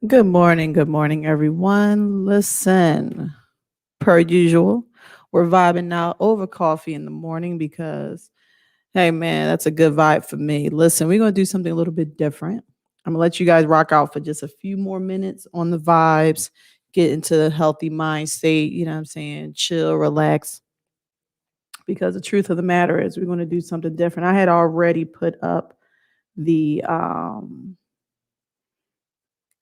Good morning, everyone. Listen, per usual, we're vibing now over coffee in the morning because, hey, man, that's a good vibe for me. Listen, we're going to do something a little bit different. I'm going to let you guys rock out for just a few more minutes on the vibes, get into the healthy mind state, you know what I'm saying? Chill, relax. Because the truth of the matter is, we're going to do something different. I had already put up the,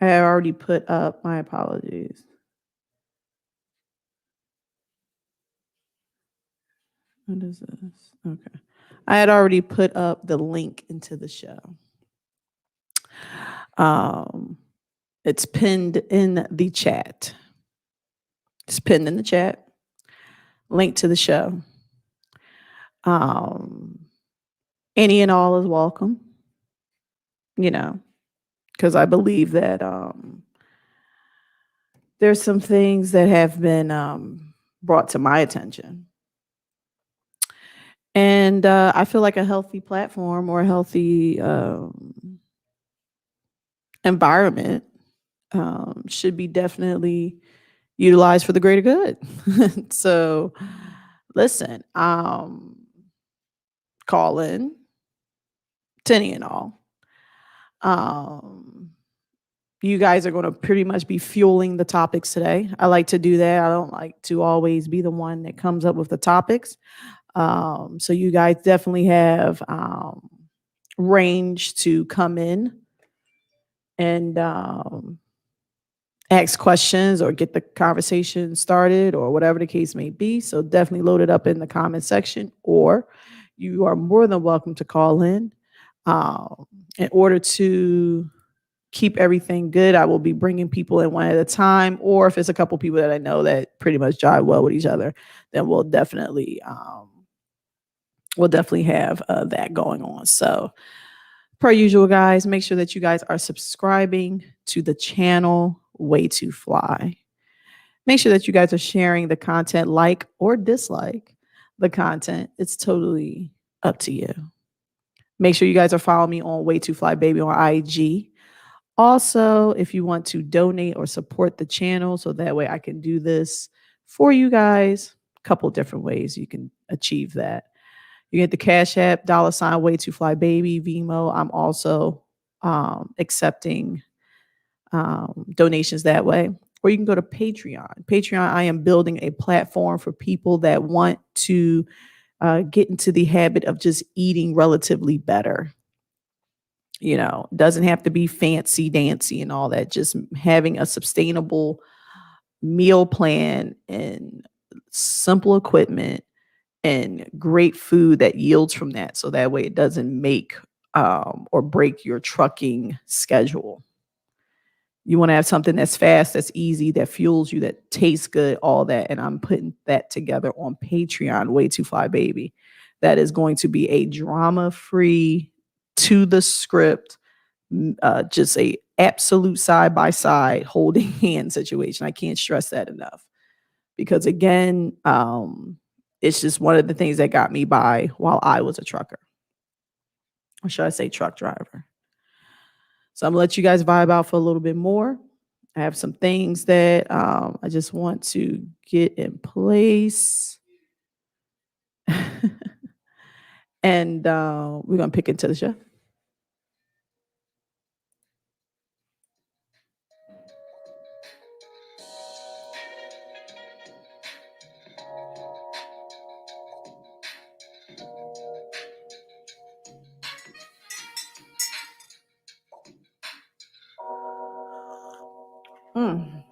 I had already put up, my apologies. What is this? Okay. I had already put up the link into the show. Um, it's pinned in the chat. It's pinned in the chat. Link to the show. Um, any and all is welcome, you know, because I believe that there's some things that have been brought to my attention. And I feel like a healthy platform or a healthy environment should be definitely utilized for the greater good. So listen, call in, Tenny and all. Um, you guys are going to pretty much be fueling the topics today. I like to do that. I don't like to always be the one that comes up with the topics. So you guys definitely have range to come in and ask questions or get the conversation started or whatever the case may be. So definitely load it up in the comment section, or you are more than welcome to call um, in order to keep everything good. I will be bringing people in one at a time, or if it's a couple people that I know that pretty much jive well with each other, then we'll definitely have that going on. So per usual, guys, make sure that you guys are subscribing to the channel Way to Fly. Make sure that you guys are sharing the content, like or dislike the content. It's totally up to you. Make sure you guys are following me on Way to Fly Baby on IG. Also, if you want to donate or support the channel, so that way I can do this for you guys, a couple different ways you can achieve that. You get the Cash App, $ Way to Fly Baby, Venmo. I'm also accepting donations that way. Or you can go to Patreon. Patreon, I am building a platform for people that want to get into the habit of just eating relatively better. You know, doesn't have to be fancy dancy and all that. Just having a sustainable meal plan and simple equipment and great food that yields from that. So that way it doesn't make or break your trucking schedule. You want to have something that's fast, that's easy, that fuels you, that tastes good, all that. And I'm putting that together on Patreon, Way to Fly Baby. That is going to be a drama free, to the script, just a absolute side by side holding hand situation. I can't stress that enough because again, it's just one of the things that got me by while I was a trucker, or should I say truck driver. So I'm gonna let you guys vibe out for a little bit more. I have some things that I just want to get in place. And we're gonna pick into the show. Mm.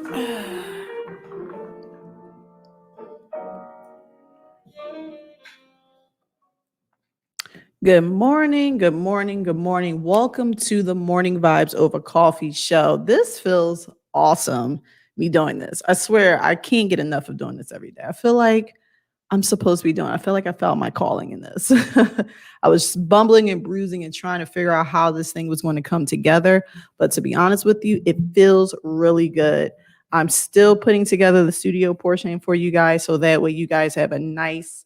Good morning, good morning, good morning. Welcome to the Morning Vibes Over Coffee show. This feels awesome, me doing this. I swear I can't get enough of doing this every day. I feel like I'm supposed to be doing. I feel like I found my calling in this. I was bumbling and bruising and trying to figure out how this thing was going to come together. But to be honest with you, it feels really good. I'm still putting together the studio portion for you guys so that way you guys have a nice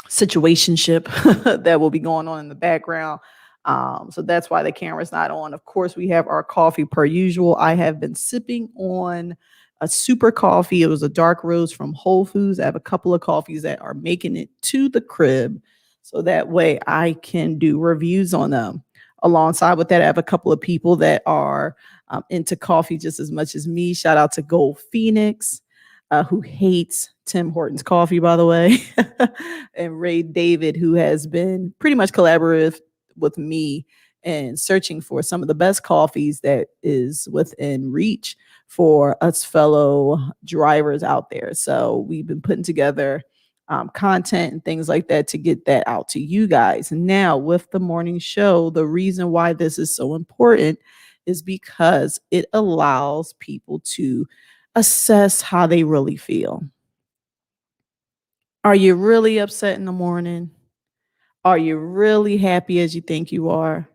situationship that will be going on in the background. So that's why the camera's not on. Of course, we have our coffee per usual. I have been sipping on a super coffee. It was a dark roast from Whole Foods. I have a couple of coffees that are making it to the crib. So that way I can do reviews on them. Alongside with that, I have a couple of people that are into coffee just as much as me. Shout out to Gold Phoenix, who hates Tim Hortons coffee, by the way, and Ray David, who has been pretty much collaborative with me and searching for some of the best coffees that is within reach for us fellow drivers out there. So we've been putting together content and things like that to get that out to you guys. Now, with the morning show, the reason why this is so important is because it allows people to assess how they really feel. Are you really upset in the morning? Are you really happy as you think you are?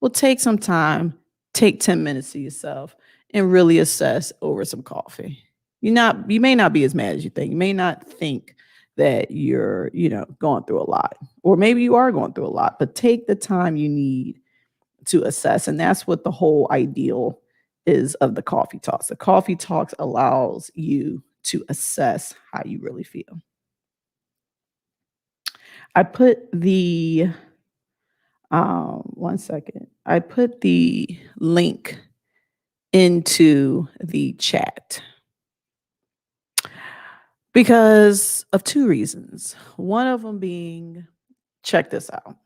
Well, take some time, take 10 minutes to yourself and really assess over some coffee. You may not be as mad as you think. You may not think that you're, going through a lot. Or maybe you are going through a lot, but take the time you need to assess. And that's what the whole ideal is of the coffee talks. The coffee talks allows you to assess how you really feel. I put the one second. I put the link into the chat because of two reasons. One of them being, check this out.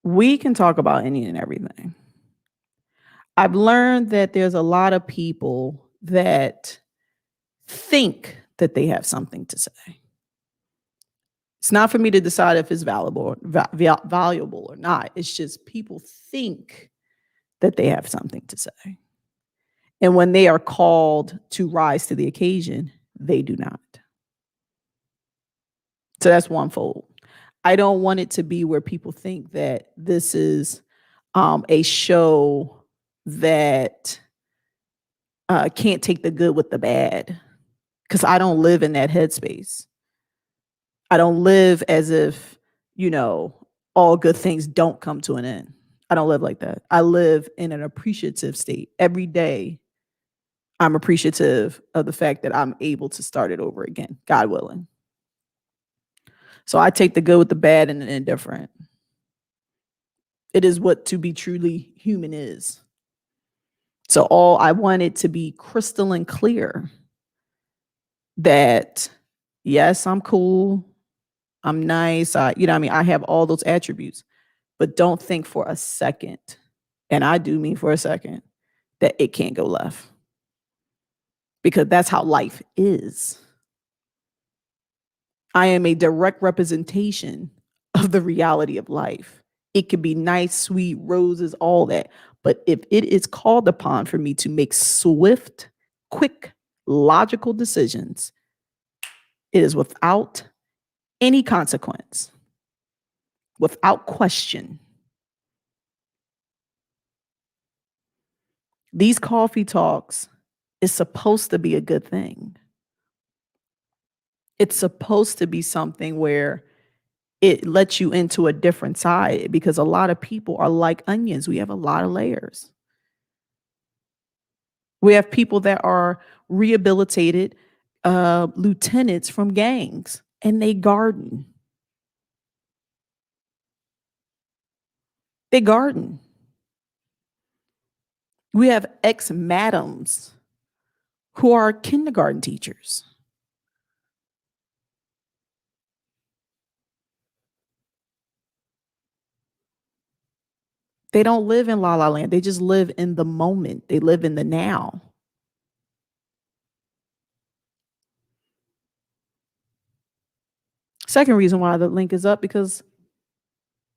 We can talk about any and everything. I've learned that there's a lot of people that think that they have something to say. It's not for me to decide if it's valuable or not. It's just people think that they have something to say. And when they are called to rise to the occasion, they do not. So that's one fold. I don't want it to be where people think that this is a show that can't take the good with the bad, because I don't live in that headspace. I don't live as if, all good things don't come to an end. I don't live like that. I live in an appreciative state. Every day, I'm appreciative of the fact that I'm able to start it over again, God willing. So I take the good with the bad and the indifferent. It is what to be truly human is. So all I want it to be crystalline clear that, yes, I'm cool. I'm nice. I have all those attributes, but don't think for a second, and I do mean for a second, that it can't go left, because that's how life is. I am a direct representation of the reality of life. It could be nice, sweet, roses, all that. But if it is called upon for me to make swift, quick, logical decisions, it is without any consequence, without question. These coffee talks is supposed to be a good thing. It's supposed to be something where it lets you into a different side, because a lot of people are like onions. We have a lot of layers. We have people that are rehabilitated lieutenants from gangs, and they garden. They garden. We have ex-madams who are kindergarten teachers. They don't live in la la land. They just live in the moment. They live in the now. Second reason why the link is up, because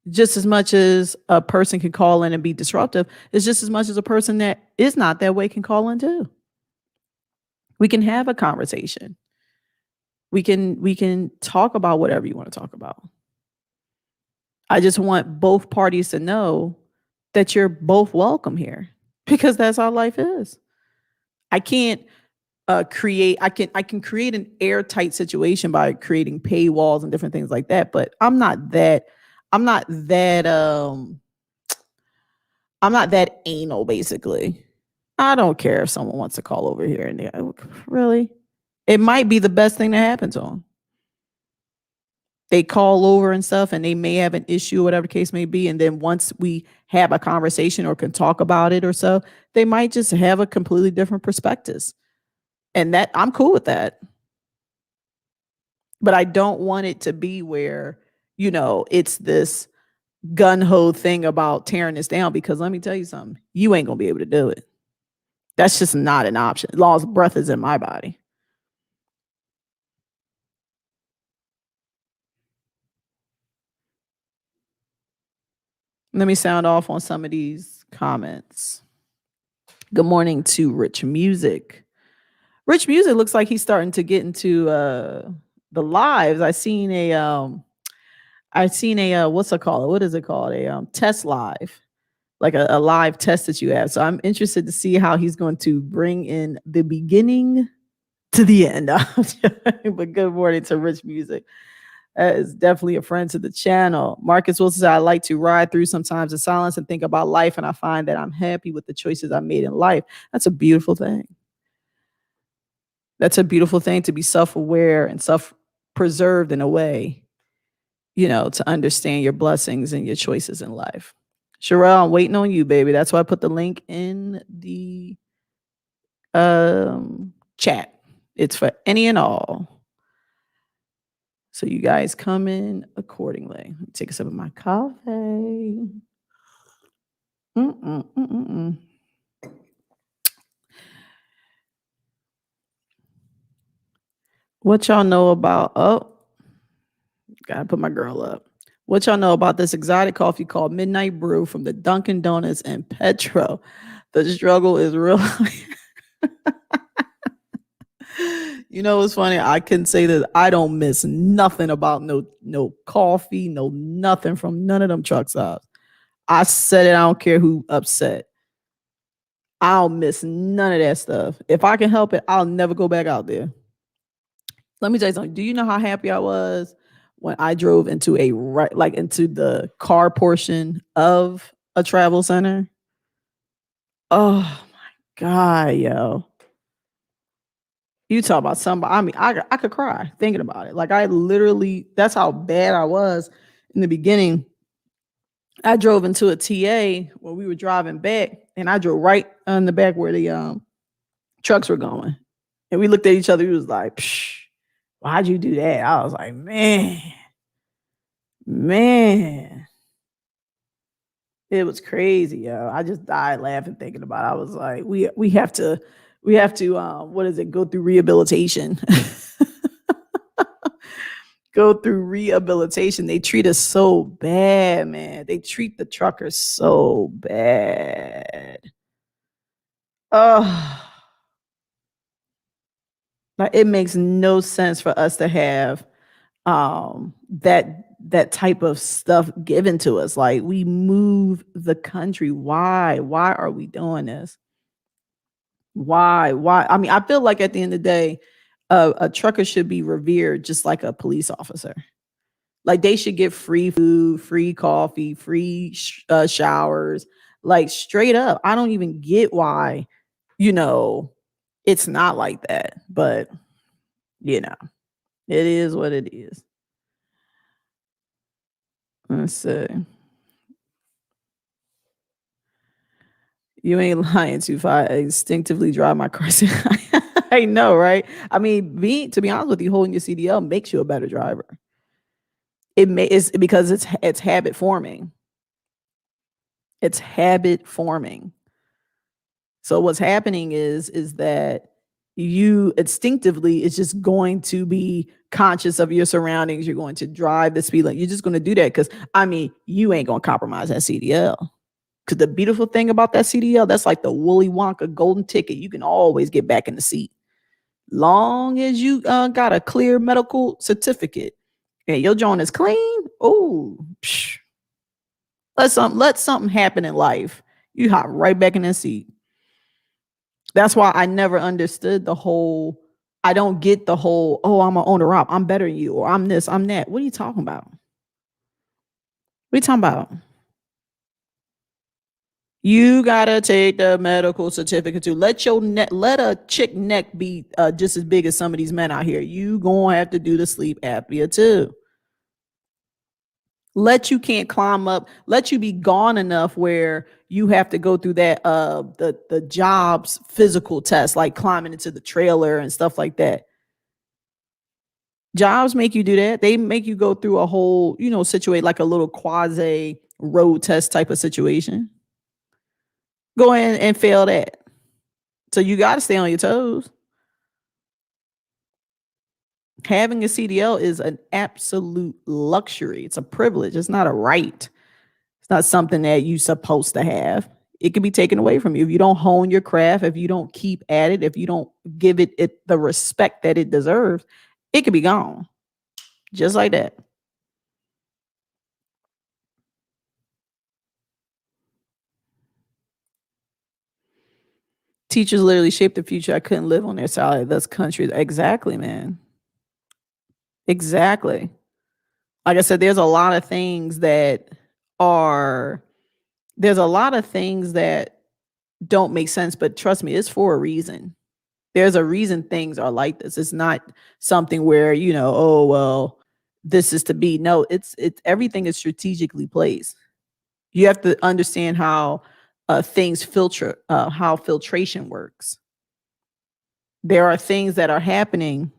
just as much as a person can call in and be disruptive, it's just as much as a person that is not that way can call in too. We can have a conversation. We can talk about whatever you want to talk about. I just want both parties to know that you're both welcome here, because that's how life is. I can't create I can create an airtight situation by creating paywalls and different things like that, but I'm not that I'm not that anal, basically. I don't care if someone wants to call over here and there. Really? It might be the best thing that happened to them. They call over and stuff, and they may have an issue, whatever the case may be. And then once we have a conversation or can talk about it or so, they might just have a completely different perspectives. And that I'm cool with that. But I don't want it to be where, it's this gun ho thing about tearing this down, because let me tell you something, you ain't gonna be able to do it. That's just not an option. As long as breath is in my body. Let me sound off on some of these comments. Good morning to Rich Music. Rich Music looks like he's starting to get into the lives. I seen a what's it called? What is it called? A test live, like a live test that you have. So I'm interested to see how he's going to bring in the beginning to the end. But good morning to Rich Music. That is definitely a friend to the channel. Marcus Wilson said, I like to ride through sometimes in silence and think about life, and I find that I'm happy with the choices I made in life. That's a beautiful thing. That's a beautiful thing, to be self-aware and self-preserved in a way, to understand your blessings and your choices in life. Sherelle, I'm waiting on you, baby. That's why I put the link in the chat. It's for any and all. So you guys come in accordingly. Take a sip of my coffee. What y'all know about, gotta put my girl up. What y'all know about this exotic coffee called Midnight Brew from the Dunkin' Donuts and Petro? The struggle is real. It's funny. I can say that I don't miss nothing about no coffee, no nothing from none of them truck stops. I said it. I don't care who upset. I'll miss none of that stuff. If I can help it, I'll never go back out there. Let me tell you something. Do you know how happy I was when I drove into into the car portion of a travel center? Oh my God, yo. You talk about somebody. I mean, I could cry thinking about it. Like, I literally, that's how bad I was in the beginning. I drove into a TA when we were driving back, and I drove right on the back where the trucks were going. And we looked at each other. We was like, psh, why'd you do that? I was like, man. It was crazy, yo. I just died laughing thinking about it. I was like, we have to what is it, go through rehabilitation. Go through rehabilitation. They treat us so bad, man. They treat the truckers so bad. Oh, like, it makes no sense for us to have that type of stuff given to us. Like, we move the country. Why are we doing this? Why I mean, I feel like at the end of the day, a trucker should be revered just like a police officer. Like, they should get free food, free coffee, free showers. Like, straight up. I don't even get why it's not like that. But it is what it is. Let's see. You ain't lying to if I instinctively drive my car. I know, right? I mean, to be honest with you, holding your CDL makes you a better driver. It's because it's habit forming. It's habit forming. So what's happening is that you instinctively is just going to be conscious of your surroundings. You're going to drive the speed limit. You're just going to do that because I mean you ain't going to compromise that CDL. Because the beautiful thing about that CDL, that's like the Willy Wonka golden ticket. You can always get back in the seat, long as you got a clear medical certificate and your joint is clean. Oh, let something happen in life. You hop right back in the seat. That's why I never understood the whole. I don't get the whole. Oh, I'm an owner op. I'm better than you, or I'm this. I'm that. What are you talking about? What are you talking about? You gotta take the medical certificate to let your neck, let a chick neck be just as big as some of these men out here. You gonna have to do the sleep apnea too. Let you can't climb up. Let you be gone enough where you have to go through that the jobs physical test, like climbing into the trailer and stuff like that. Jobs make you do that. They make you go through a whole, situate like a little quasi road test type of situation. Go in and fail that. So you got to stay on your toes. Having a CDL is an absolute luxury. It's a privilege. It's not a right. It's not something that you're supposed to have. It can be taken away from you if you don't hone your craft, if you don't keep at it, if you don't give it the respect that it deserves. It can be gone just like that. Teachers literally shape the future. I couldn't live on their salary. That's country. Exactly, man. Exactly. Like I said, are there's a lot of things that don't make sense, but trust me, it's for a reason. There's a reason things are like this. It's not something where, oh well, this is to be. No, it's everything is strategically placed. You have to understand how things filter, how filtration works. There are things that are happening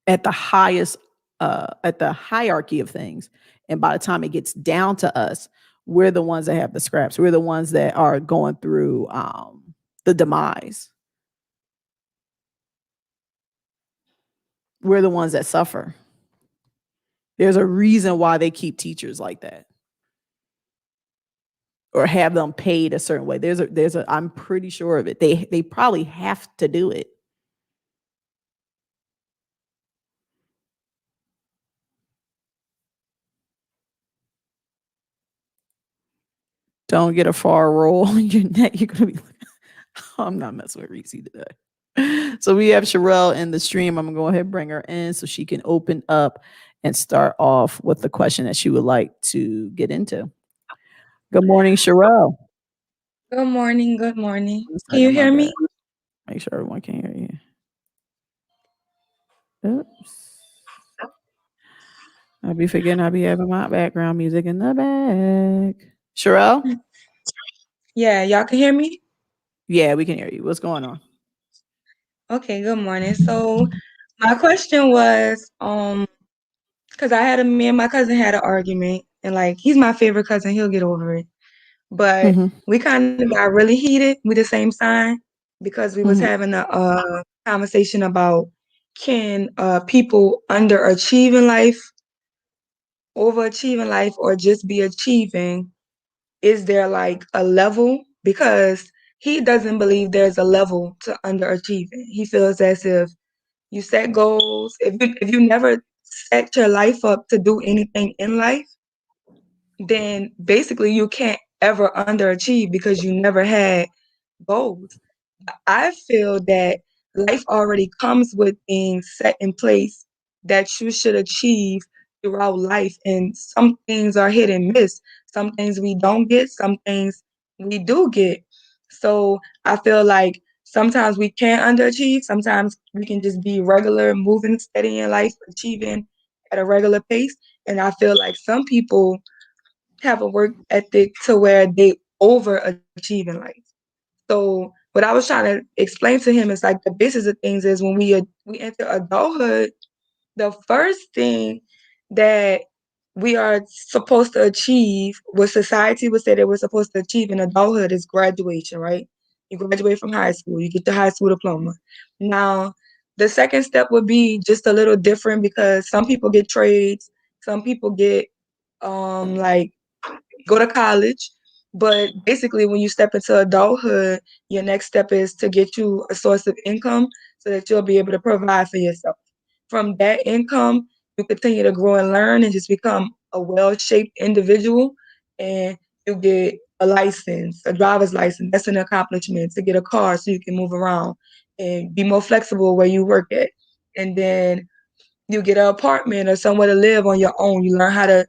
at the highest, at the hierarchy of things, and by the time it gets down to us, we're the ones that have the scraps. We're the ones that are going through the demise. We're the ones that suffer. There's a reason why they keep teachers like that or have them paid a certain way. There's a I'm pretty sure of it. They probably have to do it. Don't get a far roll on your neck. You're gonna be like, I'm not messing with Reese today. So we have Sherelle in the stream. I'm gonna go ahead and bring her in so she can open up and start off with the question that she would like to get into. Good morning, Sherelle. Good morning. Good morning. One Can second, you my hear bad. me? Make sure everyone can hear you. Oops. I'll be forgetting I'll be having my background music in the back. Sherelle? Yeah, y'all can hear me? Yeah, we can hear you. What's going on? Okay, good morning. So my question was, because me and my cousin had an argument, and like he's my favorite cousin, he'll get over it. But Mm-hmm. we kind of got really heated with the same sign because we was Mm-hmm. having a conversation about can people underachieve in life, overachieve in life, or just be achieving? Is there like a level? Because he doesn't believe there's a level to underachieving. He feels as if you set goals, if you never set your life up to do anything in life, then basically you can't ever underachieve because you never had goals. I feel that life already comes with things set in place that you should achieve throughout life. And some things are hit and miss. Some things we don't get, some things we do get. So I feel like sometimes we can underachieve, sometimes we can just be regular, moving steady in life, achieving at a regular pace. And I feel like some people have a work ethic to where they overachieve in life. So what I was trying to explain to him is like the basis of things is when we enter adulthood, the first thing that we are supposed to achieve what society would say that we're supposed to achieve in adulthood is graduation, right? You graduate from high school, you get the high school diploma. Now, the second step would be just a little different because some people get trades, some people get like go to college. But basically, when you step into adulthood, your next step is to get you a source of income so that you'll be able to provide for yourself. From that income, you continue to grow and learn and just become a well shaped individual. And you get a license, a driver's license. That's an accomplishment to get a car so you can move around and be more flexible where you work at. And then you get an apartment or somewhere to live on your own. You learn how to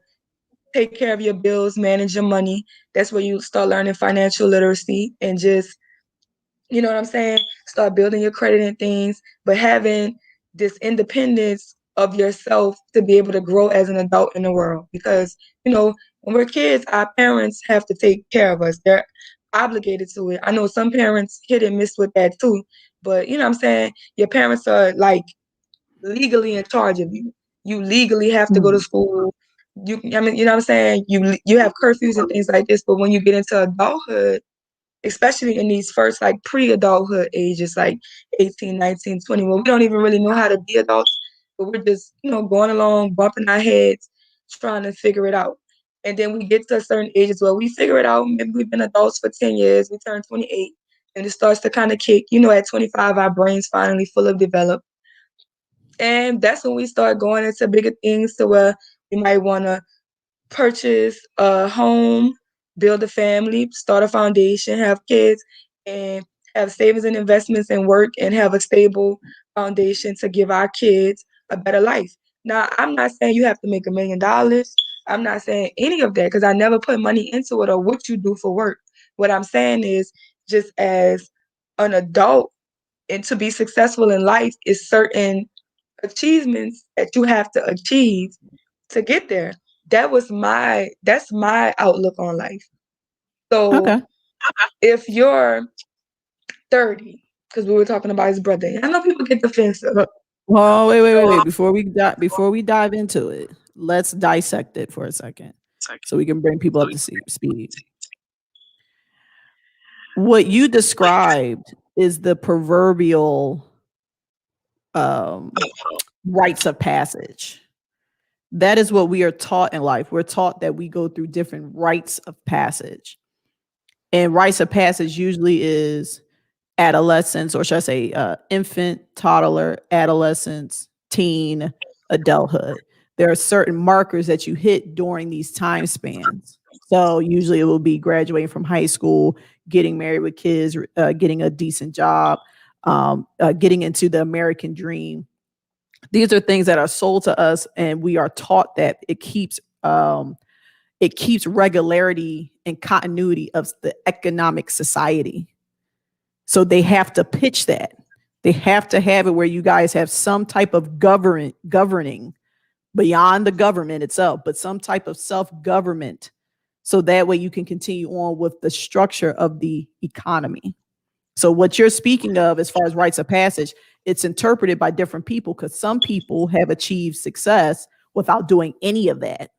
take care of your bills, manage your money. That's where you start learning financial literacy and just, you know what I'm saying? Start building your credit and things, but having this independence of yourself to be able to grow as an adult in the world. Because, when we're kids, our parents have to take care of us. They're obligated to it. I know some parents hit and miss with that too, but you know what I'm saying? Your parents are like legally in charge of you. You legally have to go to Mm. school. I mean, you know what I'm saying? You have curfews and things like this, but when you get into adulthood, especially in these first like pre-adulthood ages, like 18, 19, 20, well, we don't even really know how to be adults, but we're just, going along, bumping our heads, trying to figure it out. And then we get to certain ages where we figure it out. Maybe we've been adults for 10 years, we turn 28, and it starts to kind of kick. At 25, our brains finally full of developed. And that's when we start going into bigger things to where we might want to purchase a home, build a family, start a foundation, have kids, and have savings and investments and work and have a stable foundation to give our kids a better life. Now, I'm not saying you have to make $1 million. I'm not saying any of that because I never put money into it or what you do for work. What I'm saying is just as an adult and to be successful in life is certain achievements that you have to achieve to get there. That's my outlook on life. So Okay. if you're 30, because we were talking about his brother, I know people get defensive. But well, wait. Before we dive into it, let's dissect it for a second, so we can bring people up to speed. What you described is the proverbial um, rites of passage. That is what we are taught in life. We're taught that we go through different rites of passage, and rites of passage usually is adolescence, or should I say, infant, toddler, adolescence, teen, adulthood. There are certain markers that you hit during these time spans. So usually it will be graduating from high school, getting married with kids, getting a decent job, getting into the American dream. These are things that are sold to us, and we are taught that it keeps regularity and continuity of the economic society. So they have to pitch that. They have to have it where you guys have some type of governing beyond the government itself, but some type of self-government. So that way you can continue on with the structure of the economy. So what you're speaking of as far as rites of passage, it's interpreted by different people because some people have achieved success without doing any of that.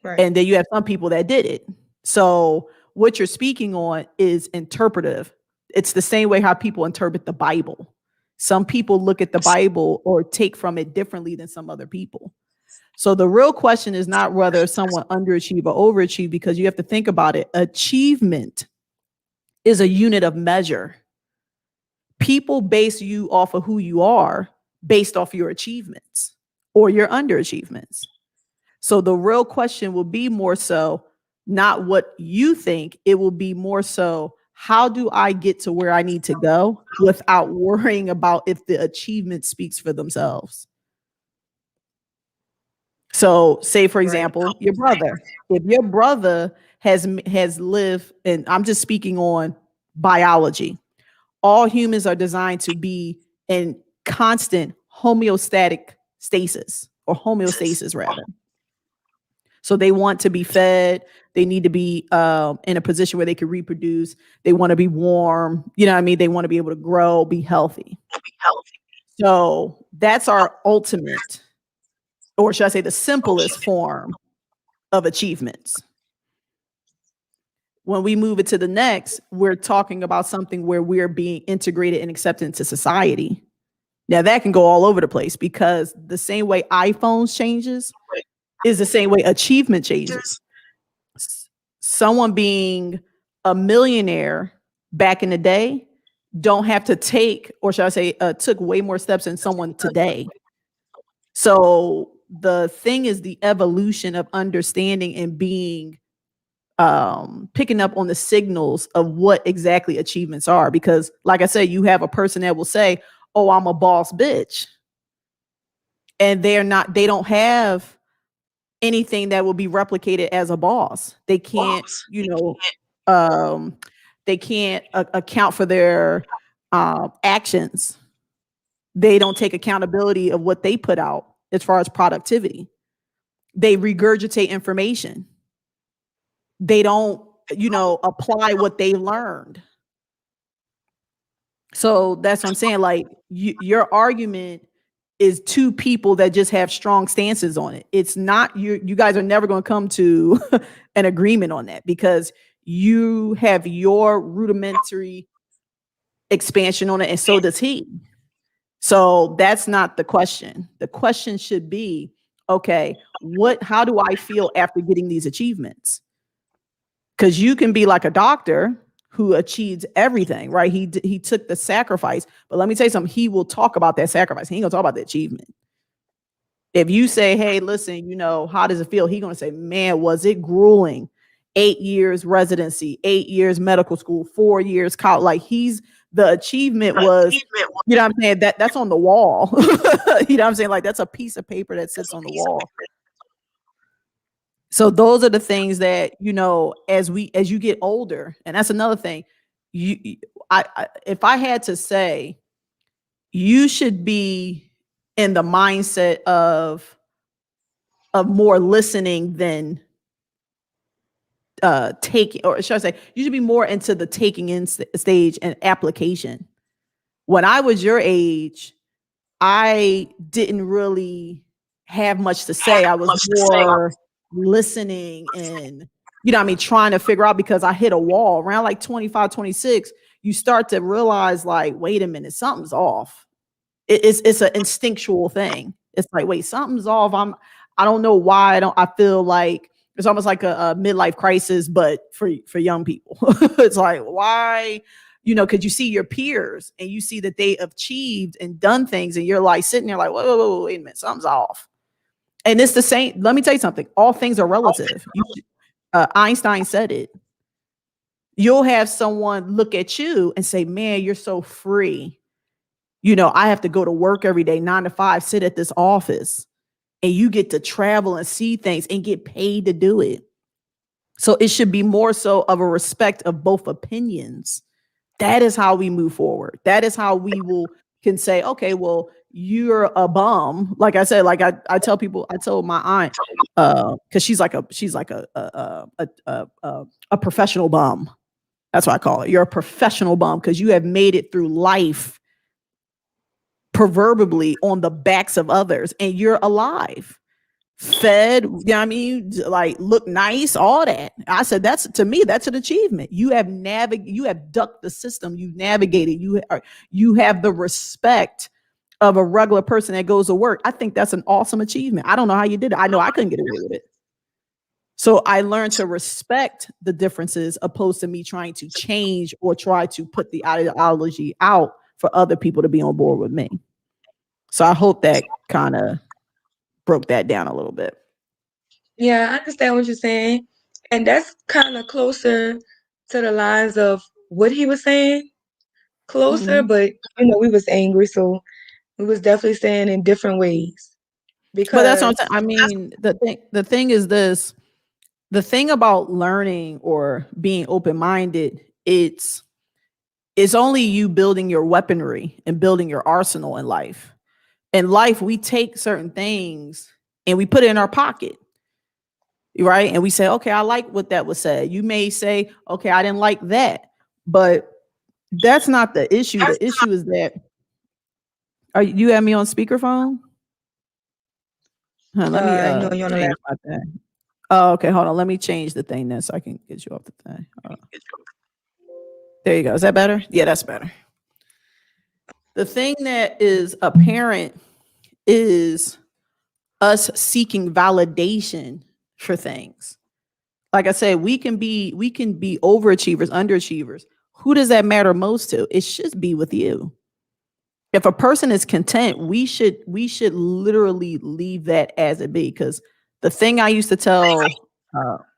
Right. And then you have some people that did it. So what you're speaking on is interpretive. It's the same way how people interpret the Bible. Some people look at the Bible or take from it differently than some other people. So the real question is not whether someone underachieve or overachieve, because you have to think about it. Achievement is a unit of measure. People base you off of who you are based off your achievements or your underachievements. So the real question will be more so not what you think, it will be more so how do I get to where I need to go without worrying about if the achievement speaks for themselves. So say for Right. example, your brother. If your brother has lived, and I'm just speaking on biology, all humans are designed to be in constant homeostatic stasis, or homeostasis rather. So they want to be fed. They need to be in a position where they can reproduce. They want to be warm. You know what I mean? They want to be able to grow, be healthy. So that's our ultimate. or should I say the simplest form of achievements. When we move it to the next, we're talking about something where we're being integrated and accepted into society. Now that can go all over the place because the same way iPhones changes is the same way achievement changes. Someone being a millionaire back in the day don't have to take, or should I say, took way more steps than someone today. So the thing is the evolution of understanding and being picking up on the signals of what exactly achievements are. Because like I said, you have a person that will say, oh, I'm a boss bitch. And they don't have anything that will be replicated as a boss. They can't, they can't account for their actions. They don't take accountability of what they put out as far as productivity. They regurgitate information. They don't, apply what they learned. So that's what I'm saying. Like your argument is two people that just have strong stances on it. It's not you guys are never going to come to an agreement on that because you have your rudimentary expansion on it and so does he. So that's not the question. The question should be, okay, how do I feel after getting these achievements? Because you can be like a doctor who achieved everything, right? He took the sacrifice, but let me tell you something. He will talk about that sacrifice. He ain't gonna talk about the achievement. If you say, hey, listen, how does it feel? He's gonna say, man, was it grueling? 8 years residency, 8 years medical school, 4 years college. Like the achievement was, you know what I'm saying? That's on the wall. You know what I'm saying? Like that's a piece of paper that sits on the wall. So those are the things that, as you get older, and that's another thing. If I had to say, you should be in the mindset of more listening than taking, or should I say, you should be more into the taking in stage and application. When I was your age, I didn't really have much to say. I was more listening and, trying to figure out because I hit a wall around like 25, 26. You start to realize like, wait a minute, something's off. It's an instinctual thing. It's like, wait, something's off. I don't know why I feel like it's almost like a midlife crisis, but for young people. It's like, why? Because you see your peers and you see that they achieved and done things, and you're like sitting there like, whoa, wait a minute, something's off. And it's the same. Let me tell you something. All things are relative. Einstein said it. You'll have someone look at you and say, man, you're so free. I have to go to work every day, 9 to 5, sit at this office, and you get to travel and see things and get paid to do it. So it should be more so of a respect of both opinions. That is how we move forward. That is how we can say, okay, well, you're a bum. Like I said, like I tell people, I told my aunt, because she's like a professional bum. That's what I call it. You're a professional bum because you have made it through life proverbially on the backs of others, and you're alive, fed, like look nice, all that. I said, to me, that's an achievement. You have ducked the system, you've navigated, you have the respect of a regular person that goes to work. I think that's an awesome achievement. I don't know how you did it. I know I couldn't get away with it. So I learned to respect the differences opposed to me trying to change or try to put the ideology out for other people to be on board with me. So I hope that kind of broke that down a little bit. Yeah, I understand what you're saying. And that's kind of closer to the lines of what he was saying. Closer, but we was angry, so we was definitely saying in different ways. Because but that's what I'm saying. I mean, the thing is this. The thing about learning or being open-minded, it's only you building your weaponry and building your arsenal in life. In life, we take certain things and we put it in our pocket, right? And we say, okay, I like what that was said. You may say, okay, I didn't like that, but that's not the issue. The issue is that, you have me on speakerphone? Let me I know you're on the change my thing. Oh, okay. Hold on. Let me change the thing then so I can get you off the thing. There you go. Is that better? Yeah, that's better. The thing that is apparent is us seeking validation for things. Like I said, we can be overachievers, underachievers. Who does that matter most to? It should be with you. If a person is content, we should literally leave that as it be. Because the thing I used to tell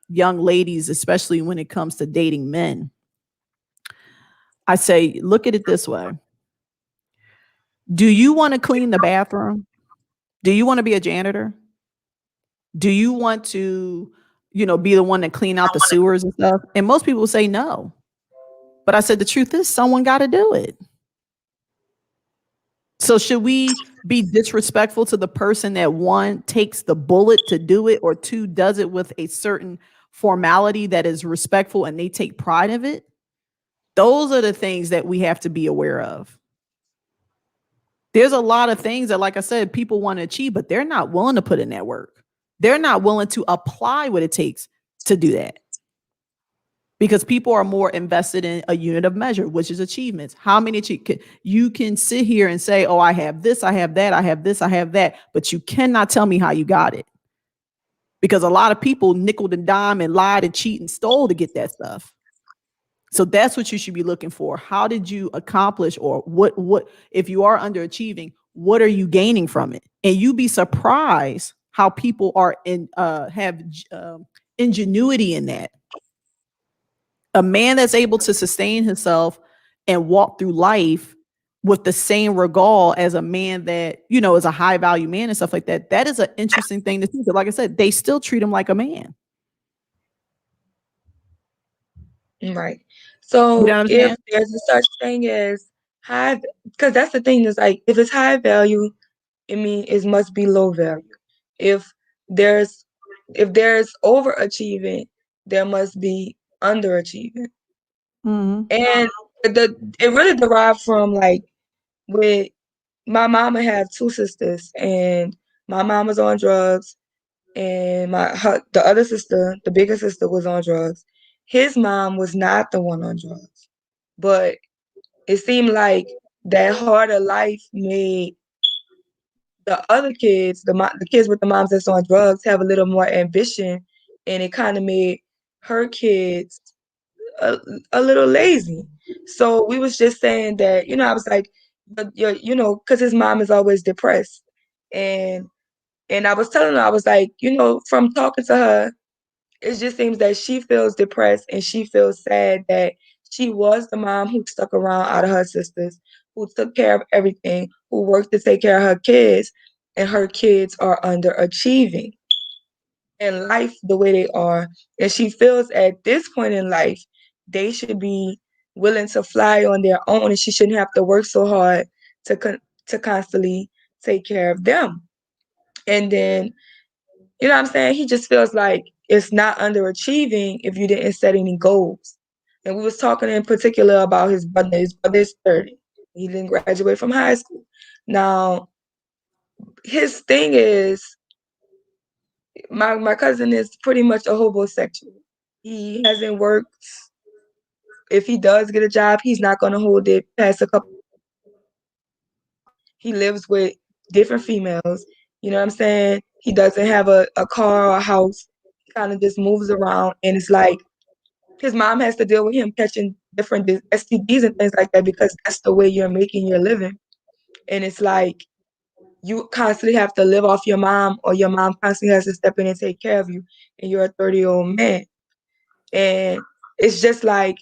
young ladies, especially when it comes to dating men, I say, look at it this way: do you want to clean the bathroom? Do you want to be a janitor? Do you want to, be the one that clean out the sewers and stuff? And most people say no. But I said the truth is someone got to do it. So should we be disrespectful to the person that one takes the bullet to do it, or two does it with a certain formality that is respectful and they take pride of it? Those are the things that we have to be aware of. There's a lot of things that, like I said, people want to achieve, but they're not willing to put in that work. They're not willing to apply what it takes to do that, because people are more invested in a unit of measure, which is achievements. How many you can sit here and say, oh, I have this, I have that, I have this, I have that, but you cannot tell me how you got it, because a lot of people nickel and dime and lied and cheat and stole to get that stuff. So that's what you should be looking for. How did you accomplish, or what if you are underachieving, what are you gaining from it? And you'd be surprised how people are have ingenuity in that. A man that's able to sustain himself and walk through life with the same regard as a man that, is a high value man and stuff like that. That is an interesting thing to see. But like I said, they still treat him like a man. Right. You know So what I'm if saying? there's a such thing as high, because that's the thing is like if it's high value, it means it must be low value. If there's overachieving, there must be underachieving. Mm-hmm. And it really derived from like with my mama have two sisters, and my mom was on drugs, and the other sister, the bigger sister, was on drugs. His mom was not the one on drugs, but it seemed like that harder life made the other kids, the kids with the moms that's on drugs, have a little more ambition, and it kind of made her kids a, a little lazy. So we was just saying that, I was like, because his mom is always depressed, and I was telling her, I was like, from talking to her, it just seems that she feels depressed and she feels sad that she was the mom who stuck around out of her sisters, who took care of everything, who worked to take care of her kids, and her kids are underachieving in life the way they are. And she feels at this point in life, they should be willing to fly on their own, and she shouldn't have to work so hard to constantly take care of them. And then, you know what I'm saying? He just feels like it's not underachieving if you didn't set any goals. And we was talking in particular about his brother. His brother is 30. He didn't graduate from high school. Now, his thing is, my cousin is pretty much a homosexual. He hasn't worked. If he does get a job, he's not going to hold it past a couple. He lives with different females. You know what I'm saying? He doesn't have a car or a house. He kind of just moves around, and it's like his mom has to deal with him catching different STDs and things like that, because that's the way you're making your living. And it's like you constantly have to live off your mom, or your mom constantly has to step in and take care of you, and you're a 30-year-old man. And it's just like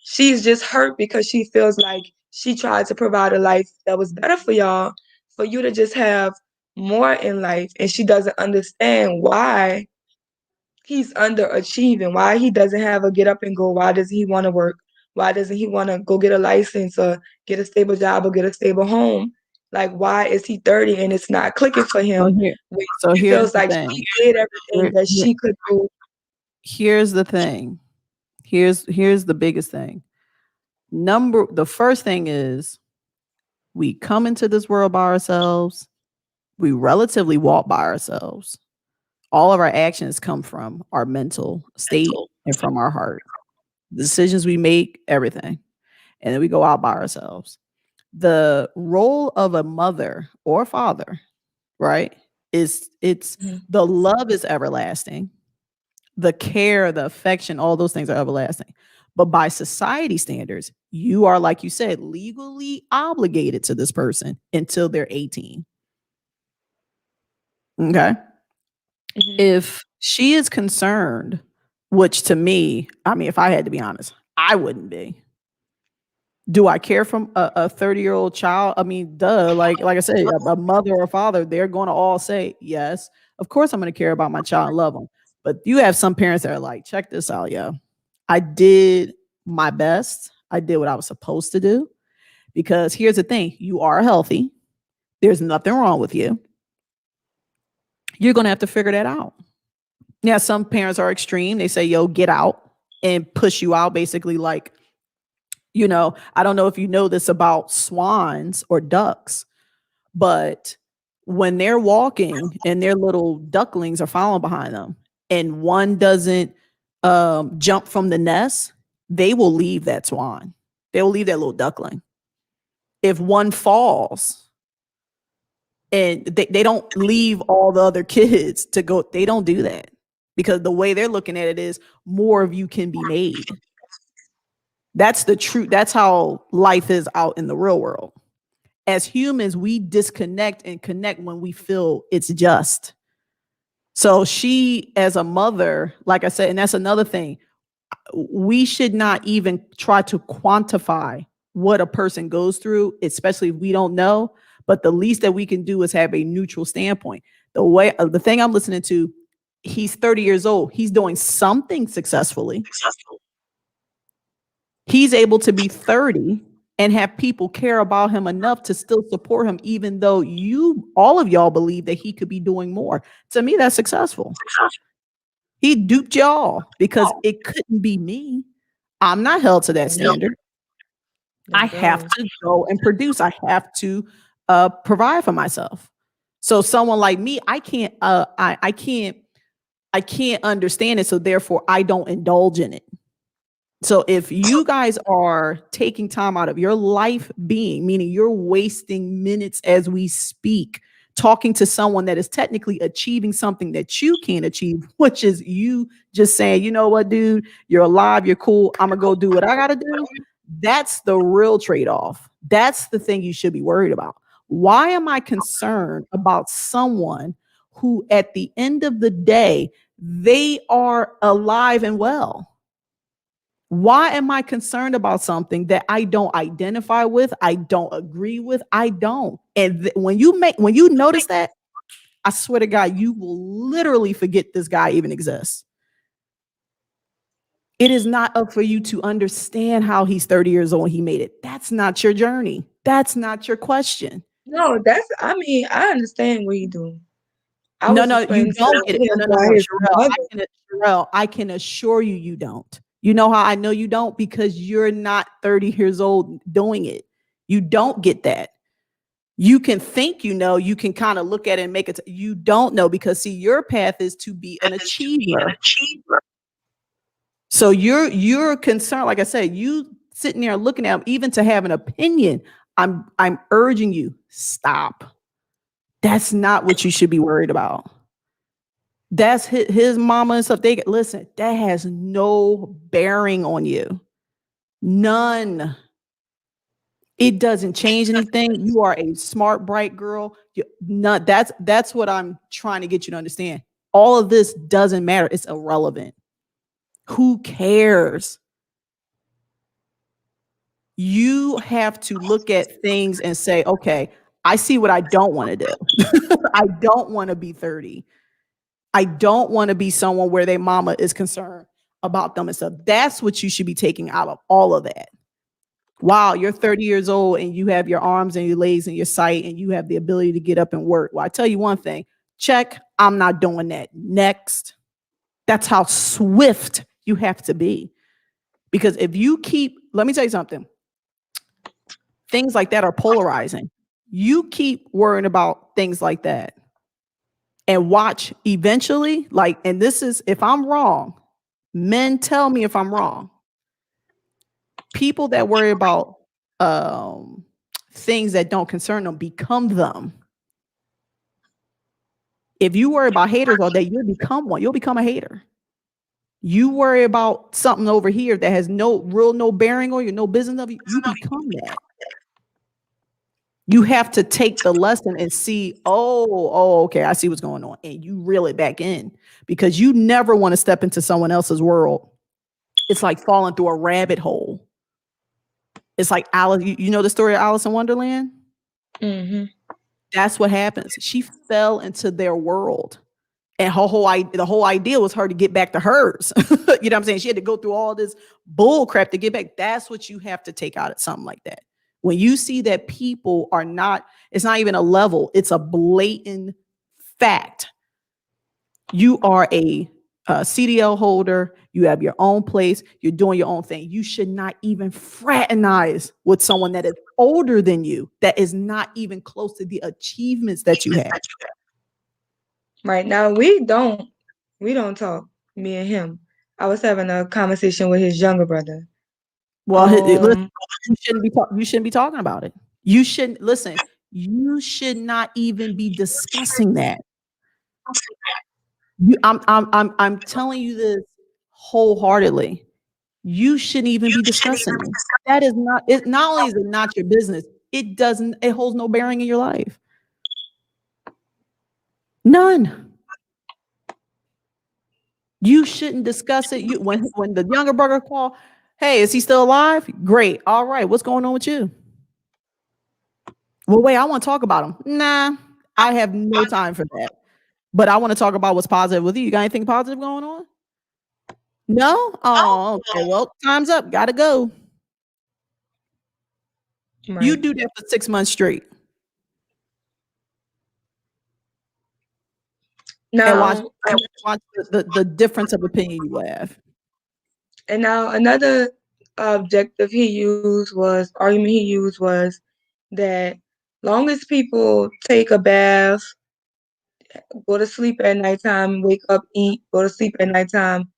she's just hurt because she feels like she tried to provide a life that was better for y'all, for you to just have more in life. And she doesn't understand why he's underachieving, why he doesn't have a get up and go, why doesn't he want to work? Why doesn't he want to go get a license or get a stable job or get a stable home? Like, why is he 30 and it's not clicking for So him? here, When so he here's feels the like thing. she did everything Here, that here, she could do. here's the thing. Here's the biggest thing. The first thing is we come into this world by ourselves. We relatively walk by ourselves. All of our actions come from our mental state and from our heart. The decisions we make, everything. And then we go out by ourselves. The role of a mother or father, right? It's Mhm. the love is everlasting. The care, the affection, all those things are everlasting. But by society standards, you are, like you said, legally obligated to this person until they're 18. Okay. Mhm. If she is concerned, which to me, I mean, if I had to be honest, I wouldn't be. Do I care from a 30-year-old child? I mean, duh. Like I said, a mother or father, they're going to all say, yes, of course I'm going to care about my child and love them. But you have some parents that are like, check this out, yo. I did my best. I did what I was supposed to do. Because here's the thing, you are healthy. There's nothing wrong with you. You're going to have to figure that out. Yeah, some parents are extreme. They say, yo, get out and push you out, basically, like, I don't know if you know this about swans or ducks, but when they're walking and their little ducklings are following behind them and one doesn't jump from the nest, they will leave that swan. They will leave that little duckling. If one falls, and they don't leave all the other kids to go, they don't do that, because the way they're looking at it is more of you can be made. That's the truth. That's how life is out in the real world. As humans, we disconnect and connect when we feel it's just. So she, as a mother, like I said, and that's another thing, we should not even try to quantify what a person goes through, especially if we don't know. But the least that we can do is have a neutral standpoint. The thing I'm listening to, he's 30 years old. He's doing something successfully. He's able to be 30 and have people care about him enough to still support him, even though all of y'all believe that he could be doing more. To me, that's successful. He duped y'all because it couldn't be me. I'm not held to that standard. I have to go and produce. I have to provide for myself. So someone like me, I can't understand it. So therefore I don't indulge in it. So if you guys are taking time out of your life being, meaning you're wasting minutes as we speak, talking to someone that is technically achieving something that you can't achieve, which is you just saying, you know what, dude, you're alive, you're cool, I'm gonna go do what I gotta do. That's the real trade-off. That's the thing you should be worried about. Why am I concerned about someone who at the end of the day, they are alive and well? Why am I concerned about something that I don't identify with? I don't agree with. I don't. And when you notice that, I swear to God, you will literally forget this guy even exists. It is not up for you to understand how he's 30 years old and he made it. That's not your journey. That's not your question. No, I mean, I understand what you do. I No, was no, you explaining to don't get it. him No, no, no, why no, his mother. Sherelle, I can assure you, you don't. You know how I know you don't? Because you're not 30 years old doing it. You don't get that. You can think, you can kind of look at it and make it. You don't know, because see, your path is to be an achiever. So you're concerned, like I said, you sitting there looking at him, even to have an opinion. I'm urging you, stop. That's not what you should be worried about. That's his mama and stuff. Listen, that has no bearing on you. None. It doesn't change anything. You are a smart, bright girl. That's what I'm trying to get you to understand. All of this doesn't matter. It's irrelevant. Who cares? You have to look at things and say, okay, I see what I don't want to do. I don't want to be 30. I don't want to be someone where their mama is concerned about them and stuff. That's what you should be taking out of all of that. Wow, you're 30 years old and you have your arms and your legs and your sight and you have the ability to get up and work. Well, I tell you one thing, check, I'm not doing that. Next. That's how swift you have to be. Because if you let me tell you something, things like that are polarizing. You keep worrying about things like that and watch eventually, like, and this is, if I'm wrong, men tell me if I'm wrong. People that worry about um, things that don't concern them become them. If you worry about haters all day, you'll become one. You'll become a hater. You worry about something over here that has no bearing on you, no business of you, you become that. You have to take the lesson and see, okay, I see what's going on. And you reel it back in because you never want to step into someone else's world. It's like falling through a rabbit hole. It's like Alice, you know the story of Alice in Wonderland? Mm-hmm. That's what happens. She fell into their world. And the whole idea was her to get back to hers. You know what I'm saying? She had to go through all this bull crap to get back. That's what you have to take out of something like that. When you see that people are not, it's not even a level, it's a blatant fact. You are a CDL holder, you have your own place, you're doing your own thing. You should not even fraternize with someone that is older than you, that is not even close to the achievements that you have. Right now, we don't talk, me and him. I was having a conversation with his younger brother. Well, listen, Um, you shouldn't be talking about it. You shouldn't listen. You should not even be discussing that. I'm telling you this wholeheartedly. You shouldn't even be discussing it. That is not it. Not only is it not your business, it doesn't. It holds no bearing in your life. None. You shouldn't discuss it. You when the younger brother call, hey, is he still alive? Great. All right. What's going on with you? Well, wait, I want to talk about him. Nah, I have no time for that. But I want to talk about what's positive with you. You got anything positive going on? No? Oh, okay. Well, time's up. Gotta go. You right. do that for 6 months straight and watch Now, and watch the difference of opinion you have. another objective he used was argument he used was that long as people take a bath, go to sleep at nighttime, wake up, eat, go to sleep at nighttime,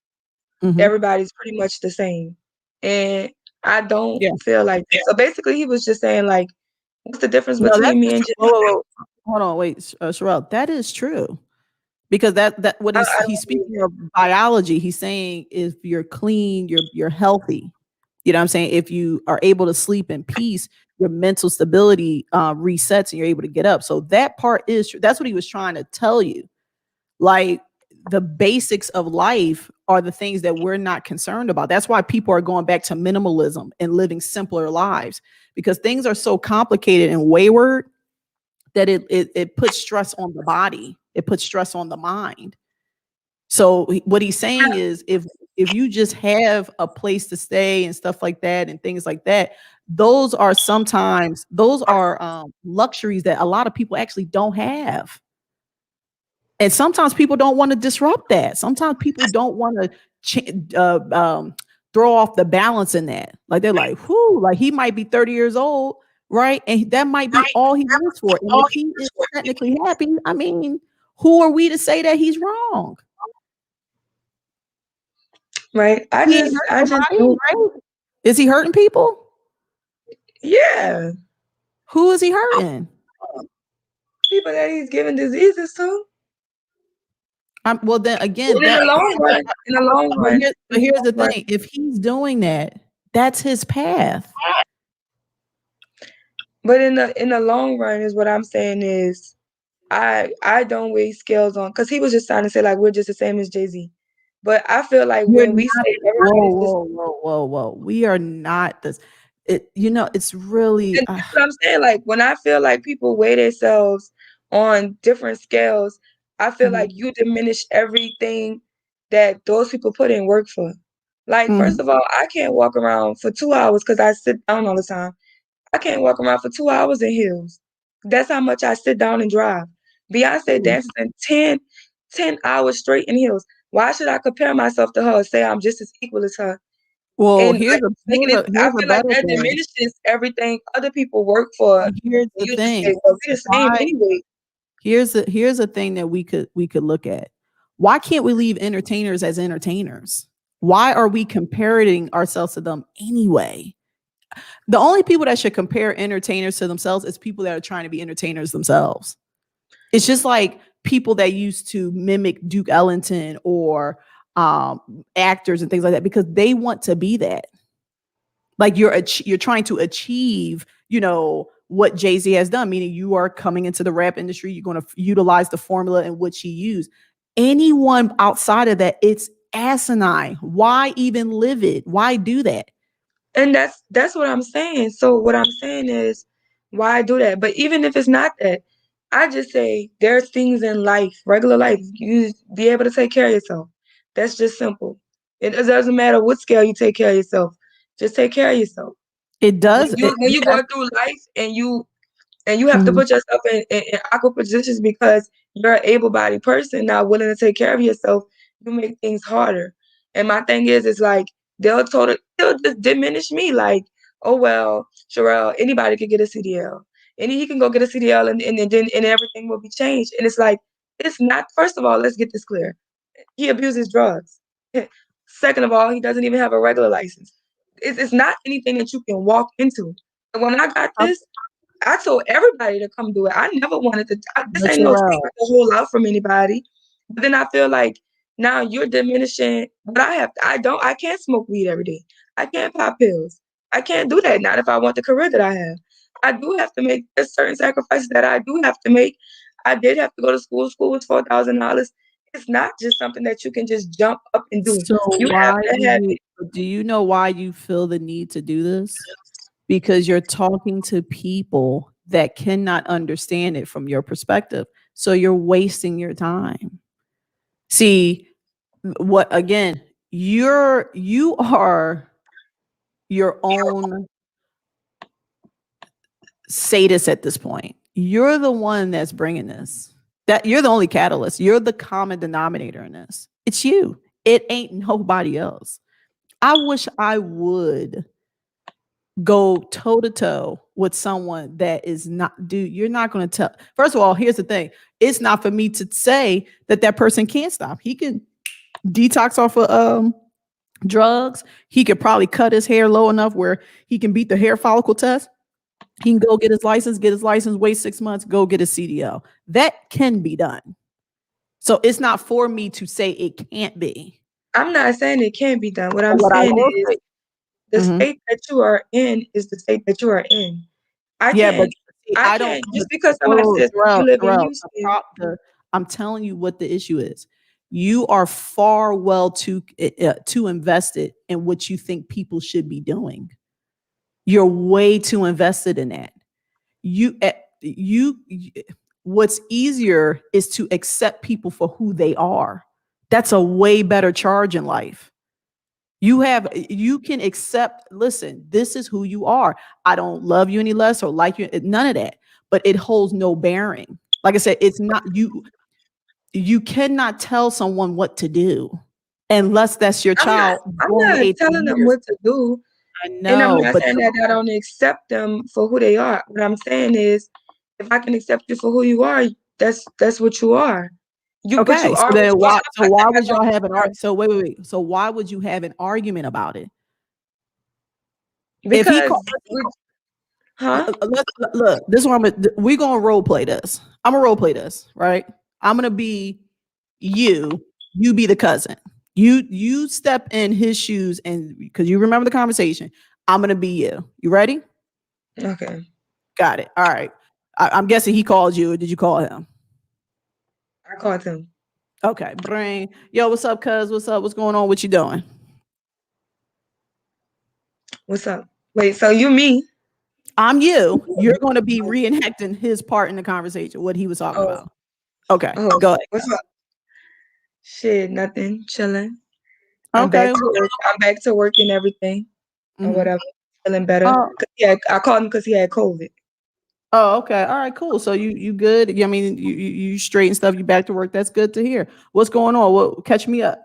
Mhm. everybody's pretty much the same. And I don't Yeah. feel like that. So basically, he was just saying like, what's the difference No, between that's me and true. Jimmy? Whoa. Hold on, wait, Sherelle. That is true. Because that what I he's don't agree with speaking of biology. He's saying if you're clean, you're healthy. You know what I'm saying? If you are able to sleep in peace, your mental stability resets and you're able to get up. So that part is true. That's what he was trying to tell you. Like the basics of life are the things that we're not concerned about. That's why people are going back to minimalism and living simpler lives because things are so complicated and wayward that it puts stress on the body. It puts stress on the mind. So what he's saying is if you just have a place to stay and stuff like that and things like that, those are luxuries that a lot of people actually don't have. And sometimes people don't want to disrupt that. Sometimes people don't want to throw off the balance in that. Like they're like, whoo, like he might be 30 years old, right? And that might be all he lives for. And if he is technically happy, I mean, who are we to say that he's wrong? right. I He ain't just, hurting I just nobody, don't. right? Is he hurting people? Yeah, Who is he hurting? people that he's giving diseases to. Well, then again, But in the that long run, in the long but, run, in the here's the long run. thing: if he's doing that, that's his path. But in the long run is what I'm saying is I don't weigh scales on because he was just trying to say like we're just the same as Jay-Z. But I feel like You're when we not. say Whoa, everybody's this, whoa, whoa, whoa, whoa. We are not this. It's really. and that's what I'm saying. Like when I feel like people weigh themselves on different scales, I feel Mhm, like you diminish everything that those people put in work for. Like first mhm, of all, I can't walk around for 2 hours because I sit down all the time. I can't walk around for 2 hours in heels. That's how much I sit down and drive. Beyonce mhm. dances in 10 hours straight in heels. Why should I compare myself to her or say I'm just as equal as her? Well, And like making it, I here's a feel like better that thing. diminishes everything other people work for Here's the you to thing. say, well, we the same Why anyway. here's a thing that we could look at. Why can't we leave entertainers as entertainers? Why are we comparing ourselves to them anyway? The only people that should compare entertainers to themselves is people that are trying to be entertainers themselves. It's just like people that used to mimic Duke Ellington or actors and things like that because they want to be that. Like you're trying to achieve, you know, what Jay-Z has done, meaning you are coming into the rap industry, you're going to utilize the formula in which he used. Anyone outside of that, it's asinine. Why even live it? Why do that? And that's what I'm saying. So what I'm saying is, why do that? But even if it's not that, I just say there's things in life, regular life, you be able to take care of yourself. That's just simple. It doesn't matter what scale you take care of yourself. Just take care of yourself. It When does. you Yes. go through life and you have to Mhm. put yourself in awkward positions because you're an able-bodied person not willing to take care of yourself, you make things harder. And my thing is like they'll just diminish me like, oh well, Sherelle, anybody could get a CDL. And he can go get a CDL and then and everything will be changed. And it's like, it's not, first of all, let's get this clear. He abuses drugs. Second of all, he doesn't even have a regular license. It's not anything that you can walk into. And when I got Um, this, I told everybody to come do it. I never wanted to. This but ain't no Sherelle, secret to hold out from anybody. But then I feel like now you're diminishing what I have. I don't. I can't smoke weed every day. I can't pop pills. I can't do that. Not if I want the career that I have. I do have to make a certain sacrifices that I do have to make. I did have to go to school. School was $4,000. It's not just something that you can just jump up and do. so You have why to have it. do you know why you feel the need to do this? Because you're talking to people that cannot understand it from your perspective. So you're wasting your time. See, what again, you are your own sadist at this point. You're the one that's bringing this. That you're the only catalyst. You're the common denominator in this. It's you. It ain't nobody else. I wish I would go toe to toe with someone that is not, dude, you're not going to tell. First of all, here's the thing. It's not for me to say that that person can't stop. He can detox off of drugs. He could probably cut his hair low enough where he can beat the hair follicle test. He can go get his license, wait 6 months, go get a CDL. That can be done. So it's not for me to say it can't be. I'm not saying it can't be done. What I'm What I saying will is say, the mhm. state that you are in is the state that you are in. I Yeah, but can't see, I I don't. can't But just because somebody oh, says you live in Houston. I'm telling you what the issue is. You are far well too invested in what you think people should be doing. You're way too invested in that. You, you. What's easier is to accept people for who they are. That's a way better charge in life. You can accept, listen, this is who you are. I don't love you any less or like you, none of that. But it holds no bearing. Like I said, it's not you cannot tell someone what to do unless that's your child I'm born the not age of telling them years. what to do. I And I'm know, not but saying that I don't accept them for who they are. What I'm saying is if I can accept you for who you are, that's what you are. But you okay. So are what then you are. why I'm so not why saying would that's y'all have an all art? So wait. So why would you have an argument about it? If he because called, huh? look, this is what we're gonna role play this. I'm gonna role play this, right? I'm gonna be you, you be the cousin. You step in his shoes and because you remember the conversation, I'm gonna be you. You ready? Okay. Got it. All right. I'm guessing he called you or did you call him? I called him. Okay, brain. Yo, what's up, cuz? What's up? What's going on? What you doing? What's up? Wait, so you me? I'm you. You're gonna be reenacting his part in the conversation, what he was talking Oh, about. Okay, oh, go ahead. what's up? Shit, nothing. Chilling. I'm back Okay. to work. I'm back to work and everything or Mm-hmm. whatever. Feeling better. Oh, I called him because he had COVID. oh, okay. All right, cool. So you good? I mean, you straight and stuff. You back to work. That's good to hear. What's going on? What catch me up?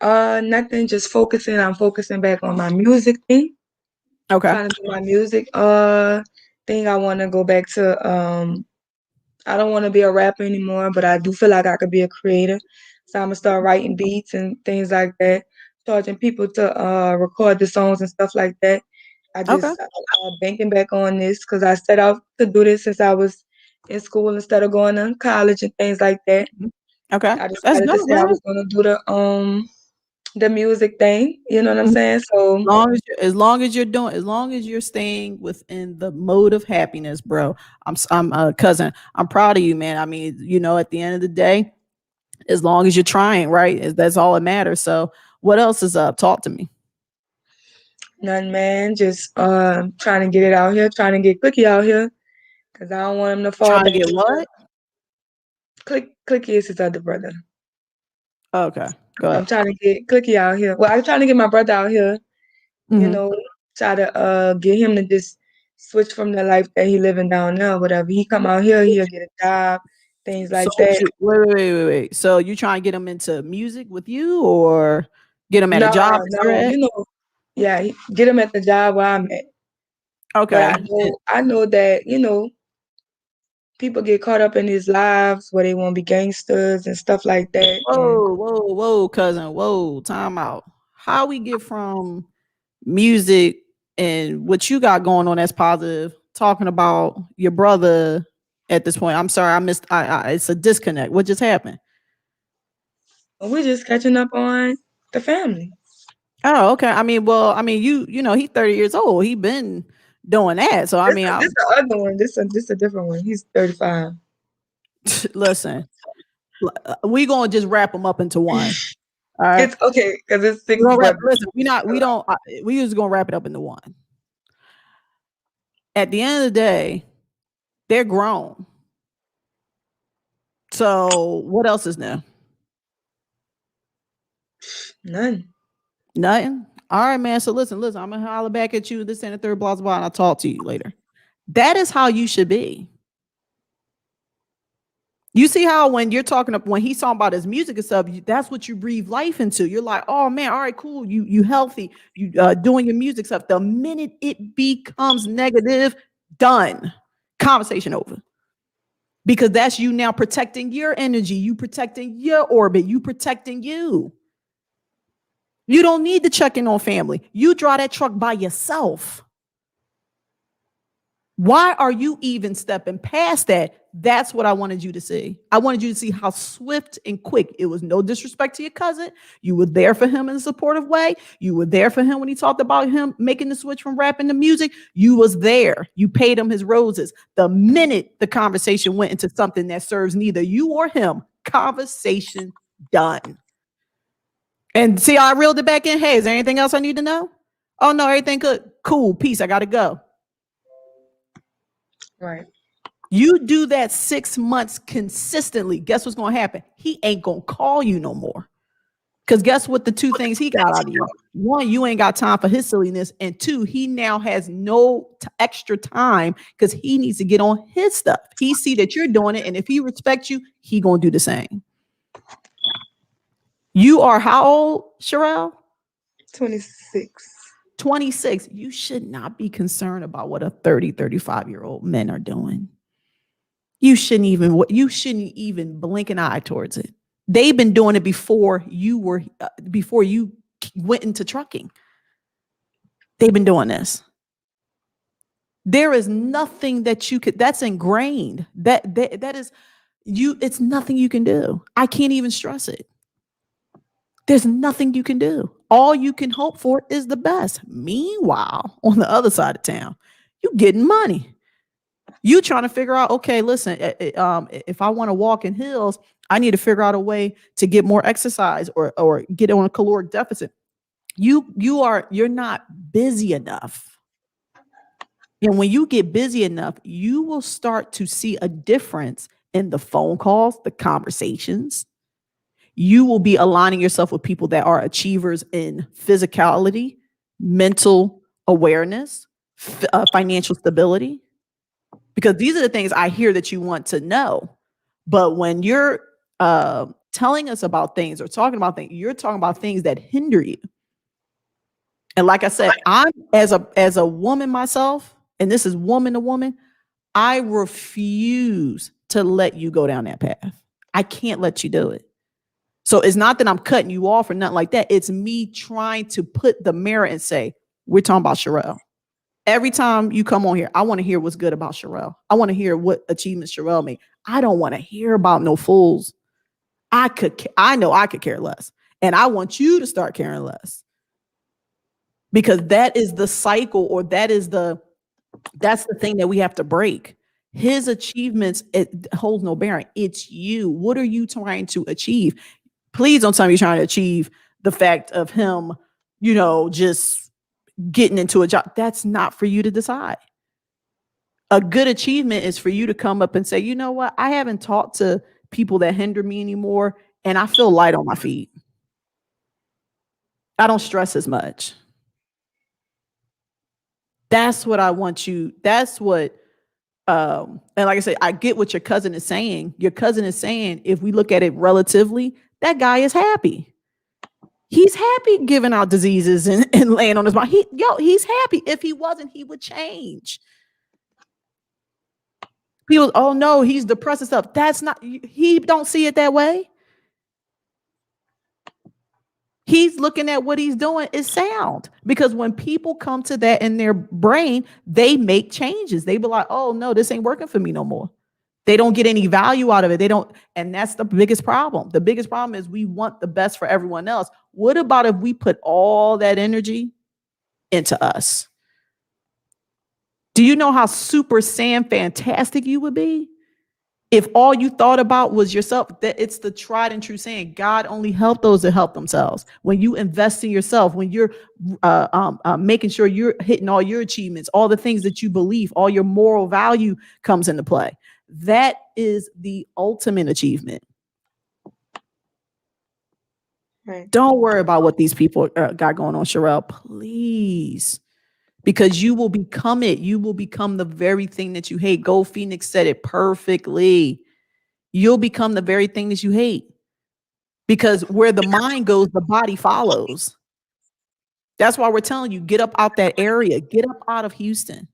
Nothing, just focusing. I'm focusing back on my music thing. Okay. Trying to do my music thing. I wanna go back to I don't wanna be a rapper anymore, but I do feel like I could be a creator. So Imma start writing beats and things like that, charging people to record the songs and stuff like that. I Okay. just banking back on this because I set out to do this since I was in school instead of going to college and things like that. Mhm. Okay. I That's decided to dope, say I man. was gonna do the music thing, you know what I'm Mhm. saying? So As long as you're staying within the mode of happiness, bro. I'm cousin. I'm proud of you, man. I mean, at the end of the day, as long as you're trying, right? That's all that matters. So, what else is up? Talk to me. none, man. Just trying to get it out here, trying to get Clicky out here, cause I don't want him to fall Trying to back get into what? Clicky is his other brother. Okay, go I'm ahead. trying to get Clicky out here. Well, I'm trying to get my brother out here, you Hmm. know, try to get him to just switch from the life that he living down there, whatever. He come out here, he'll get a job, things So, like that. wait. So, you trying to get them into music with you, or get them at a No, job that you're no, at? yeah, get him at the job where I'm at. But Okay. I know that, people get caught up in these lives where they want to be gangsters and stuff like that. And Whoa, cousin. Whoa, time out. How we get from music and what you got going on that's positive, talking about your brother at this point? I'm sorry, I missed. It's a disconnect. What just happened? we're just catching up on the family. Oh, okay. You know, he's 30 years old. He been doing that. So I This mean, this the other one. This a different one. He's 35. listen, we gonna just wrap them up into one. All right. It's okay because it's six We're gonna wrap. brothers. Listen, we don't. We just gonna wrap it up into one. At the end of the day, they're grown. So what else is new? None. Nothing. All right, man. So listen. I'm gonna holler back at you. This and the third, blah blah, and I'll talk to you later. That is how you should be. You see how when you're talking up when he's talking about his music and stuff, that's what you breathe life into. You're like, oh man, all right, cool. You healthy. You doing your music stuff. The minute it becomes negative, done. Conversation over. Because that's you now protecting your energy, you protecting your orbit, you protecting you. You don't need to check in on family. You drive that truck by yourself. Why are you even stepping past that? That's what I wanted you to see. I wanted you to see how swift and quick. It was no disrespect to your cousin. You were there for him in a supportive way. You were there for him when he talked about him making the switch from rapping to music. You was there. You paid him his roses. The minute the conversation went into something that serves neither you or him, conversation done. And see, I reeled it back in. Hey, is there anything else I need to know? Oh no, everything good. Cool. Peace. I gotta go. Right. You do that 6 months consistently. Guess what's going to happen? He ain't going to call you no more. Because guess what? The two things he got out of you: one, you ain't got time for his silliness, and two, he now has no extra time because he needs to get on his stuff. He see that you're doing it, and if he respects you, he gonna do the same. You are how old, Sherelle? 26. 26. You should not be concerned about what a 30, 35-year-old men are doing. You shouldn't even blink an eye towards it. They've been doing it before you went into trucking. They've been doing this. There is nothing that you could that's ingrained. That is you it's nothing you can do. I can't even stress it. There's nothing you can do. All you can hope for is the best. Meanwhile, on the other side of town, you getting money. You trying to figure out, okay, listen, if I want to walk in hills, I need to figure out a way to get more exercise or get on a caloric deficit. You're not busy enough. And when you get busy enough, you will start to see a difference in the phone calls, the conversations. You will be aligning yourself with people that are achievers in physicality, mental awareness, financial stability, because these are the things I hear that you want to know. But when you're telling us about things or talking about things. You're talking about things that hinder you. And like I said, I'm as a woman myself, and this is woman to woman, I refuse to let you go down that path. I can't let you do it. So it's not that I'm cutting you off or nothing like that. It's me trying to put the mirror and say, we're talking about Sherelle. Every time you come on here, I want to hear what's good about Sherelle. I want to hear what achievements Sherelle made. I don't want to hear about no fools. I know I could care less. And I want you to start caring less. Because that is the cycle, or that's the thing that we have to break. His achievements, it holds no bearing. It's you. What are you trying to achieve? Please don't tell me you're trying to achieve the fact of him, just getting into a job. That's not for you to decide. A good achievement is for you to come up and say, you know what? I haven't talked to people that hinder me anymore, and I feel light on my feet. I don't stress as much. That's what I want you. That's what, and like I said, I get what your cousin is saying. Your cousin is saying, if we look at it relatively, that guy is happy. He's happy giving out diseases and laying on his body. He's happy. If he wasn't, he would change. People, oh no, he's depressed and stuff. That's not, he don't see it that way. He's looking at what he's doing is sound, because when people come to that in their brain, they make changes. They be like, oh no, this ain't working for me no more. They don't get any value out of it. They don't. And that's the biggest problem. The biggest problem is we want the best for everyone else. What about if we put all that energy into us? Do you know how super Sam fantastic you would be if all you thought about was yourself? That it's the tried and true saying, God only help those that help themselves. When you invest in yourself, when you're making sure you're hitting all your achievements, all the things that you believe, all your moral value comes into play. That is the ultimate achievement. Right. Don't worry about what these people got going on, Sherelle, please. Because you will become it. You will become the very thing that you hate. Gold Phoenix said it perfectly. You'll become the very thing that you hate. Because where the mind goes, the body follows. That's why we're telling you, get up out that area. Get up out of Houston.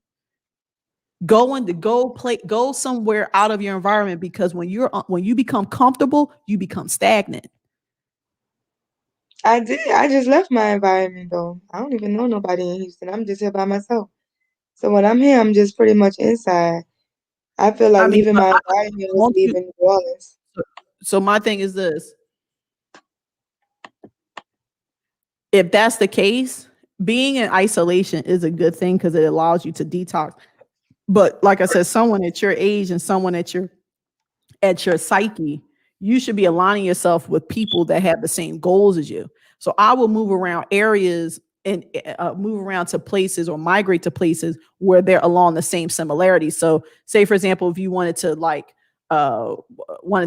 Go somewhere out of your environment, because when you become comfortable, you become stagnant. I did. I just left my environment though. I don't even know nobody in Houston. I'm just here by myself. So when I'm here, I'm just pretty much inside. I feel like leaving my environment is leaving New Orleans. So my thing is this. If that's the case, being in isolation is a good thing because it allows you to detox. But like I said, someone at your age and someone at your psyche, you should be aligning yourself with people that have the same goals as you. So I will move around areas and move around to places or migrate to places where they're along the same similarities. So say, for example, if you wanted to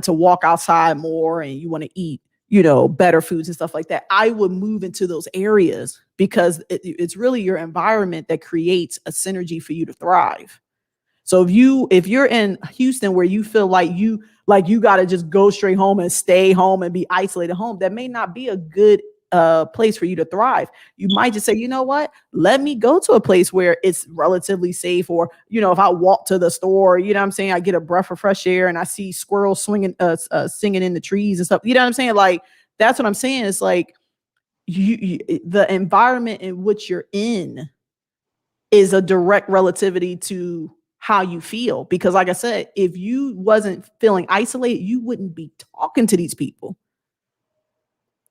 walk outside more and you want to eat, better foods and stuff like that, I would move into those areas because it's really your environment that creates a synergy for you to thrive. So if you're in Houston where you feel like you got to just go straight home and stay home and be isolated home, that may not be a good place for you to thrive. You might just say, you know what, let me go to a place where it's relatively safe, or, if I walk to the store, what I'm saying, I get a breath of fresh air and I see squirrels swinging, singing in the trees and stuff. You know what I'm saying? Like, that's what I'm saying. It's like the environment in which you're in is a direct relativity to how you feel. Because like I said, if you wasn't feeling isolated, you wouldn't be talking to these people.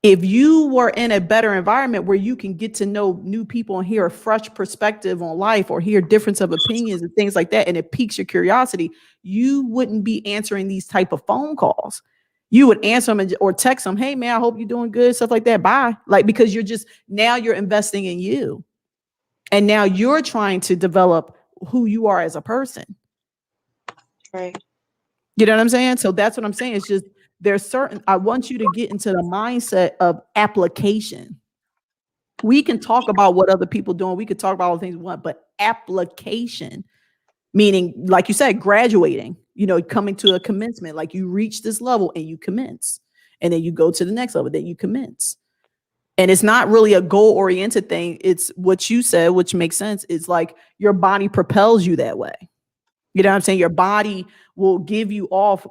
If you were in a better environment where you can get to know new people and hear a fresh perspective on life, or hear difference of opinions and things like that, and it piques your curiosity, you wouldn't be answering these type of phone calls. You would answer them or text them, hey man, I hope you're doing good, stuff like that. Bye. Like, because now you're investing in you. And now you're trying to develop who you are as a person. Right. You know what I'm saying? So that's what I'm saying. It's just, I want you to get into the mindset of application. We can talk about what other people doing. We could talk about all the things we want, but application, meaning, like you said, graduating, coming to a commencement, like you reach this level and you commence. And then you go to the next level, then you commence. And it's not really a goal oriented thing. It's what you said, which makes sense. It's like your body propels you that way. You know what I'm saying? Your body will give you off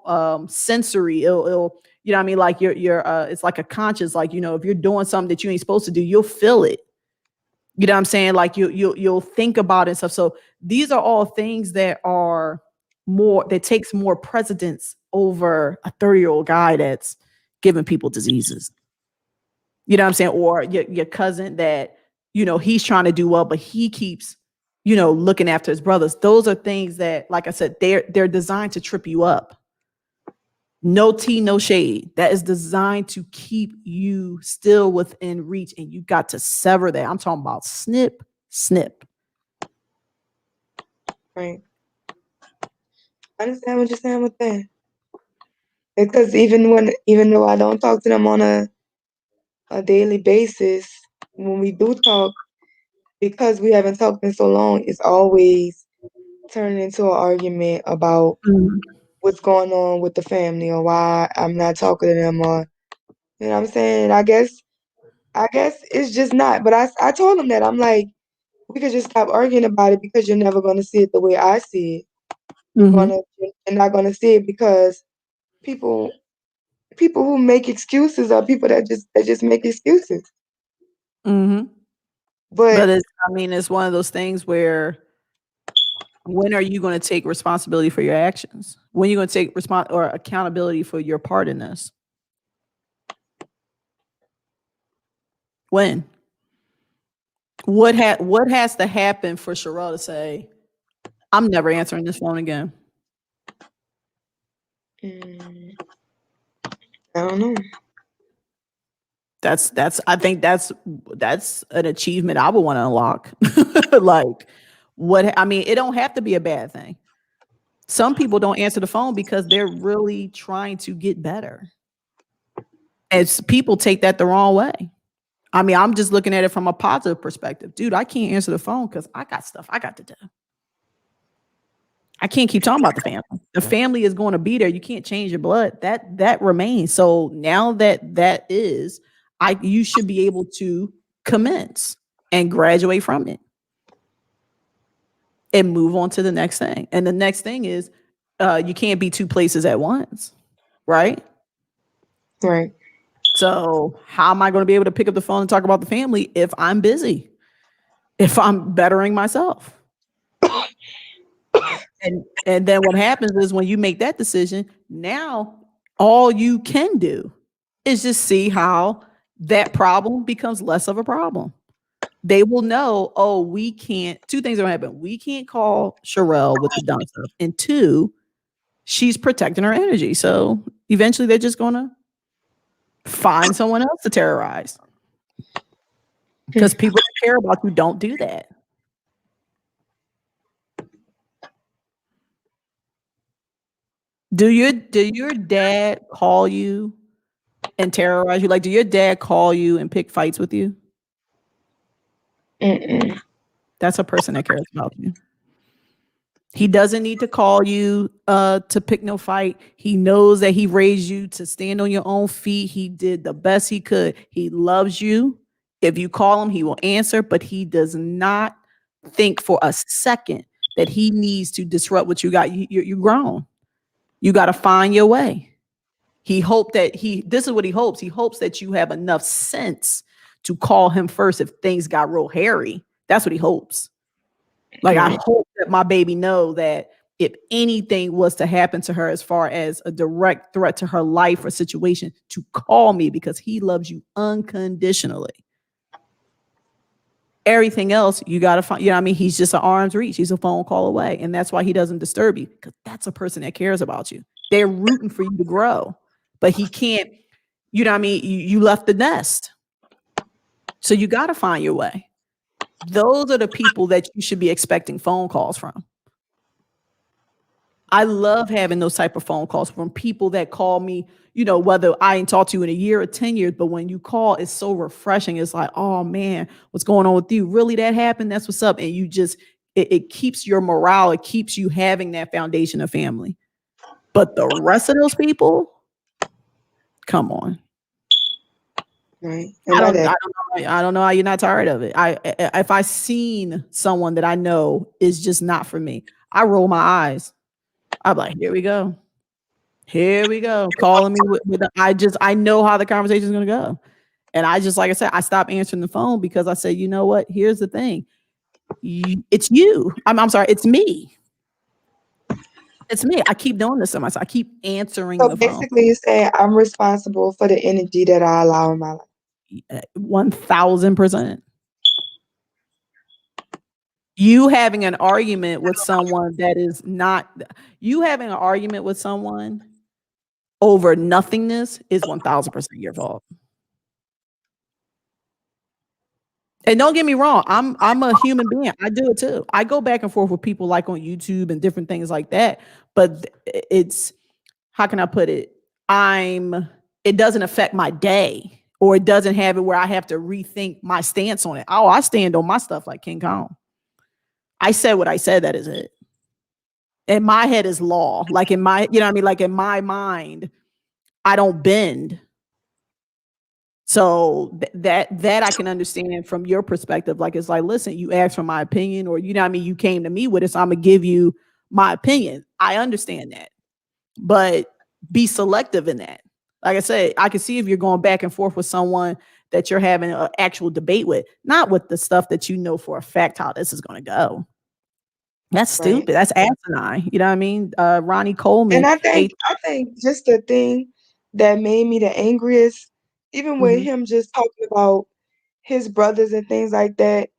sensory. It'll, you know what I mean? Like it's like a conscious, like, you know, if you're doing something that you ain't supposed to do, you'll feel it. You know what I'm saying? Like you'll think about it and stuff. So these are all things that takes more precedence over a 30-year-old guy that's giving people diseases. You know what I'm saying? Or your cousin that, you know, he's trying to do well, but he keeps, you know, looking after his brothers. Those are things that, like I said, they're designed to trip you up. No tea, no shade. That is designed to keep you still within reach, and you got to sever that. I'm talking about snip, snip. Right. I understand what you're saying with that. Because even though I don't talk to them on a daily basis, when we do talk, because we haven't talked in so long, it's always turning into an argument about what's going on with the family or why I'm not talking to them, or you know what I'm saying? I guess it's just not. But I told him that I'm like, we could just stop arguing about it because you're never gonna see it the way I see it. You're not gonna see it because people who make excuses are people that just make excuses. But But it's one of those things where, when are you going to take responsibility for your actions? When are you going to take or accountability for your part in this? When? What has to happen for Sherelle to say, I'm never answering this phone again? I don't know. I think that's an achievement I would want to unlock. Like, it don't have to be a bad thing. Some people don't answer the phone because they're really trying to get better. And people take that the wrong way. I'm just looking at it from a positive perspective. Dude, I can't answer the phone because I got stuff I got to do. I can't keep talking about the family. The family is going to be there. You can't change your blood. That remains. So now that is, you should be able to commence and graduate from it and move on to the next thing. And the next thing is, you can't be two places at once, right? Right. So how am I going to be able to pick up the phone and talk about the family if I'm busy, if I'm bettering myself? And then what happens is, when you make that decision, now all you can do is just see how that problem becomes less of a problem. They will know, oh, we can't, two things are going to happen. We can't call Sherelle with the dumb stuff. And two, she's protecting her energy. So eventually they're just going to find someone else to terrorize. Because people that care about you don't do that. Do your dad call you and terrorize you? Like, do your dad call you and pick fights with you? Mm-mm. That's a person that cares about you. He doesn't need to call you to pick no fight. He knows that he raised you to stand on your own feet. He did the best he could. He loves you. If you call him, he will answer, but he does not think for a second that he needs to disrupt what you got. You're grown. You got to find your way. This is what he hopes. He hopes that you have enough sense to call him first if things got real hairy. That's what he hopes. Like, I hope that my baby know that if anything was to happen to her, as far as a direct threat to her life or situation, to call me, because he loves you unconditionally. Everything else, you got to find, he's just an arm's reach. He's a phone call away. And that's why he doesn't disturb you, because that's a person that cares about you. They're rooting for you to grow, but he can't, you left the nest. So you got to find your way. Those are the people that you should be expecting phone calls from. I love having those type of phone calls from people that call me, whether I ain't talked to you in a year or 10 years, but when you call, it's so refreshing. It's like, oh man, what's going on with you? Really, that happened? That's what's up. And you just, it keeps your morale. It keeps you having that foundation of family. But the rest of those people, Come on. Right. And I don't know how you're not tired of it. If I seen someone that I know is just not for me, I roll my eyes. I'm like, here we go. Here we go. Calling me I know how the conversation is gonna go. And I just, like I said, I stopped answering the phone because I said, you know what? Here's the thing. It's you. I'm sorry, it's me. It's me. I keep doing this to myself. I keep answering so the phone. basically you're saying I'm responsible for the energy that I allow in my life. 1000%. You having an argument with someone that is not you having an argument with someone over nothingness is 1000% your fault. And don't get me wrong, I'm a human being. I do it too. I go back and forth with people like on YouTube and different things like that. But it's how can I put it? It doesn't affect my day, or it doesn't have it where I have to rethink my stance on it. Oh, I stand on my stuff like King Kong. I said what I said, that is it. In my head is law. Like in my, you know what I mean? Like in my mind, I don't bend. So that I can understand from your perspective. Like, it's like, listen, you asked for my opinion, or you know what I mean, you came to me with it, so I'm gonna give you my opinion. I understand that. But be selective in that. Like I said, I can see if you're going back and forth with someone that you're having an actual debate with, not with the stuff that you know for a fact how this is going to go. That's Right. stupid. That's asinine. You know what I mean? Ronnie And Coleman. I think just the thing that made me the angriest, even with Mhm, him just talking about his brothers and things like that,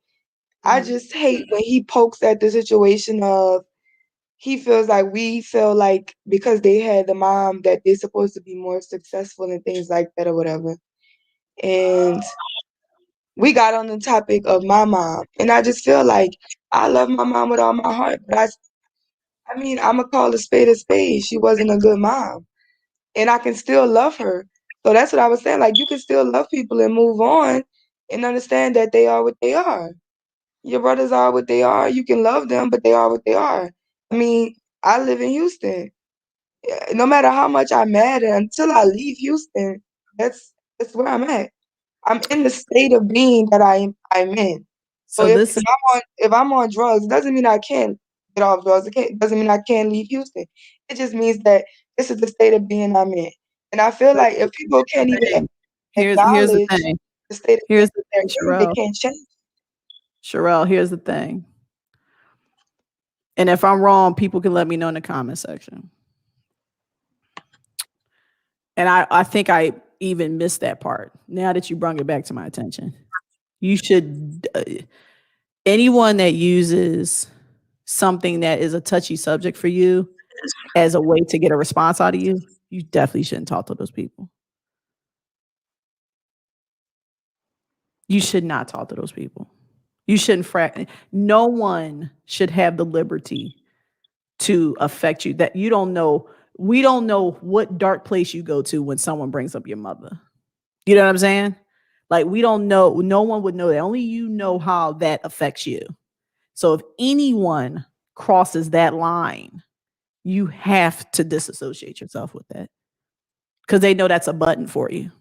I mhm. just hate when he pokes at the situation of he feels like we feel like because they had the mom that they're supposed to be more successful and things like that or whatever. And we got on the topic of my mom, and I just feel like I love my mom with all my heart, but I mean, I'm gonna call a spade a spade. She wasn't a good mom, and I can still love her. So that's what I was saying. Like, you can still love people and move on and understand that they are what they are. Your brothers are what they are. You can love them, but they are what they are. I mean, I live in Houston. No matter how much I'm mad, until I leave Houston, that's where I'm at. I'm in the state of being that I'm in. So So this is if I'm on drugs, it doesn't mean I can't get off drugs. It doesn't mean I can't leave Houston. It just means that this is the state of being I'm in. And I feel like if people can't even thing. Here's the acknowledge thing. the state of being Here's the they're thing, in, they Sherelle. can't change. Sherelle, here's the thing. And if I'm wrong, people can let me know in the comment section. And I think I even missed that part. Now that you brought it back to my attention, you should anyone that uses something that is a touchy subject for you as a way to get a response out of you, you definitely shouldn't talk to those people. You should not talk to those people. You shouldn't no one should have the liberty to affect you that you don't know. We don't know what dark place you go to when someone brings up your mother. You know what I'm saying? Like, we don't know. No one would know that. Only you know how that affects you. So if anyone crosses that line, you have to disassociate yourself with that because they know that's a button for you.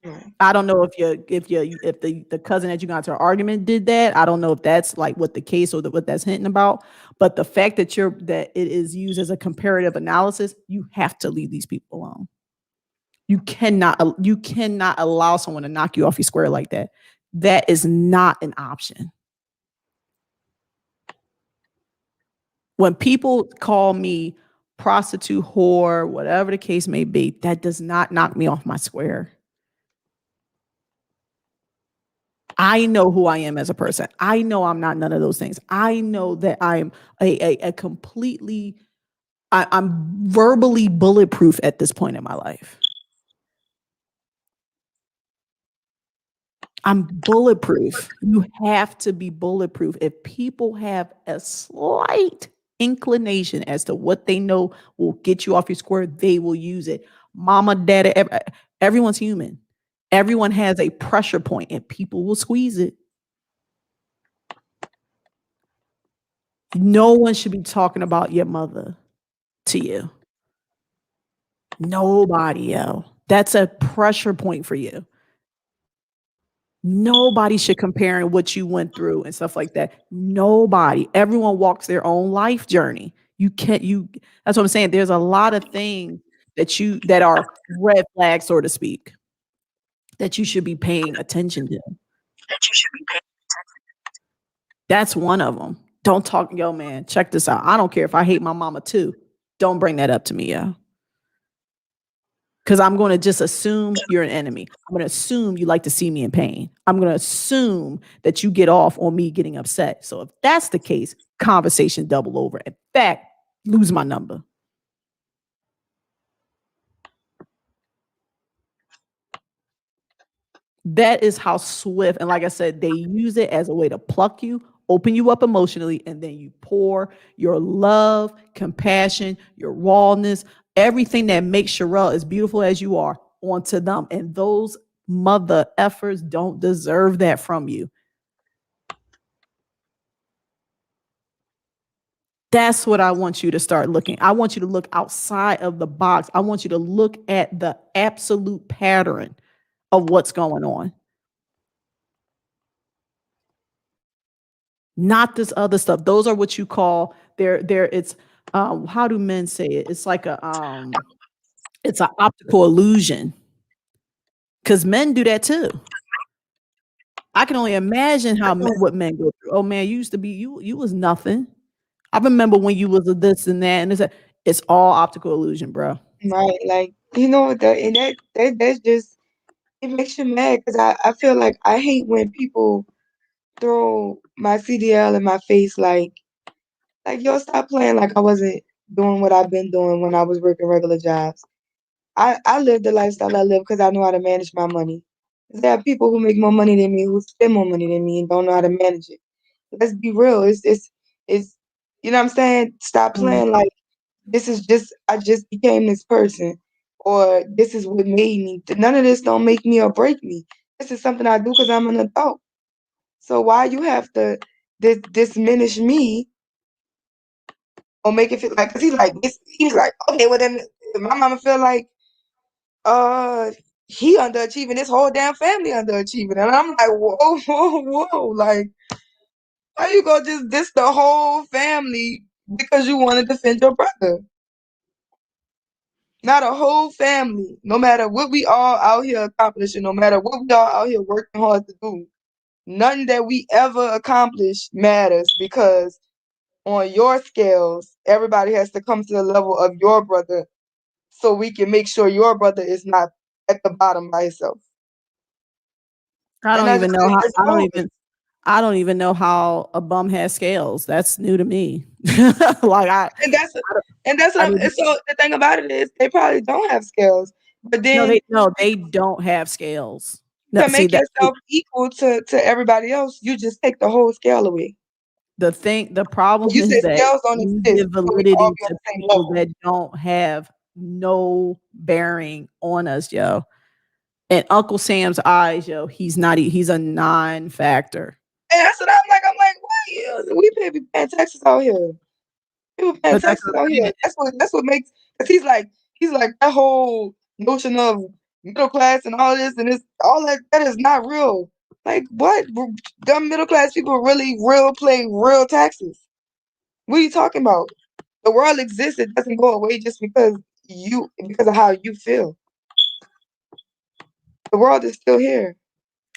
Right. I don't know if the cousin that you got into an argument did that. I don't know if that's like what the case or what that's hinting about. But the fact that it is used as a comparative analysis, you have to leave these people alone. You cannot allow someone to knock you off your square like that. That is not an option. When people call me prostitute, whore, whatever the case may be, that does not knock me off my square. I know who I am as a person. I know I'm not none of those things. I know that I'm a completely, I'm verbally bulletproof at this point in my life. I'm bulletproof. You have to be bulletproof. If people have a slight inclination as to what they know will get you off your square, they will use it. Mama, daddy, everyone's human. Everyone has a pressure point and people will squeeze it. No one should be talking about your mother to you. Nobody, yo. That's a pressure point for you. Nobody should compare what you went through and stuff like that. Nobody. Everyone walks their own life journey. You can't you That's what I'm saying. There's a lot of things that are red flags, so to speak, that you should be paying attention to. That's one of them. Don't talk, yo, man. Check this out. I don't care if I hate my mama too. Don't bring that up to me, yo. Because I'm going to just assume you're an enemy. I'm going to assume you like to see me in pain. I'm going to assume that you get off on me getting upset. So if that's the case, conversation double over. In fact, lose my number. That is how swift. And like I said, they use it as a way to pluck you, open you up emotionally, and then you pour your love, compassion, your rawness, everything that makes Sherelle as beautiful as you are onto them. And those mother effers don't deserve that from you. That's what I want you to start looking. I want you to look outside of the box. I want you to look at the absolute pattern of what's going on. Not this other stuff. Those are what you call it's how do men say it? It's like it's an optical illusion. Because men do that too. I can only imagine what men go through. Oh man, you used to be you was nothing. I remember when you was a this and that, and it's all optical illusion, bro. Right, like and that's just it makes you mad because I feel like I hate when people throw my CDL in my face like yo, stop playing like I wasn't doing what I've been doing when I was working regular jobs. I live the lifestyle I live because I know how to manage my money. There are people who make more money than me, who spend more money than me, and don't know how to manage it. Let's be real. It's you know what I'm saying? Stop Mm. playing like this is just I just became this person or this is what made me. None of this don't make me or break me. This is something I do because I'm an adult. So why you have to diminish me or make it feel like? Because he's like okay, well then my mama feel like uh he underachieving, this whole damn family underachieving, and I'm like whoa, like how you gonna just diss the whole family because you want to defend your brother? Not a whole family. No matter what we all out here accomplishing, no matter what we all out here working hard to do, nothing that we ever accomplish matters because on your scales, everybody has to come to the level of your brother so we can make sure your brother is not at the bottom by himself. I And don't I even just know think how it's wrong. I don't even know how a bum has scales. That's new to me. Like And that's I don't, and that's I what I'm, didn't and so the thing about it is they probably don't have scales, but then no, they don't have scales. No, to see make that yourself equal to everybody else, you just take the whole scale away. the problem You is said that scales don't you exist, give so we can all validity be on to the same people level. that don't have no bearing on us, yo. In Uncle Sam's eyes, yo, he's a non-factor. And that's what I'm like, why we be paying taxes out here? People paying But that's taxes what out I'm here. saying. That's what makes because he's like that whole notion of middle class and all this and this all that is not real. Like what? Dumb middle class people really real pay real taxes. What are you talking about? The world exists. It doesn't go away just because of how you feel. The world is still here,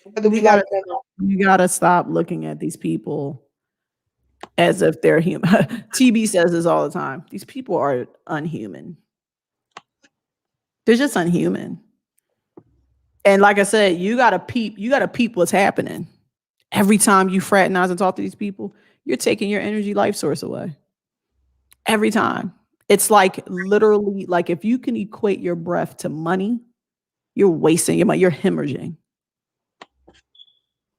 whether we You like gotta it or not. you gotta stop looking at these people as if they're human. TB says this all the time. These people are unhuman. They're just unhuman. And like I said, you gotta peep what's happening. Every time you fraternize and talk to these people, you're taking your energy life source away. Every time. It's like literally like if you can equate your breath to money, you're wasting your money. You're hemorrhaging.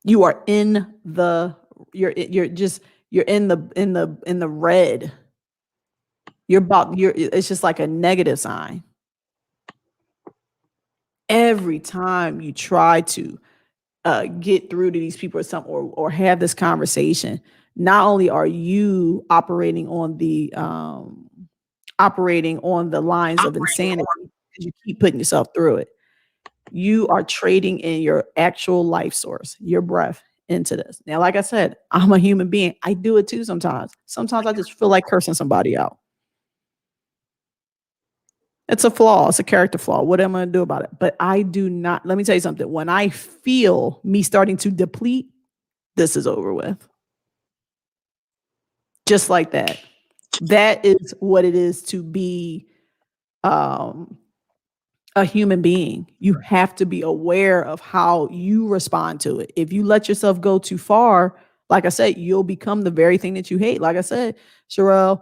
You are in the you're just you're in the red. It's just like a negative sign. Every time you try to get through to these people or something or have this conversation, not only are you operating on the lines of insanity, because you keep putting yourself through it. You are trading in your actual life source, your breath, into this. Now, like I said, I'm a human being. I do it too sometimes. Sometimes I just feel like cursing somebody out. It's a flaw. It's a character flaw. What am I going to do about it? But I do not. Let me tell you something. When I feel me starting to deplete, this is over with. Just like that. That is what it is to be um, a human being. You have to be aware of how you respond to it. If you let yourself go too far, like I said, you'll become the very thing that you hate. Like I said, Sherelle,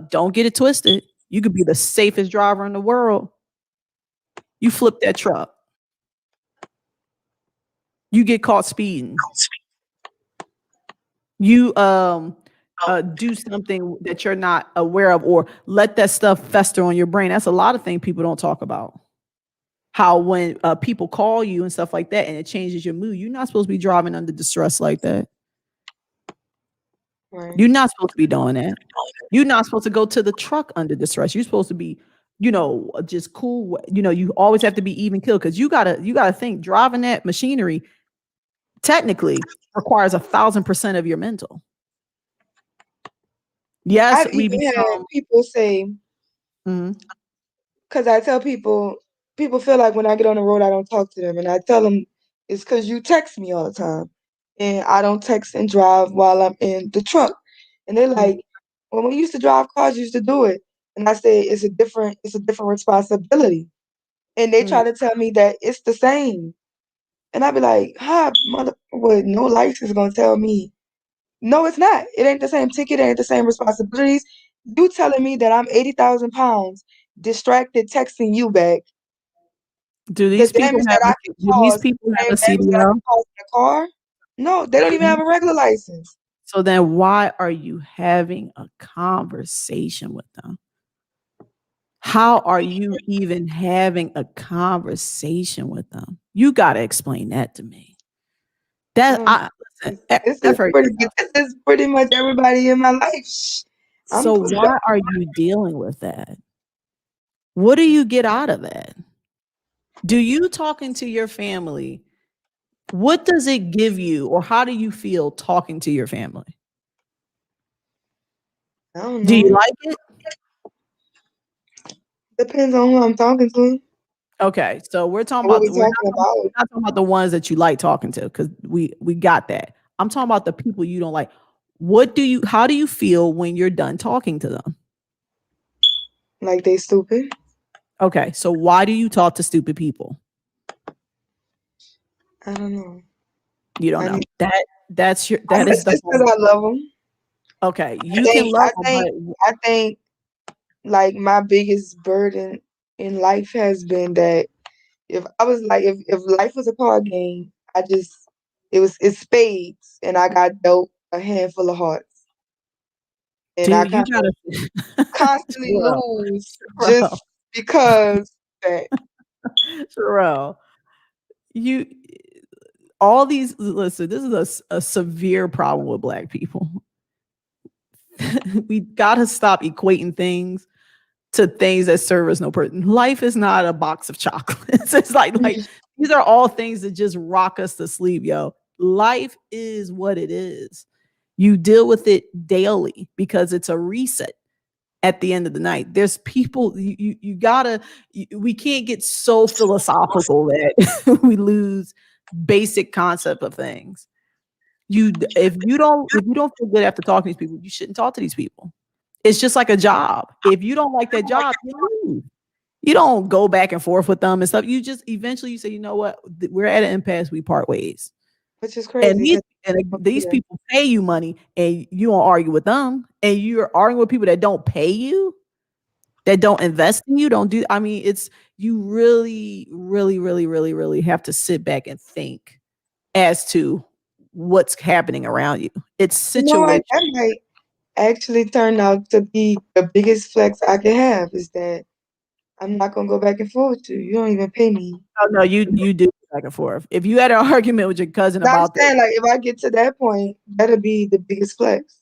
don't get it twisted. You could be the safest driver in the world. You flip that truck. You get caught speeding. You do something that you're not aware of, or let that stuff fester on your brain. That's a lot of things people don't talk about. How when people call you and stuff like that and it changes your mood, you're not supposed to be driving under distress like that. Right. You're not supposed to be doing that. You're not supposed to go to the truck under distress. You're supposed to be, just cool. You always have to be even killed, because you gotta think driving that machinery technically requires 1,000% of your mental. Yes, I've even had people say, because I tell people feel like when I get on the road, I don't talk to them. And I tell them it's because you text me all the time. And I don't text and drive while I'm in the truck. And they're like, well, when you used to drive cars, you used to do it. And I say it's a different responsibility. And they try to tell me that it's the same. And I be like, mother, with no license is gonna tell me. No, it's not. It ain't the same ticket, it ain't the same responsibilities. You telling me that I'm 80,000 pounds distracted texting you back. Do The these people damage have that I can cause, the a same damage that I CDL? can cause in a car? No, they don't even have a regular license. So then why are you having a conversation with them? How are you even having a conversation with them? You got to explain that to me. Listen, This is pretty much everybody in my life. So why are you dealing with that? What do you get out of that? Do you talking to your family? What does it give you, or how do you feel talking to your family? I don't know. Do you like it? Depends on who I'm talking to. Okay, so we're talking What about we're talking about. we're not talking about the ones that you like talking to, because we got that. I'm talking about the people you don't like. How do you feel when you're done talking to them? Like they stupid. Okay, so why do you talk to stupid people? I don't know. You don't know. That is the just because I love them. Okay, you can love them, but I think like my biggest burden in life has been that if I was like if life was a card game, it's spades and I got dealt a handful of hearts. And I dude, you kind gotta of constantly lose just because that. Sherelle, you all these listen, this is a severe problem with Black people. We gotta stop equating things to things that serve us no purpose. Life is not a box of chocolates. It's like these are all things that just rock us to sleep, yo. Life is what it is. You deal with it daily because it's a reset at the end of the night. There's people you gotta we can't get so philosophical that we lose basic concept of things. If you don't feel good after talking to these people, you shouldn't talk to these people. It's just like a job. If you don't like that job, you leave. You don't go back and forth with them and stuff. You just eventually you say, you know what, we're at an impasse. We part ways. Which is crazy. And these people pay you money, and you don't argue with them, and you're arguing with people that don't pay you, that don't invest in you, don't do. I mean, it's you really, really, really, really, really have to sit back and think as to what's happening around you. It's situation. That might actually turn out to be the biggest flex I can have is that I'm not gonna go back and forth with you. You don't even pay me. Oh no, you do back and forth. If you had an argument with your cousin about that, like if I get to that point, that'll be the biggest flex.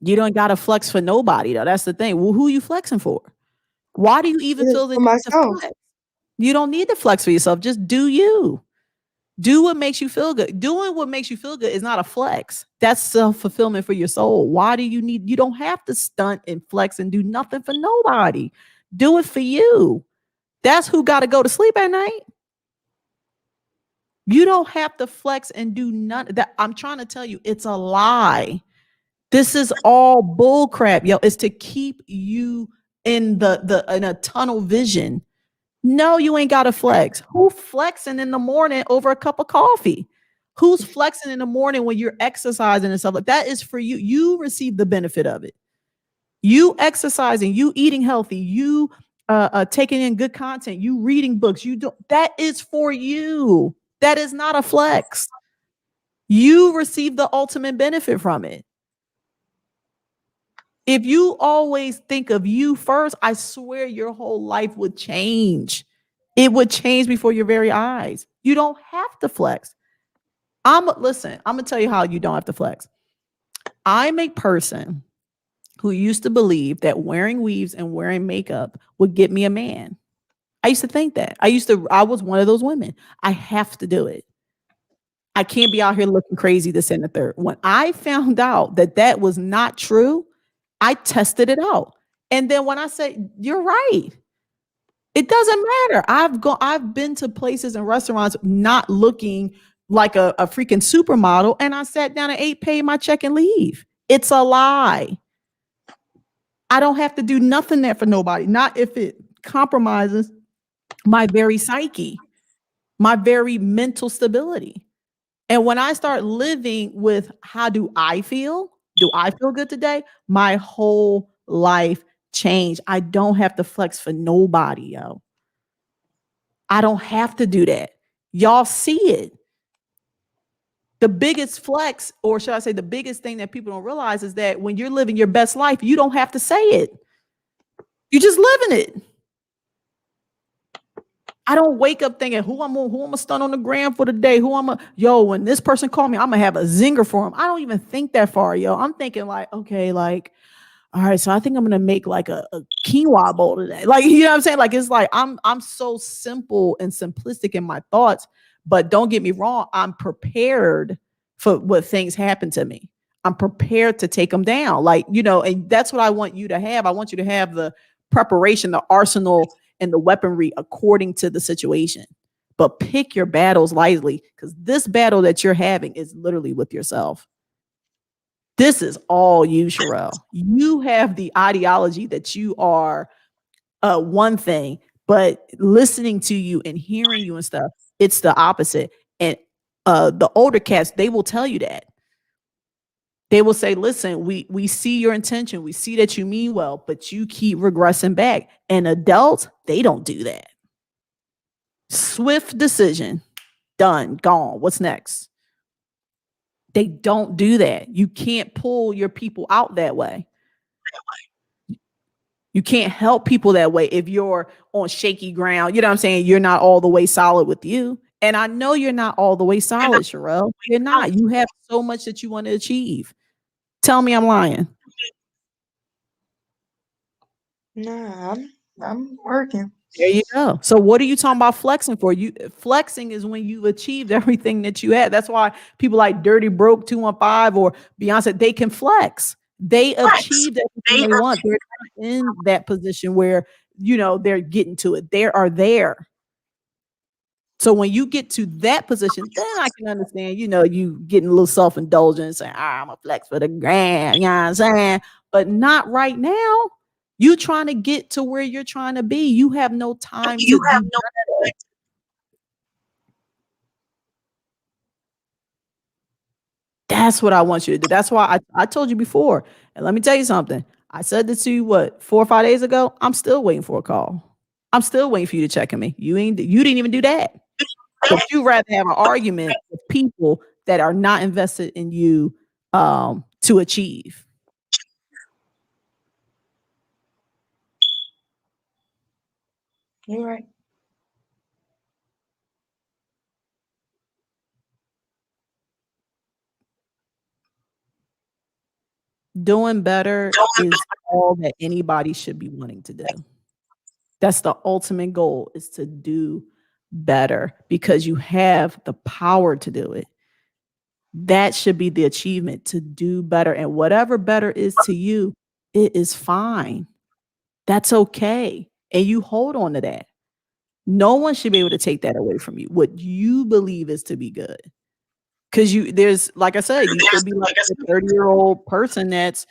you don't gotta flex for nobody though. That's the thing. Well, who you flexing for? Why do you even feel the For need to myself. flex? You don't need to flex for yourself. Just do you. Do what makes you feel good. Doing what makes you feel good is not a flex. That's self-fulfillment for your soul. Why do you don't have to stunt and flex and do nothing for nobody. Do it for you. That's who got to go to sleep at night. You don't have to flex and do none that. I'm trying to tell you, it's a lie. This is all bull crap, yo. It's to keep you in in a tunnel vision. No, you ain't got to flex. Who flexing in the morning over a cup of coffee? Who's flexing in the morning when you're exercising and stuff like that? Is for you. You receive the benefit of it. You exercising, you eating healthy, you taking in good content, you reading books. You do that is for you. That is not a flex. You receive the ultimate benefit from it. If you always think of you first, I swear your whole life would change. It would change before your very eyes. You don't have to flex. Listen, I'm gonna tell you how you don't have to flex. I'm a person who used to believe that wearing weaves and wearing makeup would get me a man. I used to think that. I was one of those women. I have to do it. I can't be out here looking crazy this and the third. When I found out that that was not true, I tested it out. And then when I said, you're right, it doesn't matter. I've been to places and restaurants not looking like a freaking supermodel. And I sat down and ate, paid my check and leave. It's a lie. I don't have to do nothing there for nobody. Not if it compromises my very psyche, my very mental stability. And when I start living with how do I feel? Do I feel good today? My whole life changed. I don't have to flex for nobody, yo. I don't have to do that. Y'all see it. The biggest flex, or should I say the biggest thing that people don't realize is that when you're living your best life, you don't have to say it. You're just living it. I don't wake up thinking who I'm gonna stun on the gram for the day. When this person call me, I'm gonna have a zinger for him. I don't even think that far, yo. I'm thinking like, okay, like, all right, so I think I'm gonna make like a quinoa bowl today. Like, you know what I'm saying? Like, it's like I'm so simple and simplistic in my thoughts, but don't get me wrong, I'm prepared for what things happen to me. I'm prepared to take them down. Like, and that's what I want you to have. I want you to have the preparation, the arsenal, and the weaponry according to the situation. But pick your battles lightly, because this battle that you're having is literally with yourself. This is all you, Sherelle. You have the ideology that you are one thing, but listening to you and hearing you and stuff, it's the opposite. And the older cats, they will tell you that. They will say, listen, we see your intention. We see that you mean well, but you keep regressing back. And adults, they don't do that. Swift decision, done, gone. What's next? They don't do that. You can't pull your people out that way. You can't help people that way if you're on shaky ground. You know what I'm saying? You're not all the way solid with you. And I know you're not all the way solid, Sherelle. You're not. You have so much that you want to achieve. Tell me I'm lying. Nah, I'm working. There you go. So what are you talking about flexing for? Flexing is when you've achieved everything that you had. That's why people like Dirty Broke 215 or Beyonce, they can flex. They achieved everything they want. They're not in that position where, they're getting to it. They are there. So when you get to that position, then I can understand, you getting a little self-indulgent and saying, I'm a flex for the grand, you know what I'm saying? But not right now. You trying to get to where you're trying to be. You have no time to do that. That's what I want you to do. That's why I told you before. And let me tell you something. I said this to you, 4 or 5 days ago? I'm still waiting for a call. I'm still waiting for you to check on me. You didn't even do that. But you rather have an argument with people that are not invested in you to achieve. You're right. Doing better is all that anybody should be wanting to do. That's the ultimate goal, is to do better because you have the power to do it. That should be the achievement, to do better. And whatever better is to you, it is fine. That's okay. And you hold on to that. No one should be able to take that away from you. What you believe is to be good. Because there's, like I said, you could be like a 30-year-old person that's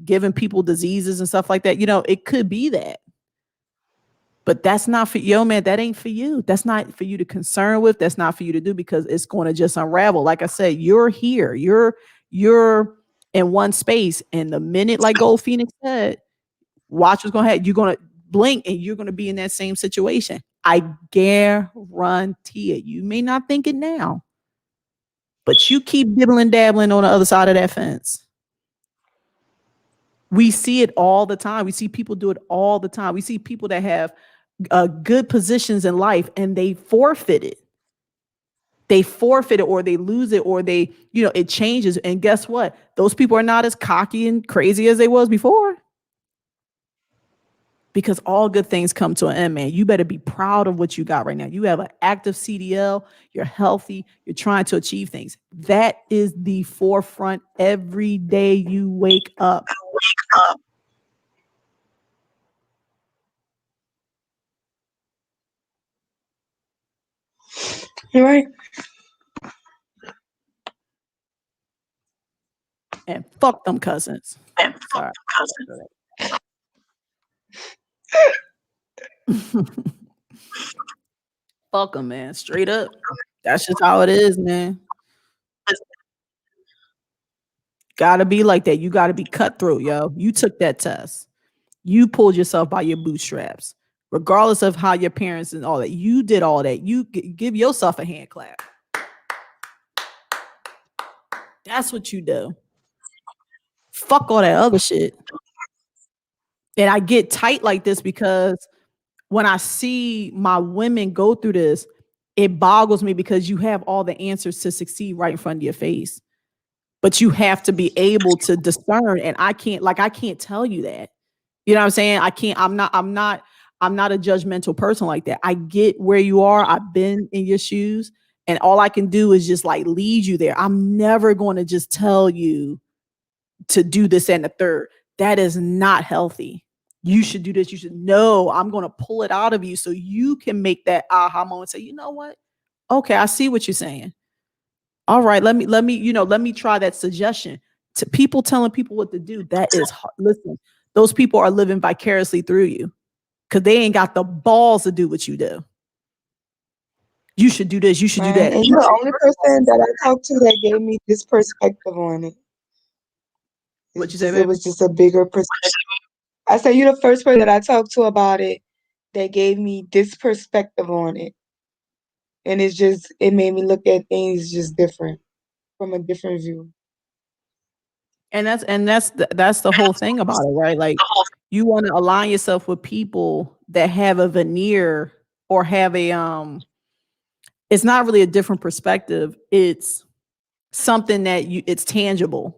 giving people diseases and stuff like that. It could be that. But that's not for yo, man. That ain't for you. That's not for you to concern with. That's not for you to do, because it's going to just unravel. Like I said, you're here. You're in one space, and the minute, like Gold Phoenix said, watch what's going to happen. You're going to blink, and you're going to be in that same situation. I guarantee it. You may not think it now, but you keep dibbling dabbling on the other side of that fence. We see it all the time. We see people do it all the time. We see people that have good positions in life, and they forfeit it. They forfeit it, or they lose it, or it changes. And guess what? Those people are not as cocky and crazy as they was before. Because all good things come to an end, man. You better be proud of what you got right now. You have an active CDL. You're healthy. You're trying to achieve things. That is the forefront every day you wake up. You're right. And fuck them cousins. Sorry. Fuck them, man. Straight up. That's just how it is, man. Gotta be like that. You gotta be cutthroat, yo. You took that test. You pulled yourself by your bootstraps. Regardless of how your parents and all that, you did all that. You give yourself a hand clap. That's what you do. Fuck all that other shit. And I get tight like this because when I see my women go through this, it boggles me, because you have all the answers to succeed right in front of your face. But you have to be able to discern. And I can't tell you that. You know what I'm saying? I'm not a judgmental person like that. I get where you are. I've been in your shoes, and all I can do is just like lead you there. I'm never going to just tell you to do this and the third. That is not healthy. You should do this. You should know. I'm going to pull it out of you so you can make that aha moment. Say, you know what? Okay, I see what you're saying. All right, let me try that suggestion. To people telling people what to do, that is hard. Listen, those people are living vicariously through you, because they ain't got the balls to do what you do. You should do this. You should do that. And you're the only person that I talked to that gave me this perspective on it. What you say, It baby? was just a bigger perspective. I said you're the first person that I talked to about it that gave me this perspective on it. And it made me look at things just different, from a different view. And that's the whole thing about it, right? Like, you want to align yourself with people that have a veneer, or have a it's not really a different perspective. It's something that it's tangible.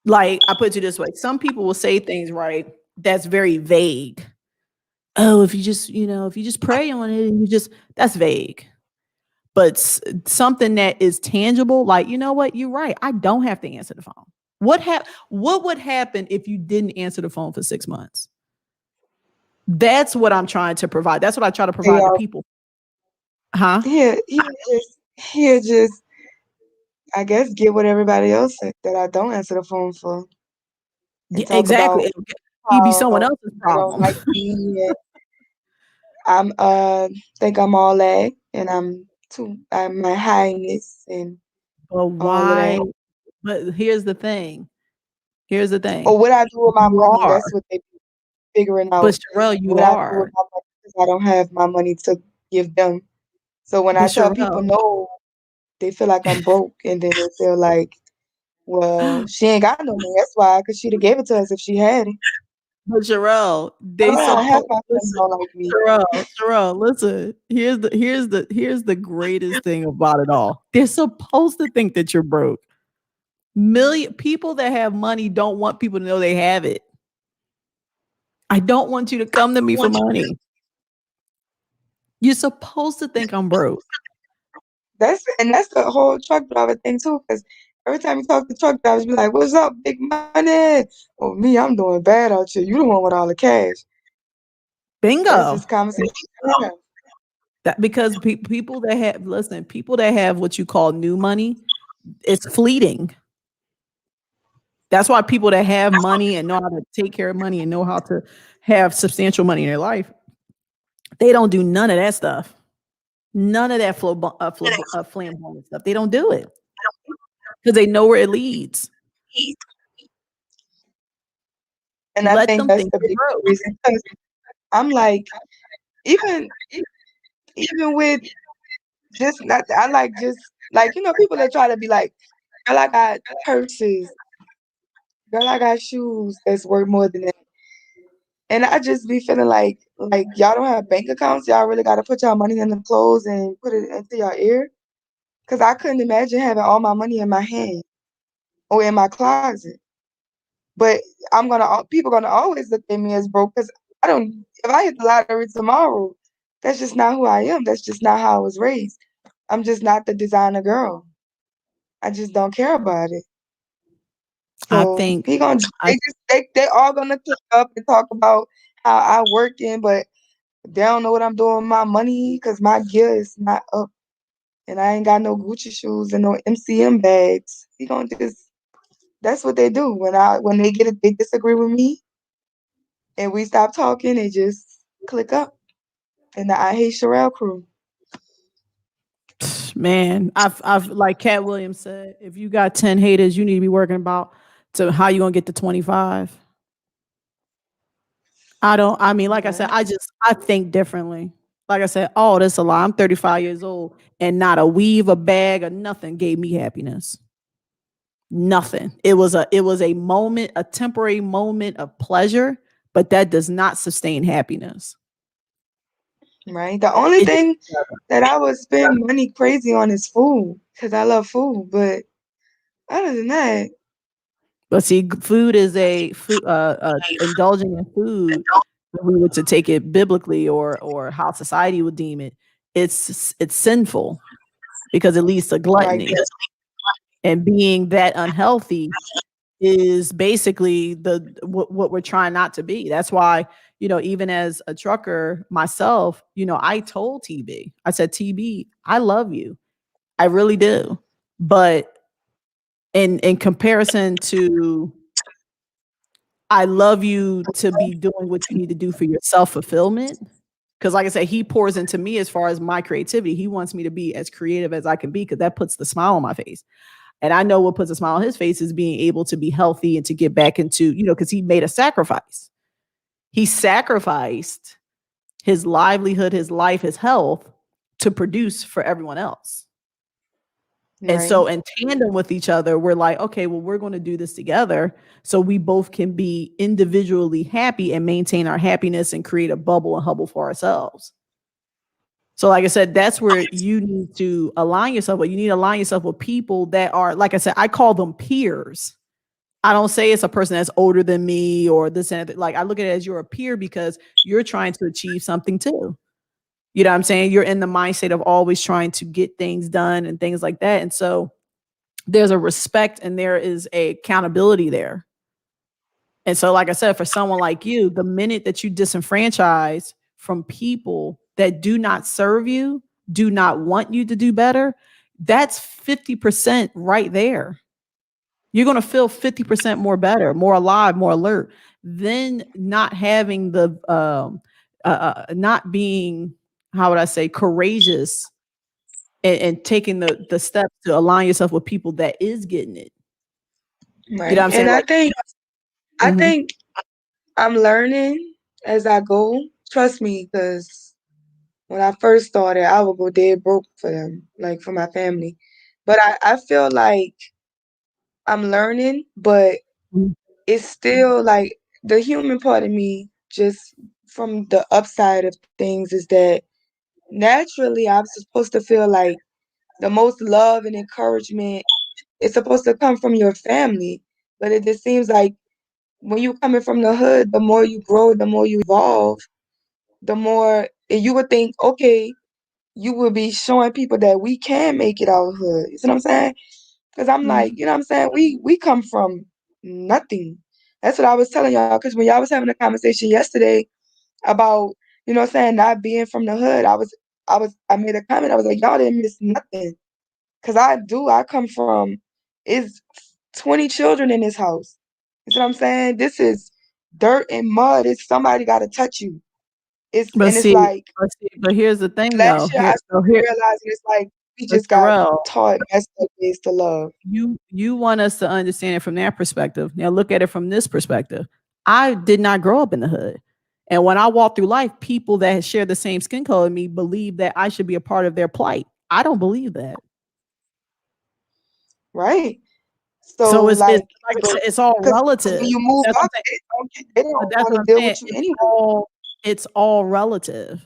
Like, I put it this way. Some people will say things, right, that's very vague. Oh, if you just pray on it, and that's vague. But something that is tangible, like, you know what, you're right. I don't have to answer the phone. What would happen if you didn't answer the phone for 6 months? That's what I'm trying to provide. That's what I try to provide to people. Huh? He'll just, I guess, get what everybody else said, that I don't answer the phone for. Yeah, exactly. He'd be someone else's problem. Like me, I'm think I'm all that, and I'm my highness, and But why? But here's the thing. Or what I do with my You money, are. that's what they figuring out. But Sherelle, you what I do with are. my money, because I don't have my money to give them. So when I But tell people Sherelle, no, they feel like I'm broke, and then they feel like, well, she ain't got no money. That's why, because she'd have gave it to us if she had it. but Sherelle, I they don't have suppose. my friends don't like me. Sherelle, listen. Here's the greatest thing about it all. They're supposed to think that you're broke. Million people that have money don't want people to know they have it. I don't want you to come to me for money. You're supposed to think I'm broke. That's the whole truck driver thing too. Because every time you talk to truck drivers, be like, "What's up, big money?" Oh, me, I'm doing bad out here. You the one with all the cash. That's just Bingo. conversation. Yeah. That because people that have listen, people that have what you call new money, it's fleeting. That's why people that have money and know how to take care of money and know how to have substantial money in their life, they don't do none of that stuff. None of that flamboyant stuff. They don't do it because they know where it leads. And I Let think them that's think the you're big broke. reason. Because I'm like, even even with just not, I like just like people that try to be like, girl, I got purses, girl, I got shoes that's worth more than that. And I just be feeling like y'all don't have bank accounts. Y'all really got to put y'all money in the clothes and put it into your ear. Cause I couldn't imagine having all my money in my hand or in my closet. But people gonna always look at me as broke because I don't. If I hit the lottery tomorrow, that's just not who I am. That's just not how I was raised. I'm just not the designer girl. I just don't care about it. I So think he gonna I they all gonna click up and talk about how I working, but they don't know what I'm doing with my money because my gear is not up, and I ain't got no Gucci shoes and no MCM bags. He gonna just That's what they do when they disagree with me and we stop talking. They just click up, and the I Hate Sherelle crew. man, I've like Cat Williams said, if you got 10 haters, you need to be working about to how you gonna get to 25. I mean, like I said, Right, I think differently. Like I said, oh, that's a lie. I'm 35 years old and not a weave, a bag, or nothing gave me happiness. Nothing. It was a moment, a temporary moment of pleasure, but that does not sustain happiness. right. The only It just thing that I would spend money crazy on is food because I love food. But other than that, but see, food is a food indulging in food, if we were to take it biblically or how society would deem it, it's sinful because it leads to right, gluttony. And being that unhealthy is basically what we're trying not to be. That's why, even as a trucker myself, I told TB, I said, TB, I love you. I really do. But in comparison to I love you to be doing what you need to do for your self fulfillment. Because, like I said, he pours into me as far as my creativity. He wants me to be as creative as I can be because that puts the smile on my face. And I know what puts a smile on his face is being able to be healthy and to get back into, because he made a sacrifice. He sacrificed his livelihood, his life, his health to produce for everyone else. And right, so, in tandem with each other, we're like, okay, well, we're going to do this together so we both can be individually happy and maintain our happiness and create a bubble and hubble for ourselves. So, like I said, that's where you need to align yourself with. You need to align yourself with people that are, like I said, I call them peers. I don't say it's a person that's older than me or this and that. Like I look at it as you're a peer because you're trying to achieve something too. You know what I'm saying? You're in the mindset of always trying to get things done and things like that. And so there's a respect and there is a accountability there. And so, like I said, for someone like you, the minute that you disenfranchise from people that do not serve you, do not want you to do better, that's 50% right there. You're going to feel 50% more better, more alive, more alert than not having not being, how would I say, courageous and taking the steps to align yourself with people that is getting it. You know what right. I'm saying? And I Like, think I mhm. think I'm learning as I go. Trust me, because when I first started, I would go dead broke for them, like for my family. But I feel like I'm learning, but it's still like the human part of me, just from the upside of things, is that naturally I'm supposed to feel like the most love and encouragement is supposed to come from your family. But it just seems like when you coming from the hood, the more you grow, the more you evolve, the more And you would think, okay, you would be showing people that we can make it out of hood. You see what I'm saying? Because I'm like, Mhm. you know what I'm saying? We come from nothing. That's what I was telling y'all. Because when y'all was having a conversation yesterday about, you know what I'm saying, not being from the hood, I made a comment. I was like, y'all didn't miss nothing. Because I come from, it's 20 children in this house. You see what I'm saying? This is dirt and mud. It's somebody got to touch you. But And it's see, like, but here's the thing though. last year Here, I so started here, realizing it's like we but just got Sherelle, taught messed up ways to love. you want us to understand it from that perspective. Now look at it from this perspective. I did not grow up in the hood. And when I walk through life, people that share the same skin color as me believe that I should be a part of their plight. I don't believe that. Right. So So it's like, like I but said, it's all because when relative. you move That's what up, I'm saying. they But don't that's want what to I'm deal saying. with you anyway. It's all relative.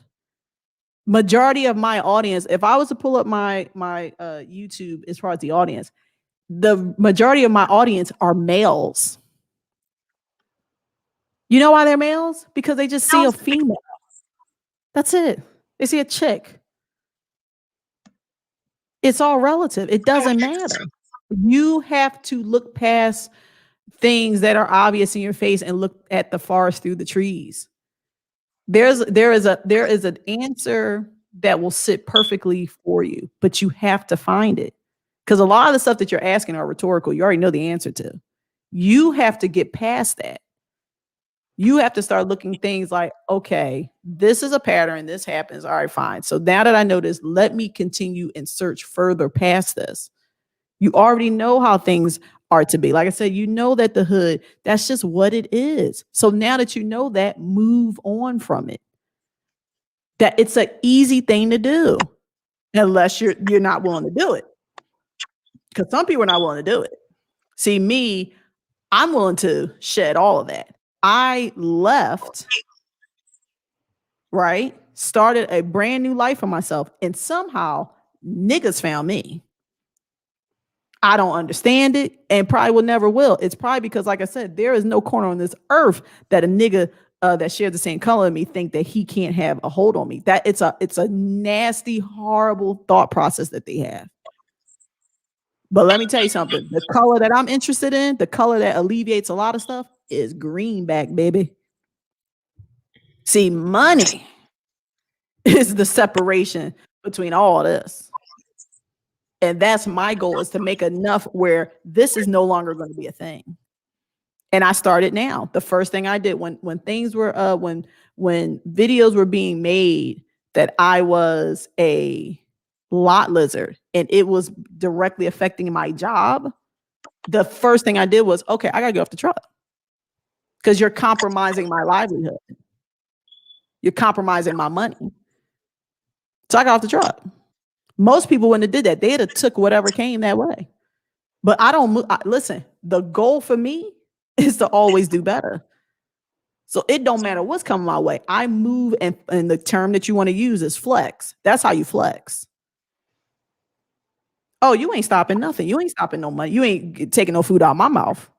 Majority of my audience, if I was to pull up my YouTube as far as the audience, the majority of my audience are males. You know why they're males? Because they just see a female. That's it. They see a chick. It's all relative. It doesn't matter. You have to look past things that are obvious in your face and look at the forest through the trees. There is an answer that will sit perfectly for you, but you have to find it. Because a lot of the stuff that you're asking are rhetorical. You already know the answer to. You have to get past that. You have to start looking things like, okay, this is a pattern. This happens. All right, fine. So now that I know this, let me continue and search further past this. You already know how things are to be. Like I said, you know that the hood, that's just what it is. So now that you know that, move on from it. That it's an easy thing to do, unless you're not willing to do it. Because some people are not willing to do it. See, me, I'm willing to shed all of that. I left, right? Started a brand new life for myself, and somehow niggas found me. I don't understand it and probably will never will. It's probably because, like I said, there is no corner on this earth that a nigga that shares the same color as me think that he can't have a hold on me. That it's a nasty, horrible thought process that they have. But let me tell you something. The color that I'm interested in, the color that alleviates a lot of stuff, is greenback, baby. See, money is the separation between all this. And that's my goal, is to make enough where this is no longer going to be a thing. And I started now. The first thing I did when things were when videos were being made that I was a lot lizard and it was directly affecting my job, the first thing I did was, okay, I gotta get off the truck because you're compromising my livelihood. You're compromising my money. So I got off the truck. Most people wouldn't have did that. They'd have took whatever came that way. But I don't listen, the goal for me is to always do better. So it don't matter what's coming my way. I move, and the term that you want to use is flex. That's how you flex. Oh, you ain't stopping nothing. You ain't stopping no money. You ain't taking no food out of my mouth.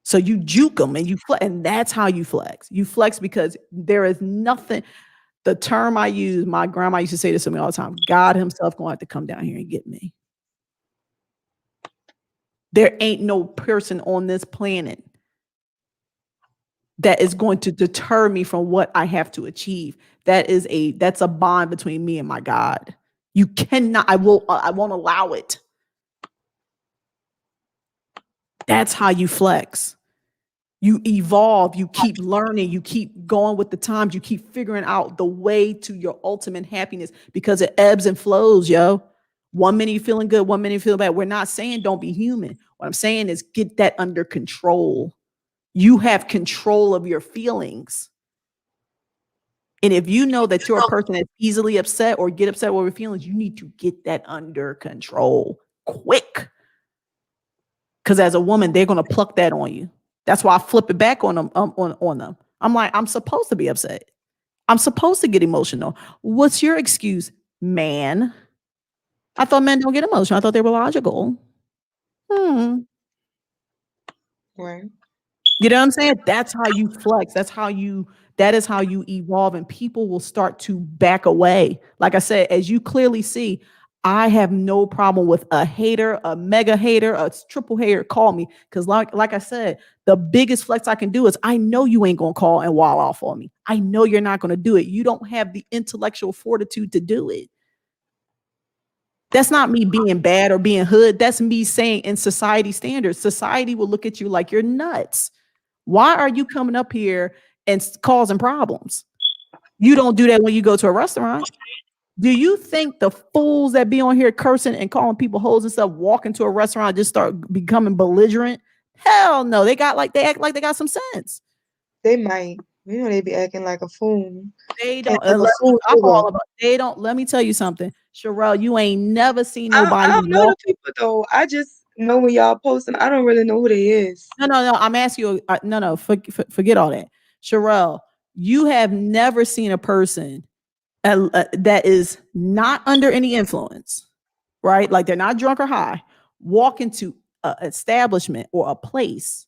So you juke them and you flex, and that's how you flex. You flex because there is nothing. The term I use, my grandma used to say this to me all the time. God himself going to have to come down here and get me. There ain't no person on this planet that is going to deter me from what I have to achieve. That's a bond between me and my God. You cannot, I won't allow it. That's how you flex. You evolve, you keep learning, you keep going with the times, you keep figuring out the way to your ultimate happiness because it ebbs and flows, yo. 1 minute you feeling good, 1 minute you feel bad. We're not saying don't be human. What I'm saying is get that under control. You have control of your feelings. And if you know that you're a person that's easily upset or get upset over feelings, you need to get that under control quick. Because as a woman, they're going to pluck that on you. That's why I flip it back on them. On them. I'm like, I'm supposed to be upset. I'm supposed to get emotional. What's your excuse, man? I thought men don't get emotional. I thought they were logical. Hmm. Right. You know what I'm saying? That's how you flex. That's how you That is how you evolve, and people will start to back away. Like I said, as you clearly see, I have no problem with a hater, a mega hater, a triple hater. Call me, because like I said, the biggest flex I can do is I know you ain't gonna call and wall off on me. I know you're not gonna do it. You don't have the intellectual fortitude to do it. That's not me being bad or being hood. That's me saying in society standards, society will look at you like you're nuts. Why are you coming up here and causing problems? You don't do that when you go to a restaurant. Do you think the fools that be on here cursing and calling people hoes and stuff walk into a restaurant and just start becoming belligerent? Hell no. They act like they got some sense. They might. They be acting like a fool. They And don't, like a unless fool I'm sugar. all about, they don't. Let me tell you something, Sherelle, you ain't never seen I nobody don't know the walk. people though. I just know when y'all post them. I don't really know who they is. No. I'm asking you. No. Forget all that, Sherelle. You have never seen a person that is not under any influence, right? Like they're not drunk or high, walk into an establishment or a place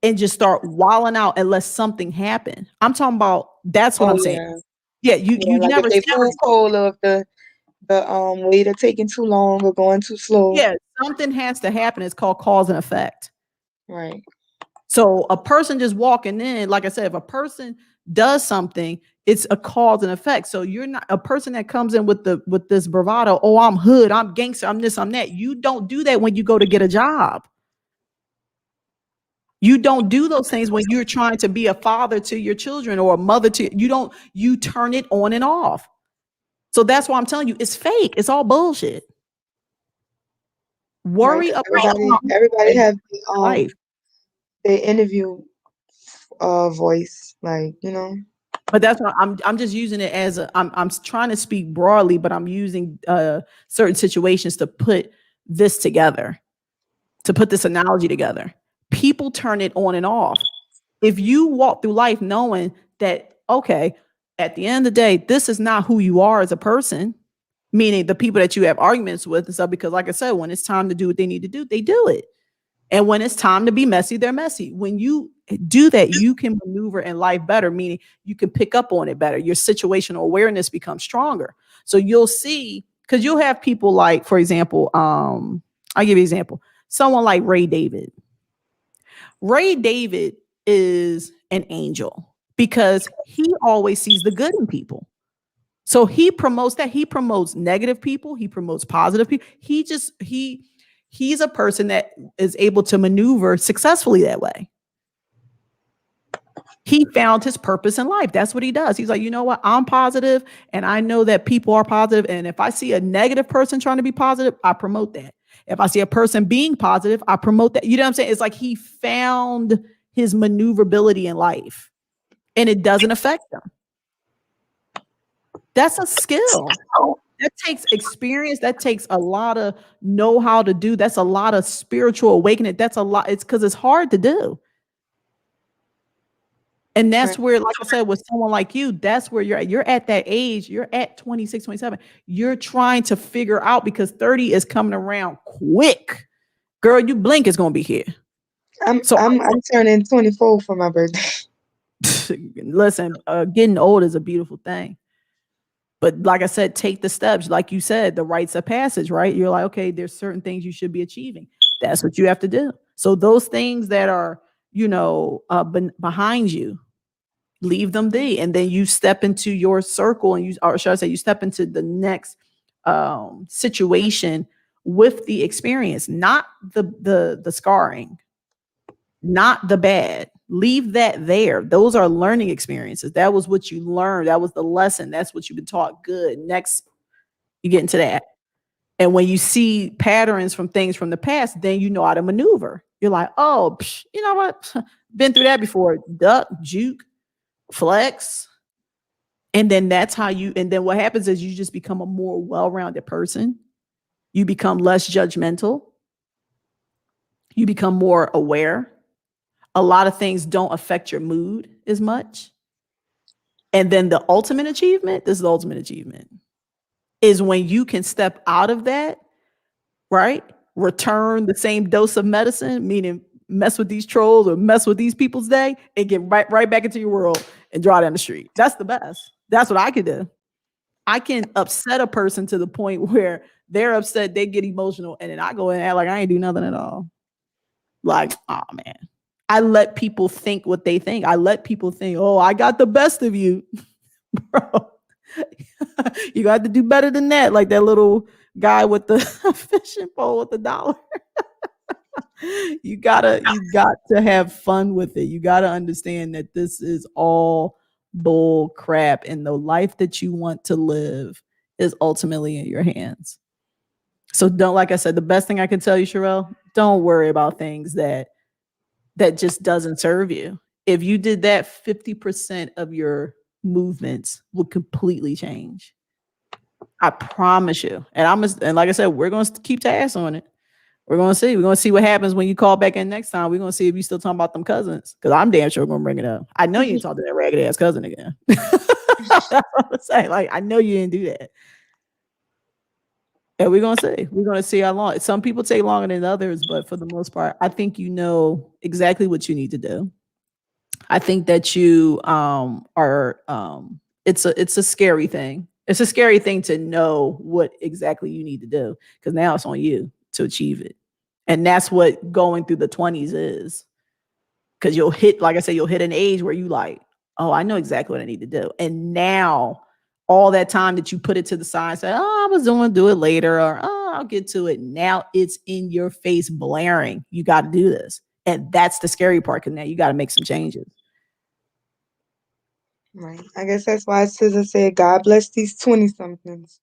and just start wilding out unless something happened. I'm talking about. That's what Oh I'm saying. yeah. Yeah, Yeah, you like if never they see. food cold or if the waiter taking too long or going too slow. Yeah, something has to happen. It's called cause and effect. Right. So a person just walking in, like I said, if a person does something, it's a cause and effect. So you're not a person that comes in with this bravado. Oh, I'm hood, I'm gangster, I'm this, I'm that. You don't do that when you go to get a job. You don't do those things when you're trying to be a father to your children or a mother to you. Don't you turn it on and off. So that's why I'm telling you, it's fake. It's all bullshit. Right. Worry 'Cause about everybody have life. the interview voice, But that's why I'm just using it as I'm trying to speak broadly, but I'm using certain situations to put this together, to put this analogy together. People turn it on and off. If you walk through life knowing that, okay, at the end of the day, this is not who you are as a person, meaning the people that you have arguments with and stuff, because like I said, when it's time to do what they need to do, they do it. And when it's time to be messy, they're messy. When you do that, you can maneuver in life better, meaning you can pick up on it better. Your situational awareness becomes stronger. So you'll see, because you'll have people like, for example, I'll give you an example. Someone like Ray David. Ray David is an angel because he always sees the good in people. So he promotes that. He promotes negative people. He promotes positive people. He's a person that is able to maneuver successfully that way. He found his purpose in life. That's what he does. He's like, you know what? I'm positive, and I know that people are positive. And if I see a negative person trying to be positive, I promote that. If I see a person being positive, I promote that. You know what I'm saying? It's like he found his maneuverability in life, and it doesn't affect him. That's a skill. That takes experience. That takes a lot of know how to do. That's a lot of spiritual awakening. That's a lot. It's because it's hard to do. And that's Right. where, like I said, with someone like you, that's where you're at. You're at that age. You're at 26, 27. You're trying to figure out because 30 is coming around quick. Girl, you blink, it's going to be here. I'm So I'm I'm turning 24 for my birthday. listen, getting old is a beautiful thing. But like I said, take the steps. Like you said, the rites of passage, right? You're like, okay, there's certain things you should be achieving. That's what you have to do. So those things that are, behind you, leave them be. And then you step into your circle and or should I say, you step into the next situation with the experience, not the scarring, not the bad. Leave that there. Those are learning experiences. That was what you learned. That was the lesson. That's what you've been taught. Good. Next, you get into that. And when you see patterns from things from the past, then you know how to maneuver. You're like, oh, you know what? Been through that before. Duck, juke, flex. And then and then what happens is you just become a more well-rounded person. You become less judgmental. You become more aware. A lot of things don't affect your mood as much. And then the ultimate achievement, this is the ultimate achievement, is when you can step out of that, right? Return the same dose of medicine, meaning mess with these trolls or mess with these people's day and get right back into your world and draw down the street. That's the best. That's what I could do. I can upset a person to the point where they're upset, they get emotional, and then I go and act like I ain't do nothing at all. Like, oh man. I let people think what they think. I let people think, oh, I got the best of you. Bro. You got to do better than that. Like that little guy with the fishing pole with the dollar. You got to have fun with it. You got to understand that this is all bull crap, and the life that you want to live is ultimately in your hands. So don't, like I said, the best thing I can tell you, Sherelle, don't worry about things that just doesn't serve you. If you did that, 50% of your movements would completely change. I promise you. And like I said, we're going to keep tabs on it. We're going to see. We're going to see what happens when you call back in next time. We're going to see if you still talking about them cousins, because I'm damn sure going to bring it up. I know you didn't talk to that ragged ass cousin again. That's what I'm saying. Like, I know you didn't do that. And we're going to see. We're going to see how long. Some people take longer than others, but for the most part, I think you know exactly what you need to do. I think that you are it's a scary thing. It's a scary thing to know what exactly you need to do, because now it's on you to achieve it. And that's what going through the 20s is. Because you'll hit, like I said, you'll hit an age where you like, oh, I know exactly what I need to do. And now all that time that you put it to the side, say, oh, I was doing, do it later, or oh, I'll get to it. Now it's in your face blaring. You got to do this. And that's the scary part, because now you got to make some changes. Right. I guess that's why Scissor said, God bless these 20 somethings.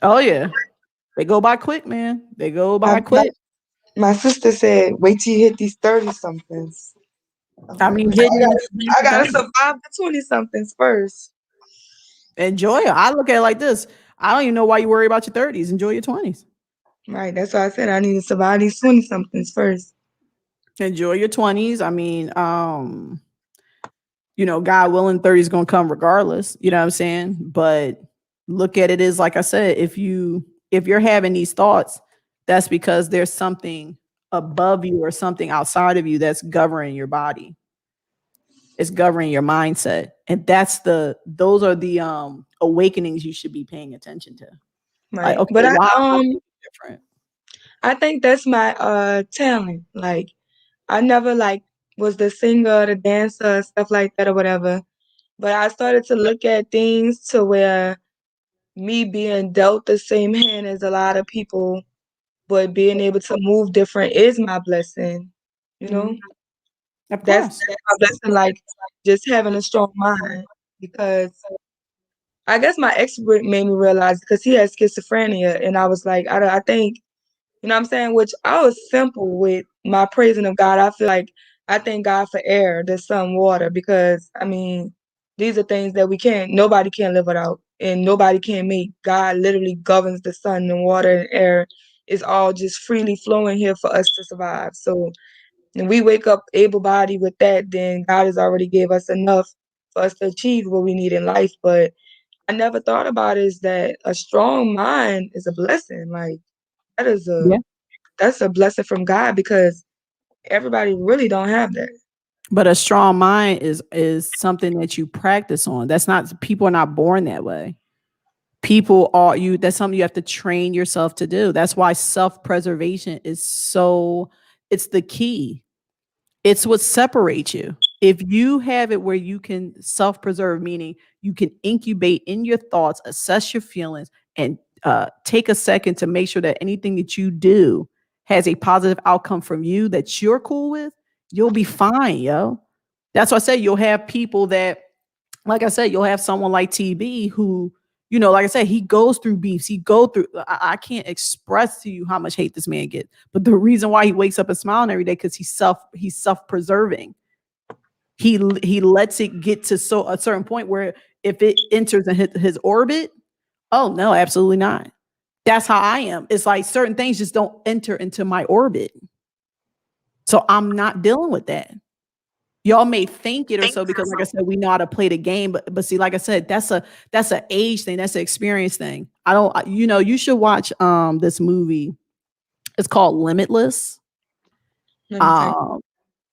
Oh, yeah. They go by quick, man. They go by My, quick. my sister said, wait till you hit these 30 somethings. I mean, hitting in I gotta survive the 20 somethings first. Enjoy it. I look at it like this. I don't even know why you worry about your 30s. Enjoy your 20s. Right. That's why I said I need to survive these 20 somethings first. Enjoy your 20s. I mean, God willing, 30 is gonna come regardless. You know what I'm saying? But look at it as, like I said, if you're having these thoughts, that's because there's something above you or something outside of you that's governing your body. It's governing your mindset. And those are the awakenings you should be paying attention to. Like, Right. okay, But why am I thinking different? I think that's my talent. Like I never like was the singer, the dancer, stuff like that or whatever. But I started to look at things to where me being dealt the same hand as a lot of people, but being able to move different is my blessing. You know? Of That's course. my blessing, like just having a strong mind. Because I guess my ex made me realize, because he has schizophrenia, and I was like, I think, you know what I'm saying? Which I was simple with my praising of God. I feel like I thank God for air, the sun, water, because I mean, these are things that nobody can live without, and nobody can make. God literally governs the sun and water and air. It's all just freely flowing here for us to survive. So when we wake up able-bodied with that, then God has already gave us enough for us to achieve what we need in life. But I never thought about is that a strong mind is a blessing. Like that is Yeah. that's a blessing from God, because everybody really don't have that. But a strong mind is something that you practice on. That's not, people are not born that way. That's something you have to train yourself to do. That's why self-preservation it's the key. It's what separates you. If you have it where you can self-preserve, meaning you can incubate in your thoughts, assess your feelings, and take a second to make sure that anything that you do has a positive outcome from you that you're cool with, you'll be fine, yo. That's why I say you'll have people that, like I said, you'll have someone like TB who, like I said, he goes through beefs. I can't express to you how much hate this man gets. But the reason why he wakes up and smiling every day, because he's self-preserving. He lets it get to a certain point where if it enters in his orbit, oh no, absolutely not. That's how I am. It's like certain things just don't enter into my orbit. So I'm not dealing with that. Y'all may think it or so, because like I said, we know how to play the game, but see, like I said, that's a age thing, that's an experience thing. You should watch this movie. It's called Limitless. Let me think.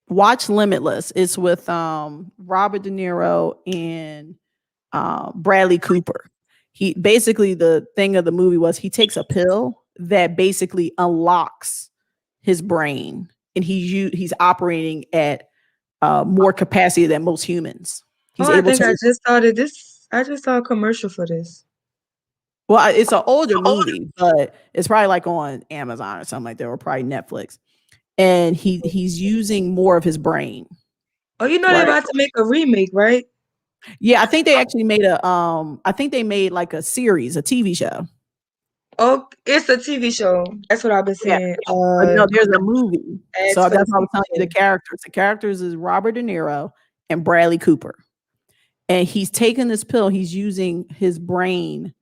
Watch Limitless. It's with Robert De Niro and Bradley Cooper. He basically, the thing of the movie was he takes a pill that basically unlocks his brain, and he's operating at more capacity than most humans. He's Oh, I able think I to. just started this. I just saw a commercial for this. Well, it's an older movie, but it's probably like on Amazon or something like that, or probably Netflix. And he's using more of his brain, Oh, you know they're right? about to make a remake, right? Yeah, I think they actually made a I think they made like a series, a TV show. Oh, it's a TV show. That's what I've been Yeah. saying. But no, there's a movie. So Ads for the that's why I was TV telling you the show. characters. The characters is Robert De Niro and Bradley Cooper. And he's taking this pill, he's using his brain.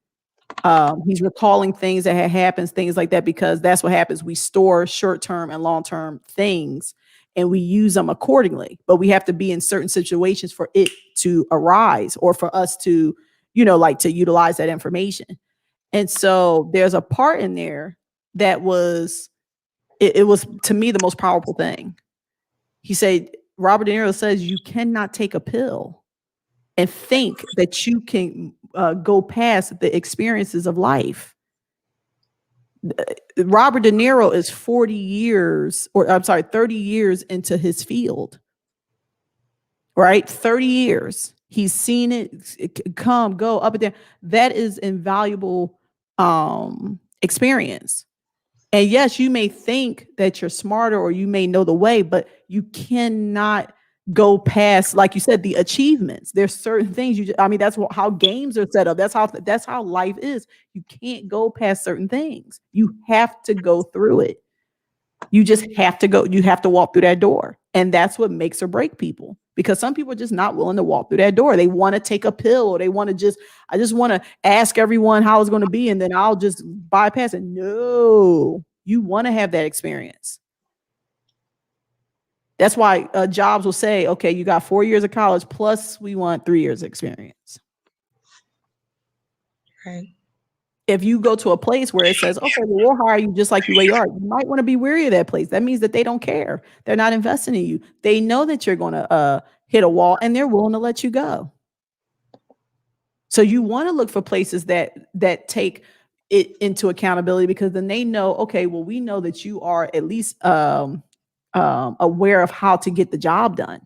He's recalling things that had happened, things like that, because that's what happens. We store short-term and long-term things and we use them accordingly. But we have to be in certain situations for it to arise or for us to, like to utilize that information. And so there's a part in there that was it was to me the most powerful thing. He said, Robert De Niro says you cannot take a pill and think that you can go past the experiences of life. Robert De Niro is 40 years, or I'm sorry, 30 years into his field, right? 30 years. He's seen it come, go up and down. That is invaluable experience. And yes, you may think that you're smarter or you may know the way, but you cannot go past, like you said, the achievements. There's certain things that's how games are set up. That's how life is. You can't go past certain things. You have to go through it. You just have to go. You have to walk through that door. And that's what makes or break people, because some people are just not willing to walk through that door. They want to take a pill, or I just want to ask everyone how it's going to be, and then I'll just bypass it. No, you want to have that experience. That's why jobs will say, okay, you got 4 years of college, plus we want 3 years of experience. Right. If you go to a place where it says, okay, well, we'll hire you just like you are, you might want to be wary of that place. That means that they don't care. They're not investing in you. They know that you're going to hit a wall, and they're willing to let you go. So you want to look for places that take it into accountability, because then they know, okay, well, we know that you are at least aware of how to get the job done.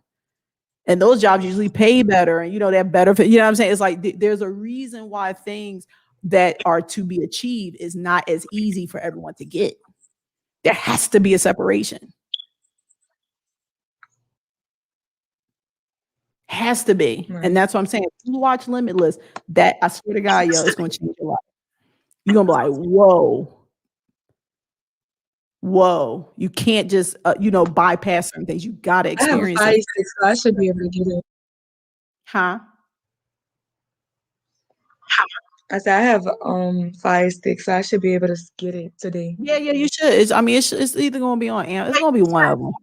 And those jobs usually pay better, and they're better for, what I'm saying? It's like there's a reason why things that are to be achieved is not as easy for everyone to get. There has to be a separation. Has to be. Right. And that's what I'm saying. If you watch Limitless, that, I swear to God, it's going to change your life. You're going to be like, whoa. You can't just, bypass certain things. You got to I have a experience Fire it. Stick, so I should be able to get it. Huh? I said I have Fire Stick, so I should be able to get it today. Yeah, you should. It's either going to be on Amazon. It's going to be one of them.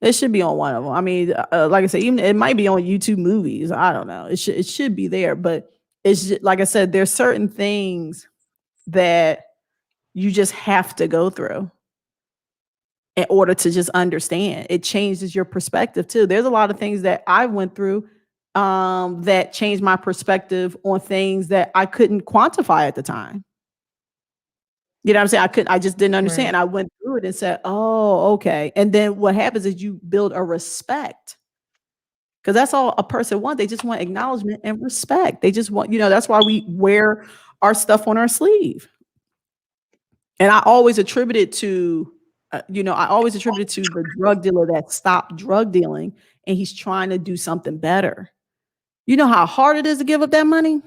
It should be on one of them. I mean, like I said, even it might be on YouTube Movies. I don't know. It should be there, but it's just, like I said, there's certain things that you just have to go through in order to just understand. It changes your perspective too. There's a lot of things that I went through that changed my perspective on things that I couldn't quantify at the time. You know what I'm saying? I just didn't understand. Right. I went through it and said, oh, okay. And then what happens is you build a respect, because that's all a person wants. They just want acknowledgement and respect. They just want, that's why we wear our stuff on our sleeve. And I always attributed to, the drug dealer that stopped drug dealing, and he's trying to do something better. You know how hard it is to give up that money?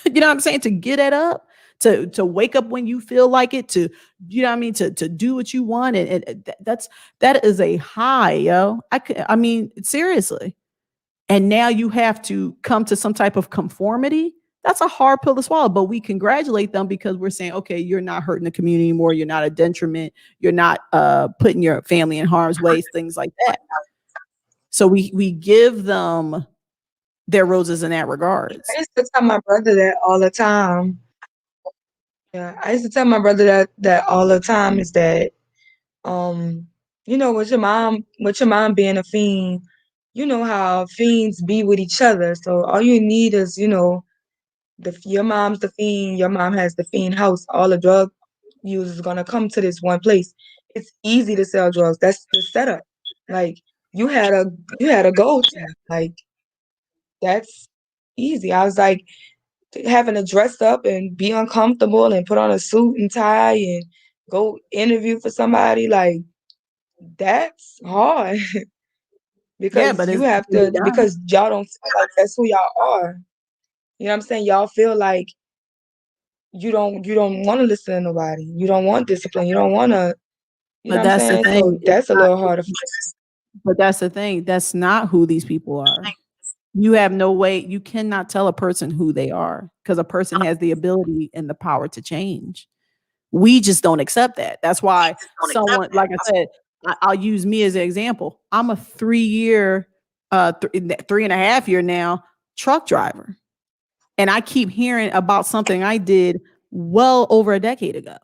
You know what I'm saying? To get it up, to wake up when you feel like it, to, to do what you want. And that is a high, yo. Seriously. And now you have to come to some type of conformity. That's a hard pill to swallow, but we congratulate them, because we're saying, okay, you're not hurting the community anymore. You're not a detriment. You're not putting your family in harm's way, things like that. So we give them their roses in that regards. I used to tell my brother that all the time. Yeah, I used to tell my brother that all the time, is that with your mom being a fiend, you know how fiends be with each other. So all you need is, your mom's the fiend, your mom has the fiend house. All the drug users gonna come to this one place. It's easy to sell drugs. That's the setup. Like you had a you had a go to. Like that's easy. I was like having to dress up and be uncomfortable and put on a suit and tie and go interview for somebody. Like that's hard Yeah, because but you it have can be to done. because y'all don't feel like that's who y'all are. You know what I'm saying? Y'all feel like you don't want to listen to nobody. You don't want discipline. You don't want to. You know But what I'm that's the saying? thing. So It's that's a not. little harder. But that's the thing. That's not who these people are. You have no way. You cannot tell a person who they are because a person has the ability and the power to change. We just don't accept that. That's why someone, like I said, I'll use me as an example. I'm a 3 year, 3.5 year now truck driver. And I keep hearing about something I did well over a decade ago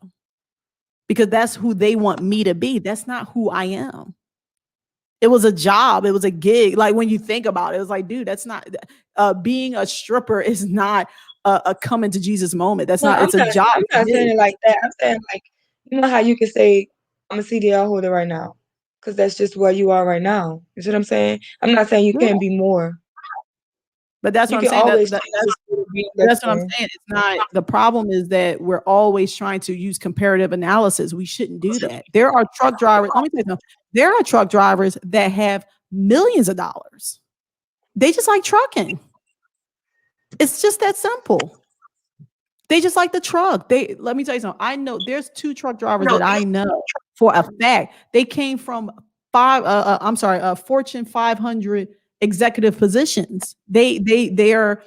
because that's who they want me to be. That's not who I am. It was a job. It was a gig. Like when you think about it, it was like, dude, that's not being a stripper is not a coming to Jesus moment. That's No, not, I'm it's a not. job. I'm not saying it like that. I'm saying like you know how you can say I'm a CDL holder right now because that's just where you are right now. You see what I'm saying? I'm not saying you Yeah. can't be more. But that's what You I'm can saying. always change the state of being that That's what you're I'm in. saying. It's not the problem is that we're always trying to use comparative analysis. We shouldn't do that. There are truck drivers. Let me tell you something. There are truck drivers that have millions of dollars. They just like trucking. It's just that simple. They just like the truck. They let me tell you something. I know there's two truck drivers that I know for a fact. They came from Fortune 500 executive positions. They're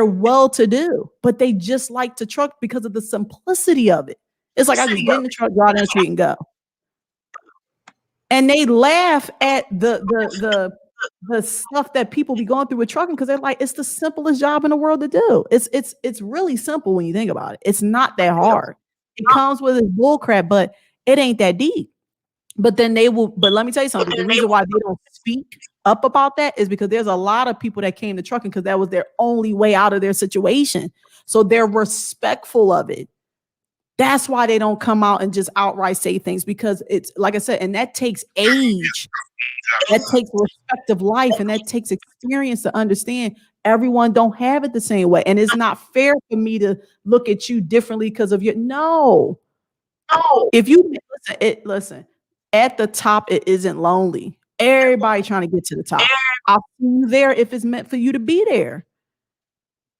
well to do, but they just like to truck because of the simplicity of it. It's like I just get in the truck, drive down the street, and go. And they laugh at the stuff that people be going through with trucking because they're like, it's the simplest job in the world to do. It's really simple when you think about it. It's not that hard. It comes with its bull crap, but it ain't that deep. But then they will, but let me tell you something. The reason why they don't speak up about that is because there's a lot of people that came to trucking because that was their only way out of their situation. So they're respectful of it. That's why they don't come out and just outright say things because it's like I said, and that takes age, that takes respect of life, and that takes experience to understand everyone don't have it the same way. And it's not fair for me to look at you differently because of your no. If you listen, at the top, it isn't lonely. Everybody trying to get to the top. I'll see you there if it's meant for you to be there.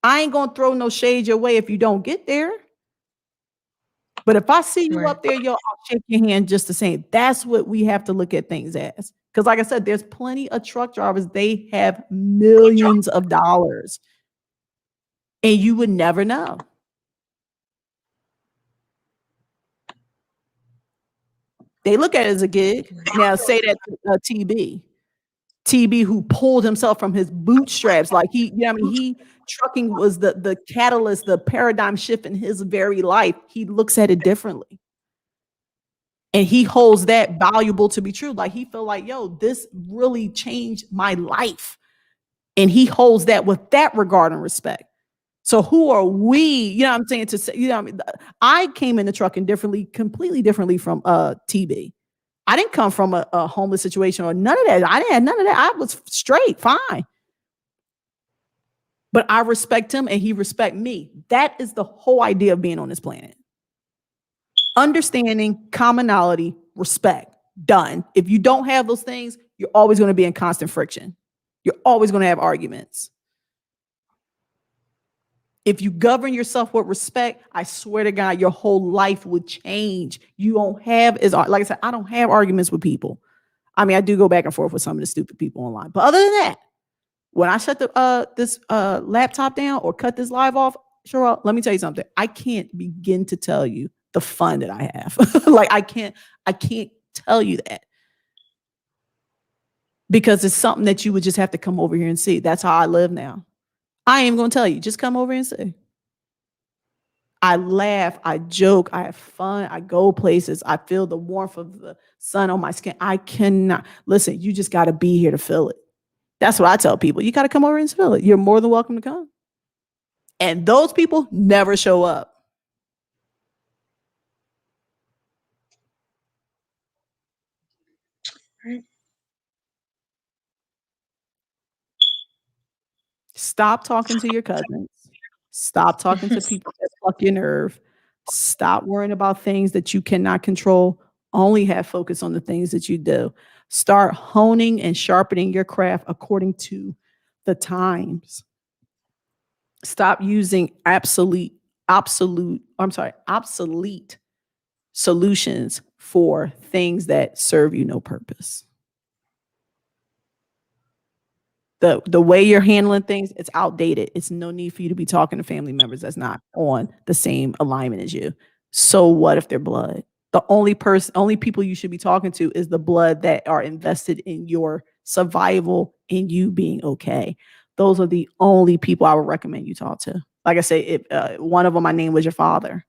I ain't gonna throw no shade your way if you don't get there. But if I see you Right. up there, yo, I'll shake your hand just the same. That's what we have to look at things as. Because, like I said, there's plenty of truck drivers, they have millions of dollars, and you would never know. They look at it as a gig. Now, say that to TB. TB who pulled himself from his bootstraps. Like trucking was the catalyst, the paradigm shift in his very life. He looks at it differently. And he holds that valuable to be true. Like he feel like, yo, this really changed my life. And he holds that with that regard and respect. So who are we? You know what I'm saying? To say, I came into trucking differently, completely differently from TB. I didn't come from a homeless situation or none of that. I didn't have none of that. I was straight, fine. But I respect him and he respect me. That is the whole idea of being on this planet. Understanding, commonality, respect. Done. If you don't have those things, you're always going to be in constant friction. You're always going to have arguments. If you govern yourself with respect, I swear to God, your whole life would change. You don't have, as like I said, I don't have arguments with people. I mean, I do go back and forth with some of the stupid people online. But other than that, when I shut this laptop down or cut this live off, sure, let me tell you something. I can't begin to tell you the fun that I have. Like I can't tell you that. Because it's something that you would just have to come over here and see. That's how I live now. I ain't even gonna tell you. Just come over and see. I laugh, I joke, I have fun, I go places, I feel the warmth of the sun on my skin. I cannot listen, you just got to be here to feel it. That's what I tell people. You got to come over and feel it. You're more than welcome to come. And those people never show up. Right. Stop talking to your cousins. Stop talking to people that pluck your nerve. Stop worrying about things that you cannot control. Only have focus on the things that you do. Start honing and sharpening your craft according to the times. Stop using obsolete solutions for things that serve you no purpose. The way you're handling things, it's outdated. It's no need for you to be talking to family members that's not on the same alignment as you. So what if they're blood? The only people you should be talking to is the blood that are invested in your survival and you being okay. Those are the only people I would recommend you talk to. Like I say, if one of them I named was your father.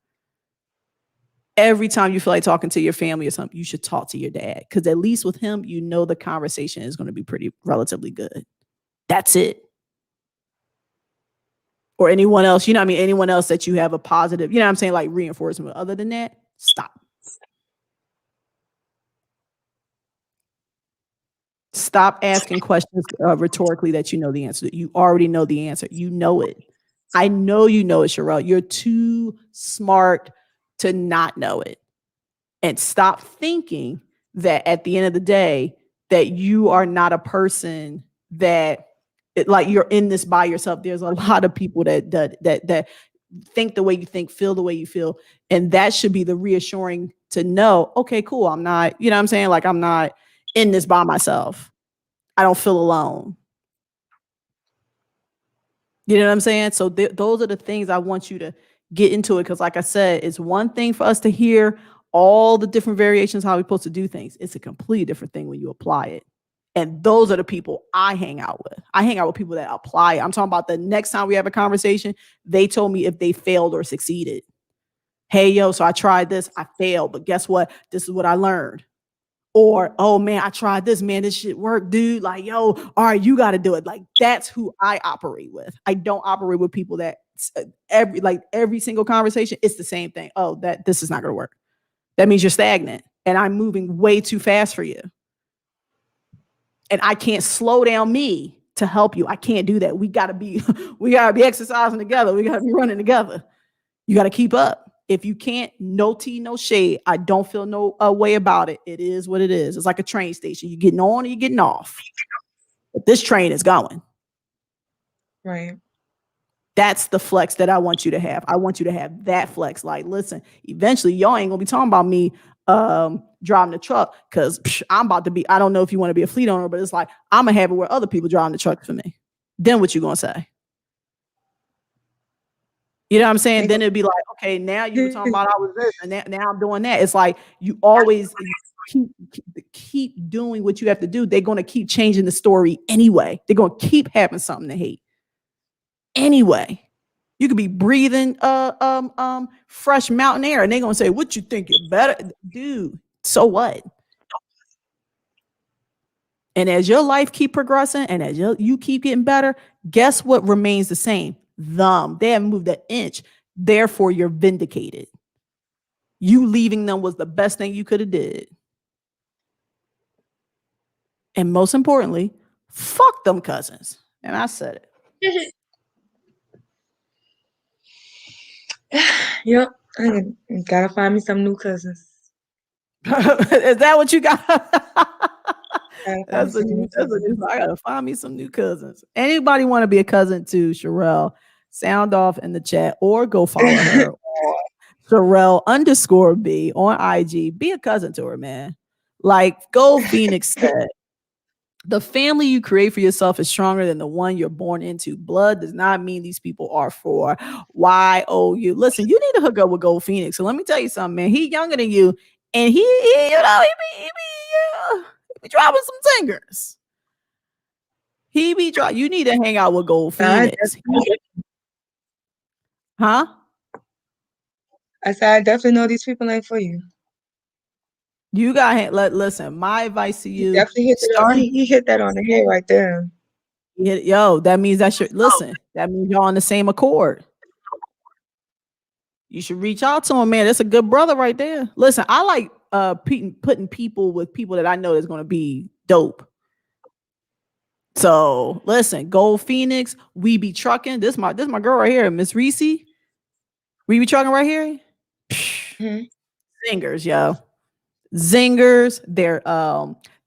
Every time you feel like talking to your family or something, you should talk to your dad, because at least with him, you know the conversation is going to be pretty relatively good. That's it. Or anyone else, you know what I mean? Anyone else that you have a positive, you know what I'm saying? Like reinforcement. Other than that, stop. Stop asking questions rhetorically that you know the answer. You already know the answer. You know it. I know you know it, Sherelle. You're too smart to not know it. And stop thinking that at the end of the day, that you are not a person that like you're in this by yourself. There's a lot of people that think the way you think, feel the way you feel. And that should be the reassuring to know, okay, cool. I'm not, you know what I'm saying? Like I'm not in this by myself. I don't feel alone. You know what I'm saying? So those are the things I want you to get into it. Cause like I said, it's one thing for us to hear all the different variations how we're supposed to do things. It's a completely different thing when you apply it. And those are the people I hang out with. I hang out with people that apply it. I'm talking about the next time we have a conversation, they told me if they failed or succeeded. Hey, yo, so I tried this, I failed, but guess what? This is what I learned. Or, oh man, I tried this, man, this shit worked, dude. Like, yo, all right, you got to do it. Like, that's who I operate with. I don't operate with people that every single conversation, it's the same thing. Oh, this is not going to work. That means you're stagnant and I'm moving way too fast for you. And I can't slow down me to help you. I can't do that. We gotta be exercising together. We gotta be running together. You gotta keep up. If you can't, no tea, no shade. I don't feel no way about it. It is what it is. It's like a train station. You're getting on or you're getting off. But this train is going. Right. That's the flex that I want you to have. I want you to have that flex. Like, listen, eventually y'all ain't gonna be talking about me driving the truck, because I'm about to be, I don't know if you want to be a fleet owner, but it's like I'm gonna have it where other people driving the truck for me. Then what you gonna say? You know what I'm saying? Then it'd be like, okay, now you were talking about I was this, and now I'm doing that. It's like you always keep doing what you have to do. They're gonna keep changing the story anyway. They're gonna keep having something to hate anyway. You could be breathing fresh mountain air, and they're gonna say, "What you think you're better, dude?" So what? And as your life keep progressing, and as you keep getting better, guess what remains the same? Them. They haven't moved an inch. Therefore, you're vindicated. You leaving them was the best thing you could have did. And most importantly, fuck them cousins. And I said it. Yep. I gotta find me some new cousins. Is that what you got? Gotta find me some new cousins. I gotta find me some new cousins. Anybody want to be a cousin to Sherelle? Sound off in the chat or go follow her on Sherelle_B on IG. Be a cousin to her, man. Like Go Phoenix said, the family you create for yourself is stronger than the one you're born into. Blood does not mean these people are for YOU. Listen, you need to hook up with Gold Phoenix. So let me tell you something, man. He's younger than you, and he be dropping some singers. He be dropping. You need to hang out with Gold Phoenix. Huh? I said, I definitely know these people ain't for you. You got listen. My advice to He you: definitely hit it. start. He hit that on the head right there. Yo, that means that should listen. That means y'all on the same accord. You should reach out to him, man. That's a good brother right there. Listen, I like putting people with people that I know that's going to be dope. So listen, Gold Phoenix, we be trucking. This my girl right here, Miss Reese. We be trucking right here. Mm-hmm. Zingers, yo. Zingers.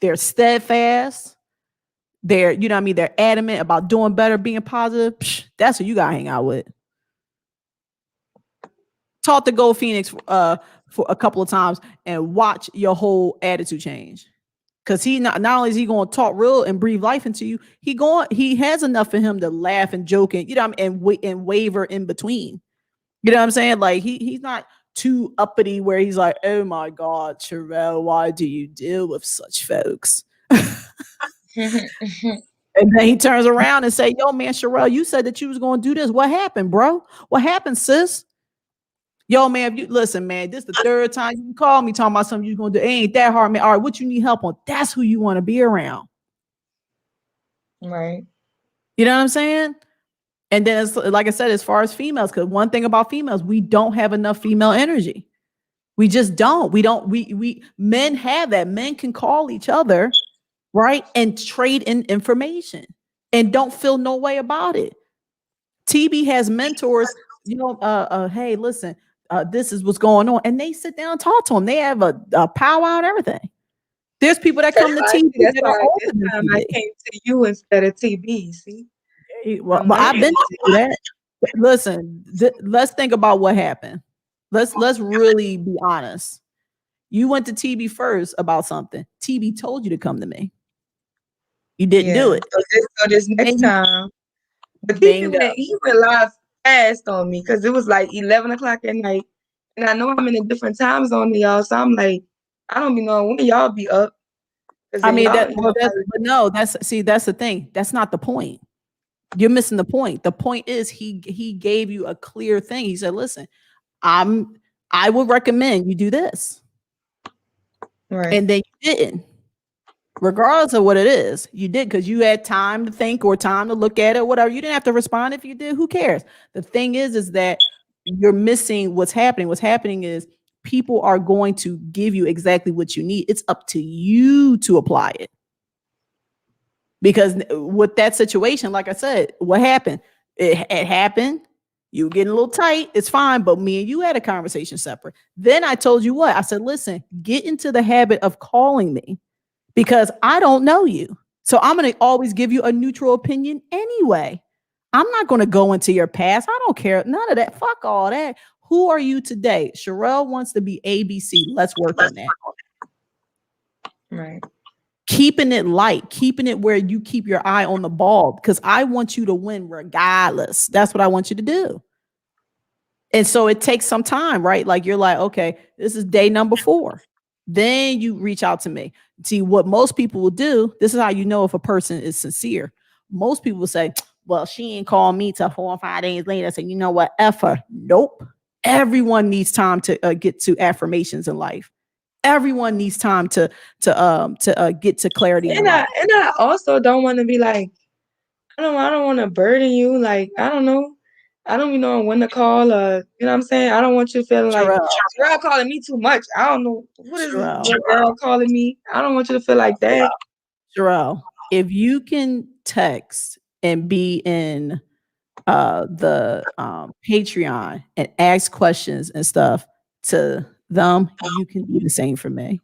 They're steadfast. They're, you know what I mean, they're adamant about doing better, being positive. That's who you gotta hang out with. Talk to Gold Phoenix for a couple of times and watch your whole attitude change. Cause he not only is he going to talk real and breathe life into you, he has enough in him to laugh and joke and, you know, and waver in between. You know what I'm saying? Like he's not too uppity where he's like, oh my God, Sherelle, why do you deal with such folks? And then he turns around and say, yo, man, Sherelle, you said that you was going to do this. What happened, bro? What happened, sis? Yo, man, if you listen, man, this is the third time you call me talking about something you're going to do. It ain't that hard, man. All right, what you need help on? That's who you want to be around. Right. You know what I'm saying? And then, it's, like I said, as far as females, because one thing about females, we don't have enough female energy. We just don't. We men have that. Men can call each other, right, and trade in information and don't feel no way about it. TB has mentors, you know, hey, listen, this is what's going on. And they sit down and talk to them. They have a powwow and everything. There's people that come to TB that are older than TB. I came to you instead of TB, see? Well, I've been through that. Listen, let's think about what happened. Let's really be honest. You went to TB first about something. TB told you to come to me. You didn't do it. So this next time, but he went live fast on me because it was like 11 o'clock at night. And I know I'm in a different time zone than y'all. So I'm like, I don't be knowing when y'all be up. I mean, that's the thing. That's not the point. You're missing the point. The point is he gave you a clear thing. He said, listen, I would recommend you do this. Right. And then you didn't. Regardless of what it is, you did because you had time to think or time to look at it, or whatever. You didn't have to respond. If you did, who cares? The thing is that you're missing what's happening. What's happening is people are going to give you exactly what you need. It's up to you to apply it. Because with that situation, like I said, what happened? It happened. You were getting a little tight. It's fine. But me and you had a conversation separate. Then I told you what? I said, listen, get into the habit of calling me. Because I don't know you. So I'm going to always give you a neutral opinion anyway. I'm not going to go into your past. I don't care. None of that. Fuck all that. Who are you today? Sherelle wants to be ABC. Let's work on that. Right. Keeping it light, keeping it where you keep your eye on the ball because I want you to win regardless. That's what I want you to do. And so it takes some time, right? Like you're like, okay, this is day number 4. Then you reach out to me. See, what most people will do, this is how you know if a person is sincere. Most people will say, well, she ain't called me till 4 or 5 days later. I say, you know what? F her. Nope. Everyone needs time to get to affirmations in life. Everyone needs time to get to clarity in life. And I also don't want to be like, I don't want to burden you. Like, I don't know. I don't even know when to call. You know what I'm saying? I don't want you feeling like Sherelle calling me too much. I don't know what is this girl calling me. I don't want you to feel like that. Sherelle, if you can text and be in the Patreon and ask questions and stuff to them, you can do the same for me.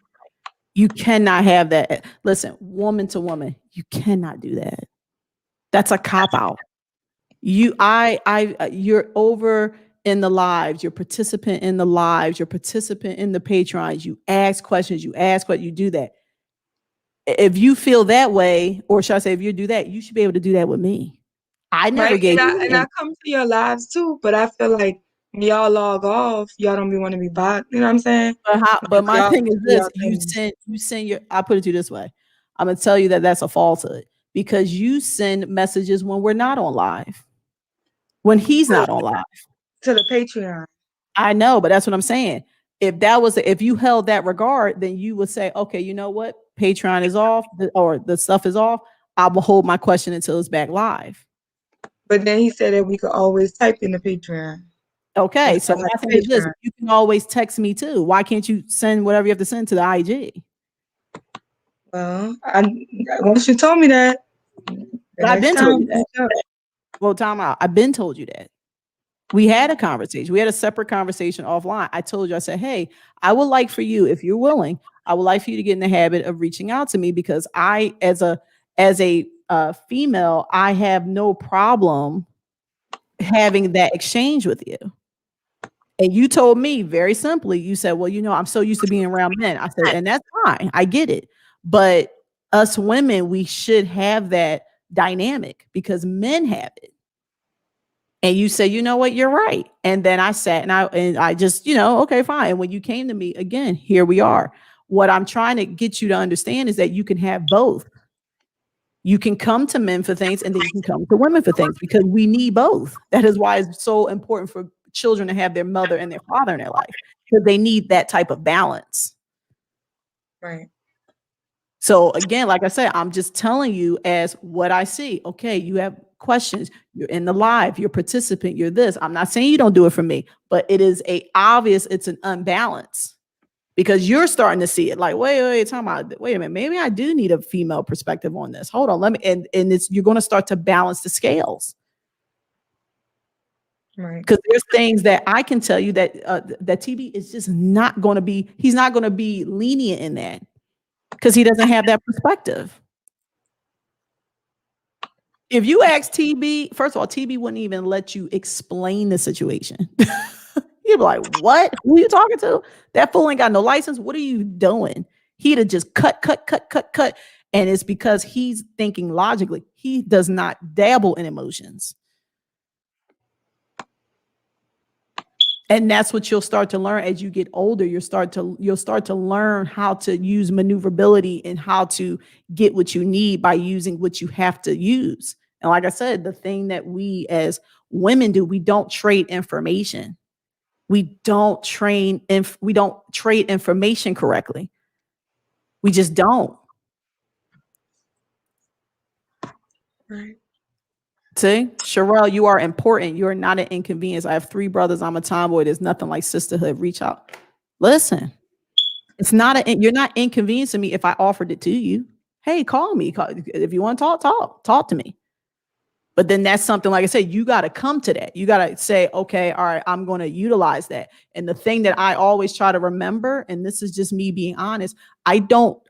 You cannot have that. Listen, woman to woman, you cannot do that. That's a cop out. You're over in the lives, you're participant in the lives, you're participant in the Patreons, you ask questions, you do that. If you feel that way, or should I say, if you do that, you should be able to do that with me. I never gave you. And I come to your lives too, but I feel like when y'all log off, y'all don't be want to be bot. You know what I'm saying? But my thing is this: you send your. I put it to you this way. I'm gonna tell you that that's a falsehood because you send messages when we're not on live, when he's not on live to the Patreon. I know, but that's what I'm saying. If you held that regard, then you would say, okay, you know what? Patreon is off, or the stuff is off. I will hold my question until it's back live. But then he said that we could always type in the Patreon. Okay, That's so not like my thing is this: Patreon. you can always text me too. Why can't you send whatever you have to send to the IG? Well, once you told me that, the I've next been told time you we that. reach out. Well, time out. I've been told you that. We had a conversation. We had a separate conversation offline. I told you, I said, hey, I would like for you, if you're willing, I would like for you to get in the habit of reaching out to me, because I, as a female, I have no problem having that exchange with you. And you told me very simply, you said, well, I'm so used to being around men. I said, and that's fine. I get it. But us women, we should have that dynamic because men have it. And you said, you know what, you're right. And then I sat and I just, okay, fine. And when you came to me again, here we are. What I'm trying to get you to understand is that you can have both. You can come to men for things and then you can come to women for things, because we need both. That is why it's so important for children to have their mother and their father in their life, because they need that type of balance. Right. So again, like I said, I'm just telling you as what I see. Okay, you have questions, you're in the live, you're a participant, you're this. I'm not saying you don't do it for me, but it's an unbalance, because you're starting to see it like, wait, talking about, wait a minute, maybe I do need a female perspective on this. Hold on, let me, and you're going to start to balance the scales. Right. Because there's things that I can tell you that that TB is just not going to be, he's not going to be lenient in that, because he doesn't have that perspective. If you ask TB, first of all, TB wouldn't even let you explain the situation. You'd be like, what? Who are you talking to? That fool ain't got no license. What are you doing? He'd have just cut. And it's because he's thinking logically. He does not dabble in emotions. And that's what you'll start to learn as you get older. You'll start to learn how to use maneuverability and how to get what you need by using what you have to use. And like I said, the thing that we as women do, we don't trade information. We don't trade information correctly. We just don't. Right. See, Sherelle, you are important. You're not an inconvenience. I have 3 brothers. I'm a tomboy. There's nothing like sisterhood. Reach out. Listen, you're not inconveniencing me if I offered it to you. Hey, call me. If you want to talk to me. But then that's something, like I said, you got to come to that. You got to say, okay, all right, I'm going to utilize that. And the thing that I always try to remember, and this is just me being honest, I've done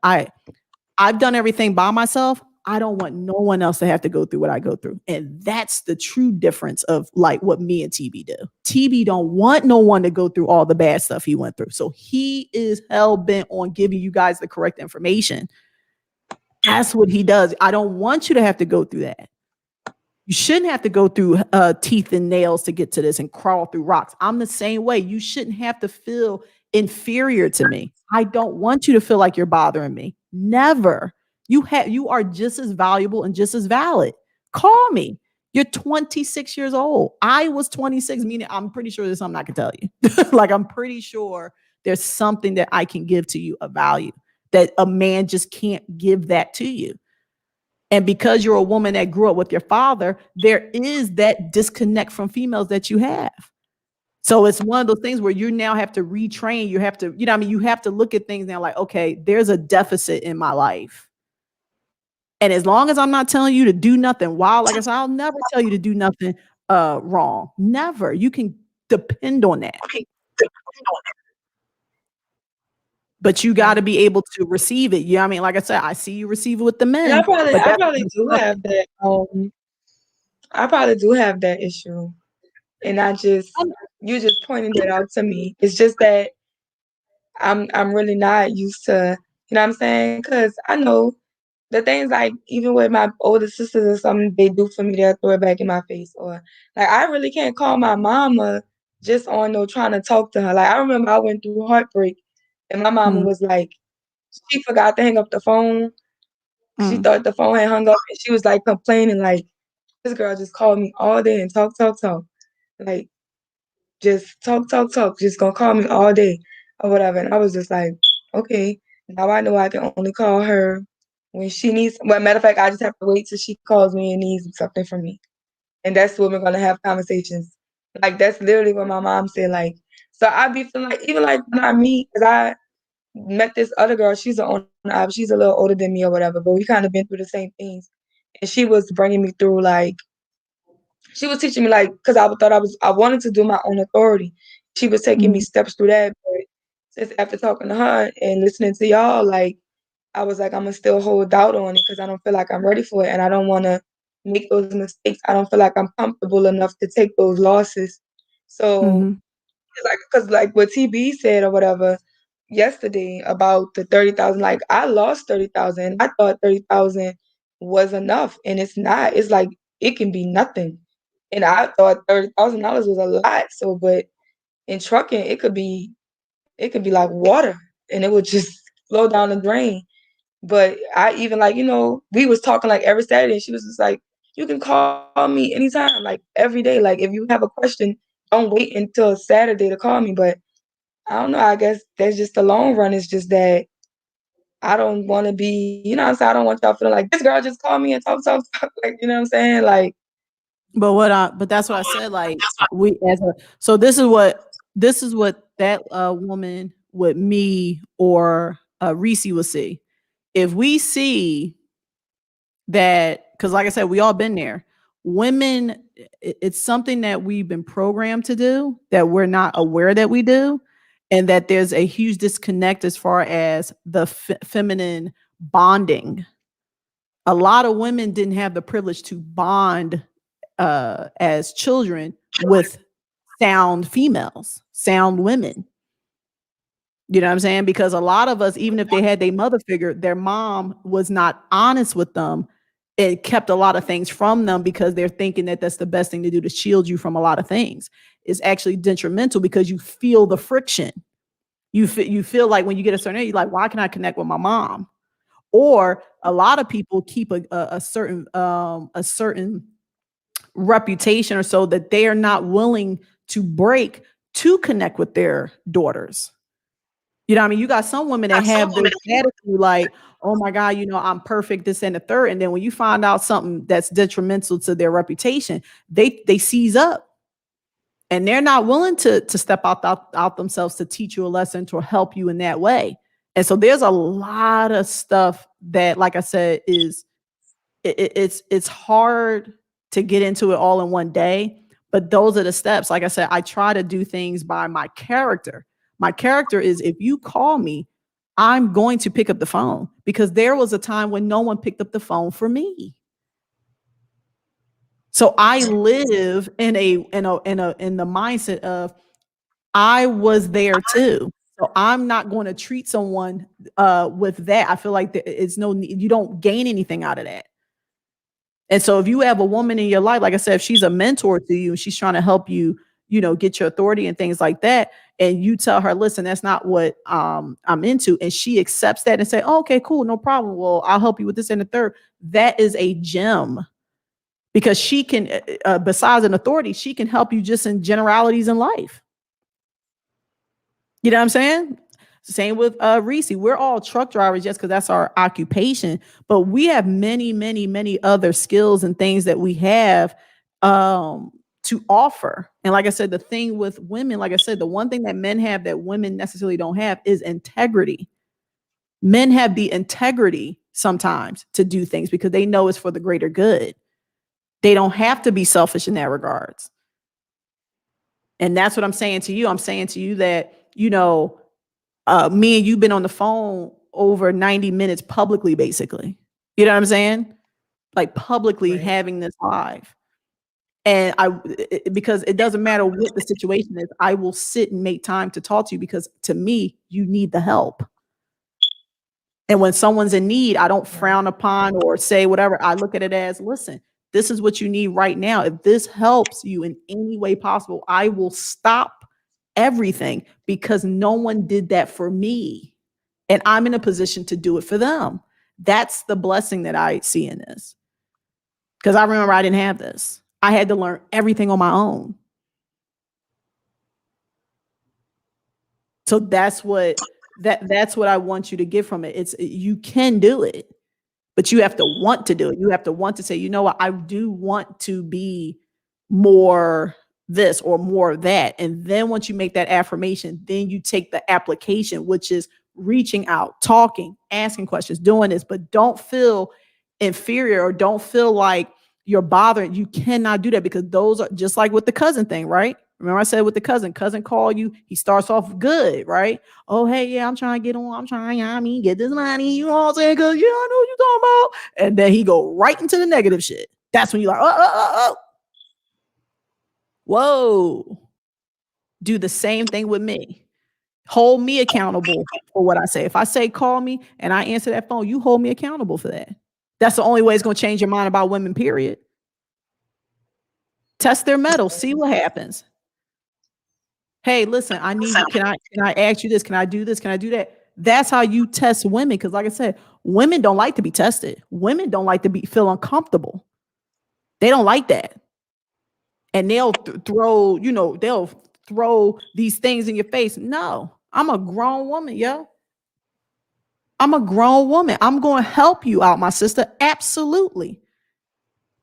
everything by myself. I don't want no one else to have to go through what I go through. And that's the true difference of like what me and TB do. TB don't want no one to go through all the bad stuff he went through. So he is hell bent on giving you guys the correct information. That's what he does. I don't want you to have to go through that. You shouldn't have to go through teeth and nails to get to this and crawl through rocks. I'm the same way. You shouldn't have to feel inferior to me. I don't want you to feel like you're bothering me. Never. You are just as valuable and just as valid. Call me. You're 26 years old. I was 26, meaning I'm pretty sure there's something I can tell you. Like, I'm pretty sure there's something that I can give to you of value that a man just can't give that to you. And because you're a woman that grew up with your father, there is that disconnect from females that you have. So it's one of those things where you now have to retrain. You have to, you have to look at things now like, okay, there's a deficit in my life. And as long as I'm not telling you to do nothing wild, like I said, I'll never tell you to do nothing wrong. Never. You can depend on that. But you got to be able to receive it. I mean, like I said, I see you receive it with the men. And I probably but I probably do have that I probably do have that issue. And you just pointed it out to me. It's just that I'm really not used to, you know what I'm saying? Because I know the things like even with my older sisters or something they do for me, they'll throw it back in my face. Or like I really can't call my mama just on no trying to talk to her. Like I remember I went through heartbreak and my mama was like, she forgot to hang up the phone. She thought the phone had hung up and she was like complaining like this girl just called me all day and talk. Like just talk, just gonna call me all day or whatever. And I was just like, okay, now I know I can only call her when she needs. Well, matter of fact, I just have to wait till she calls me and needs something from me, and that's when we're gonna have conversations. Like that's literally what my mom said. Like, so I be feeling like even like when I meet, cause I met this other girl. She's on the app. She's a little older than me or whatever, but we kind of been through the same things. And she was bringing me through like she was teaching me like because I wanted to do my own authority. She was taking me Mhm. steps through that, but since after talking to her and listening to y'all, like I was like I'm gonna still hold out on it because I don't feel like I'm ready for it and I don't want to make those mistakes. I don't feel like I'm comfortable enough to take those losses. So Mhm. because like what TB said or whatever yesterday about the 30,000, like I lost 30,000. I thought 30,000 was enough, and it's not. It's like it can be nothing, and I thought $30,000 was a lot. So, but in trucking, it could be like water, and it would just flow down the drain. But I even like we was talking like every Saturday, and she was just like, "You can call me anytime, like every day. Like if you have a question, don't wait until Saturday to call me." But I don't know. I guess that's just the long run. It's just that I don't want to be, what I'm saying? I don't want y'all feeling like this girl just called me and talk. Like, you know what I'm saying? Like, But that's what I said. Like we as a so this is what that woman with me or Reese will see. If we see that, because like I said, we all been there. Women, it's something that we've been programmed to do that we're not aware that we do, and that there's a huge disconnect as far as the feminine bonding. A lot of women didn't have the privilege to bond as children with sound females, sound women. You know what I'm saying? Because a lot of us, even if they had their mother figure, their mom was not honest with them. It kept a lot of things from them because they're thinking that that's the best thing to do to shield you from a lot of things. It's actually detrimental because you feel the friction. You feel like when you get a certain age, you're like, why can I connect with my mom? Or a lot of people keep a certain reputation or so that they are not willing to break to connect with their daughters. You know what I mean? You got some women that have this attitude like, oh my God, I'm perfect, this and the third. And then when you find out something that's detrimental to their reputation, they seize up and they're not willing to step out themselves to teach you a lesson to help you in that way. And so there's a lot of stuff that, like I said, is it's hard to get into it all in one day, but those are the steps. Like I said, I try to do things by my character. My character is, if you call me, I'm going to pick up the phone, because there was a time when no one picked up the phone for me. So I live in the mindset of I was there too. So I'm not going to treat someone with that. I feel like it's no need, you don't gain anything out of that. And so if you have a woman in your life, like I said, if she's a mentor to you, she's trying to help you, get your authority and things like that, and you tell her, listen, that's not what I'm into, and she accepts that and say, oh, okay, cool, no problem. Well, I'll help you with this and the third. That is a gem, because she can, besides an authority, she can help you just in generalities in life. You know what I'm saying? Same with Reese. We're all truck drivers just because that's our occupation, but we have many, many, many other skills and things that we have to offer. And like I said, the thing with women, like I said, the one thing that men have that women necessarily don't have is integrity. Men have the integrity sometimes to do things because they know it's for the greater good. They don't have to be selfish in that regards. And that's what I'm saying to you. I'm saying to you that, me and you've been on the phone over 90 minutes publicly, basically. You know what I'm saying? Like publicly right, having this live. And because it doesn't matter what the situation is, I will sit and make time to talk to you, because to me, you need the help. And when someone's in need, I don't right, frown upon or say whatever. I look at it as, listen, this is what you need right now. If this helps you in any way possible, I will stop everything, because no one did that for me. And I'm in a position to do it for them. That's the blessing that I see in this. Because I remember I didn't have this. I had to learn everything on my own. So that's what I want you to get from it. It's you can do it, but you have to want to do it. You have to want to say, you know what, I do want to be more this or more of that. And then once you make that affirmation, then you take the application, which is reaching out, talking, asking questions, doing this, but don't feel inferior or don't feel like you're bothering. You cannot do that because those are just like with the cousin thing, right? Remember I said with the cousin call you, he starts off good, right? Oh, hey, yeah, I'm trying to get on. I'm trying, I mean, get this money. You know what I'm saying? Cause yeah, I know what you're talking about. And then he go right into the negative shit. That's when you're like, oh. Whoa. Do the same thing with me. Hold me accountable for what I say. If I say call me and I answer that phone, you hold me accountable for that. That's the only way it's going to change your mind about women, period. Test their mettle, see what happens. Hey, listen, I need you. Can I ask you this? Can I do this? Can I do that? That's how you test women. Because like I said, women don't like to be tested. Women don't like to feel uncomfortable. They don't like that. And they'll they'll throw these things in your face. No, I'm a grown woman, yo. I'm a grown woman. I'm going to help you out, my sister. Absolutely.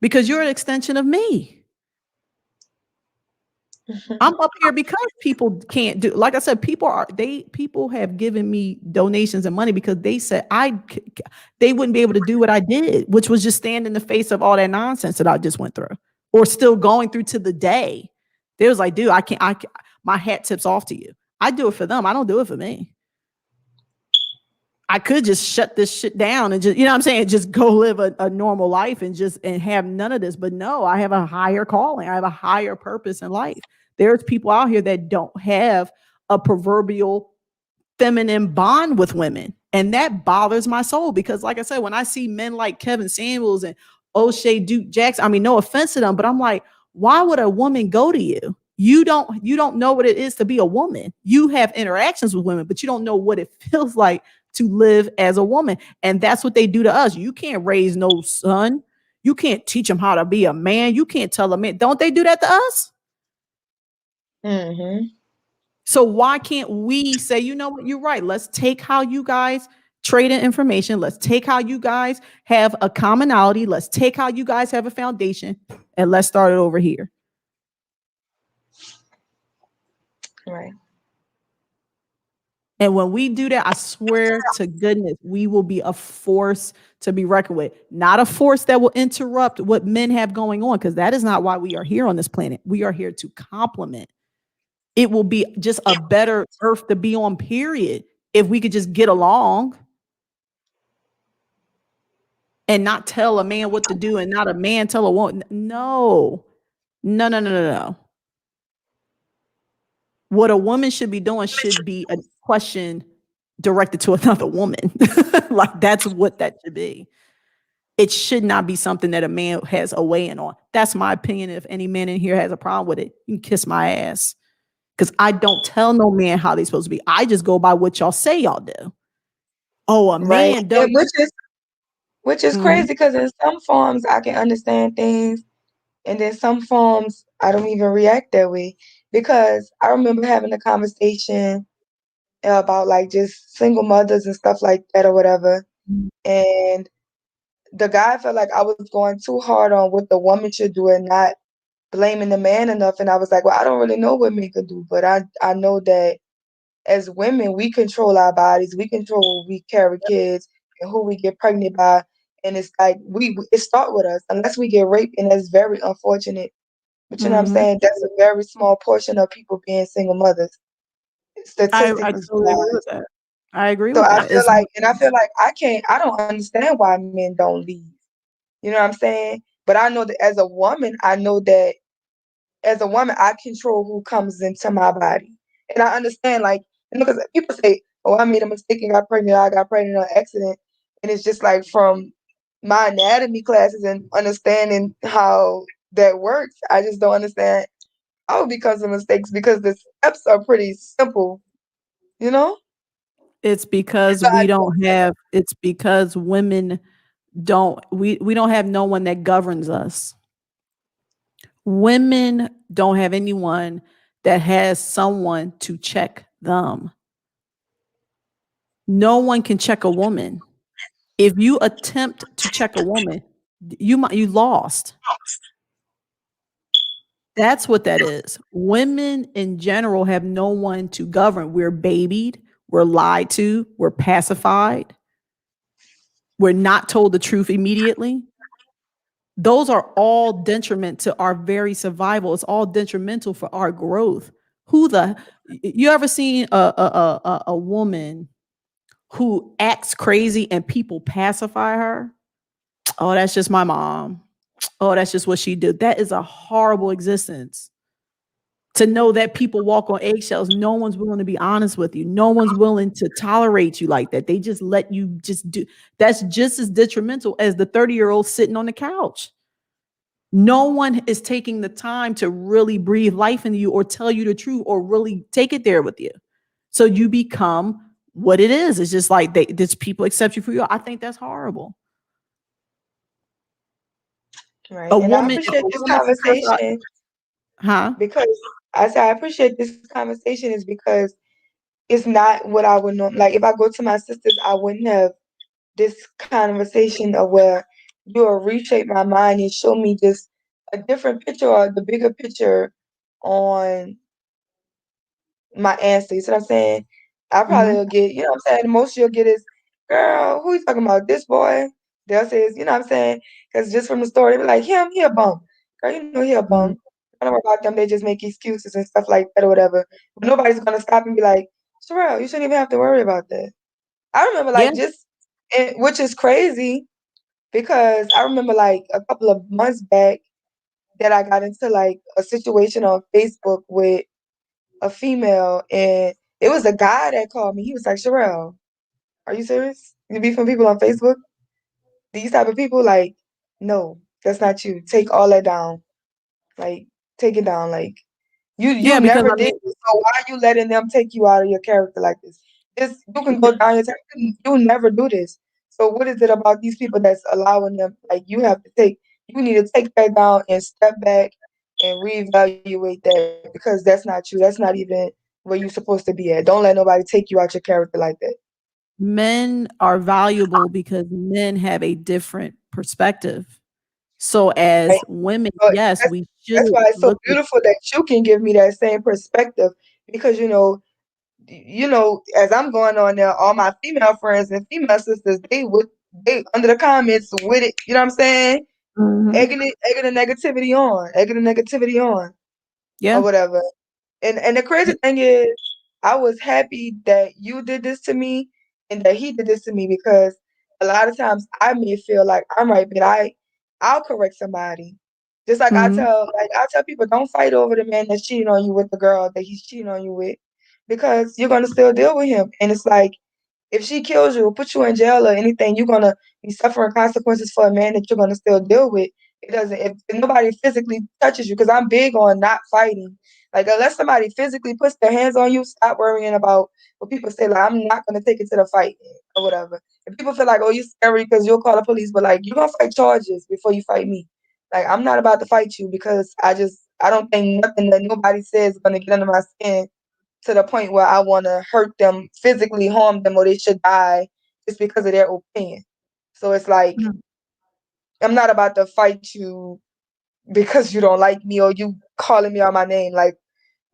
Because you're an extension of me. I'm up here because people can't do, like I said, people have given me donations and money because they said they wouldn't be able to do what I did, which was just stand in the face of all that nonsense that I just went through or still going through to the day. They was like, dude, my hat tips off to you. I do it for them. I don't do it for me. I could just shut this shit down and just, you know what I'm saying? Just go live a normal life and have none of this. But no, I have a higher calling. I have a higher purpose in life. There's people out here that don't have a proverbial feminine bond with women. And that bothers my soul because like I said, when I see men like Kevin Samuels and O'Shea Duke Jackson, I mean, no offense to them, but I'm like, why would a woman go to you? You don't know what it is to be a woman. You have interactions with women, but you don't know what it feels like to live as a woman. And that's what they do to us. You can't raise no son. You can't teach him how to be a man. You can't tell a man. Don't they do that to us? Mm-hmm. So why can't we say, you know what, you're right. Let's take how you guys trade in information. Let's take how you guys have a commonality. Let's take how you guys have a foundation and let's start it over here. Right. And when we do that, I swear to goodness, we will be a force to be reckoned with, not a force that will interrupt what men have going on, because that is not why we are here on this planet. We are here to complement. It will be just a better earth to be on, period, if we could just get along and not tell a man what to do and not a man tell a woman. No. What a woman should be doing should be a question directed to another woman. Like that's what that should be. It should not be something that a man has a weigh in on. That's my opinion. If any man in here has a problem with it, you can kiss my ass. Because I don't tell no man how they're supposed to be. I just go by what y'all say y'all do. Oh, a Right. man don't. Which is crazy because in some forms I can understand things, and then some forms I don't even react that way. Because I remember having a conversation about like just single mothers and stuff like that or whatever. And the guy felt like I was going too hard on what the woman should do and not blaming the man enough. And I was like, well, I don't really know what men could do, but I know that as women, we control our bodies, we control who we carry kids and who we get pregnant by. And it's like it start with us unless we get raped, and that's very unfortunate. But you know what I'm saying? That's a very small portion of people being single mothers, I statistically totally agree with wise. that. I agree So with that. I feel like I don't understand why men don't leave. You know what I'm saying? But I know that as a woman, I know that as a woman, I control who comes into my body. And I understand, like, because people say, oh, I made a mistake and got pregnant, I got pregnant on accident. And it's just like from my anatomy classes and understanding how that works, I just don't understand how it becomes a mistake because the steps are pretty simple, you know? It's because it's because women we don't have no one that governs us. Women don't have anyone that has someone to check them. No one can check a woman. If you attempt to check a woman, you lost. That's what that is. Women in general have no one to govern. We're babied, we're lied to, we're pacified, we're not told the truth immediately. Those are all detriment to our very survival. It's all detrimental for our growth. Who the you ever seen a woman who acts crazy and people pacify her? Oh, that's just my mom. Oh, that's just what she did. That is a horrible existence. To know that people walk on eggshells, no one's willing to be honest with you. No one's willing to tolerate you like that. They just let you just do. That's just as detrimental as the 30-year-old sitting on the couch. No one is taking the time to really breathe life into you or tell you the truth or really take it there with you. So you become what it is. It's just like this people accept you for you. I think that's horrible. Right. A And I woman, if appreciate a this woman says, conversation huh? because I say I appreciate this conversation is because it's not what I would know. Like if I go to my sisters, I wouldn't have this conversation of where you'll reshape my mind and show me just a different picture or the bigger picture on my answer. You see what I'm saying? I probably will Mhm. get, you know what I'm saying? The most you'll get is, girl, who you talking about? This boy? They'll say, you know what I'm saying? Because just from the story, they be like, him, he a bum. Girl, you know he a bum. Mhm. I don't worry about them. They just make excuses and stuff like that or whatever. But nobody's going to stop and be like, Sherelle, you shouldn't even have to worry about that. I remember Yeah. like which is crazy because I remember like a couple of months back that I got into like a situation on Facebook with a female, and it was a guy that called me. He was like, Sherelle, are you serious? You be from people on Facebook? These type of people? Like, no, that's not you. Take all that down. Like, take it down. Like, you Yeah, because never I did mean, this, so why are you letting them take you out of your character like this? This you can go down your time. You never do this. So what is it about these people that's allowing them? Like you need to take that down and step back and reevaluate that because that's not you. That's not even where you're supposed to be at. Don't let nobody take you out your character like that. men are valuable because men have a different perspective. So as Right? women, But yes, we should that's why it's so look at. beautiful that you can give me that same perspective because as I'm going on there, all my female friends and female sisters, they under the comments with it, you know what I'm saying? Mhm. Egging the negativity on, or Yeah. whatever. And the crazy Y thing is, I was happy that you did this to me and that he did this to me because a lot of times I may feel like I'm right, but I'll correct somebody. Just like mhm. I tell people, don't fight over the man that's cheating on you with the girl that he's cheating on you with, because you're gonna still deal with him. And it's like if she kills you or puts you in jail or anything, you're gonna be suffering consequences for a man that you're gonna still deal with. It doesn't if nobody physically touches you, because I'm big on not fighting. Like unless somebody physically puts their hands on you, stop worrying about what people say. Like I'm not gonna take it to the fight or whatever. If people feel like, oh, you're scary because you'll call the police, but like you're gonna fight charges before you fight me. Like I'm not about to fight you because I don't think nothing that nobody says is gonna get under my skin to the point where I want to hurt them, physically harm them, or they should die just because of their opinion. So it's like Mhm. I'm not about to fight you because you don't like me or you calling me out my name. Like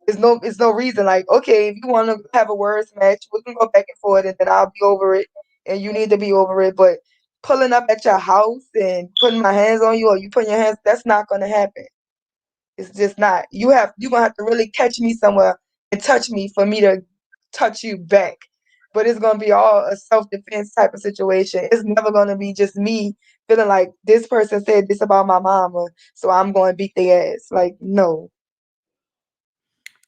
it's no reason. Like okay, if you want to have a words match, we can go back and forth, and then I'll be over it, and you need to be over it. But pulling up at your house and putting my hands on you or you putting your hands, that's not gonna happen. It's just not. You're gonna have to really catch me somewhere and touch me for me to touch you back. But it's gonna be all a self defense type of situation. It's never gonna be just me feeling like this person said this about my mama, so I'm gonna beat their ass. Like, no.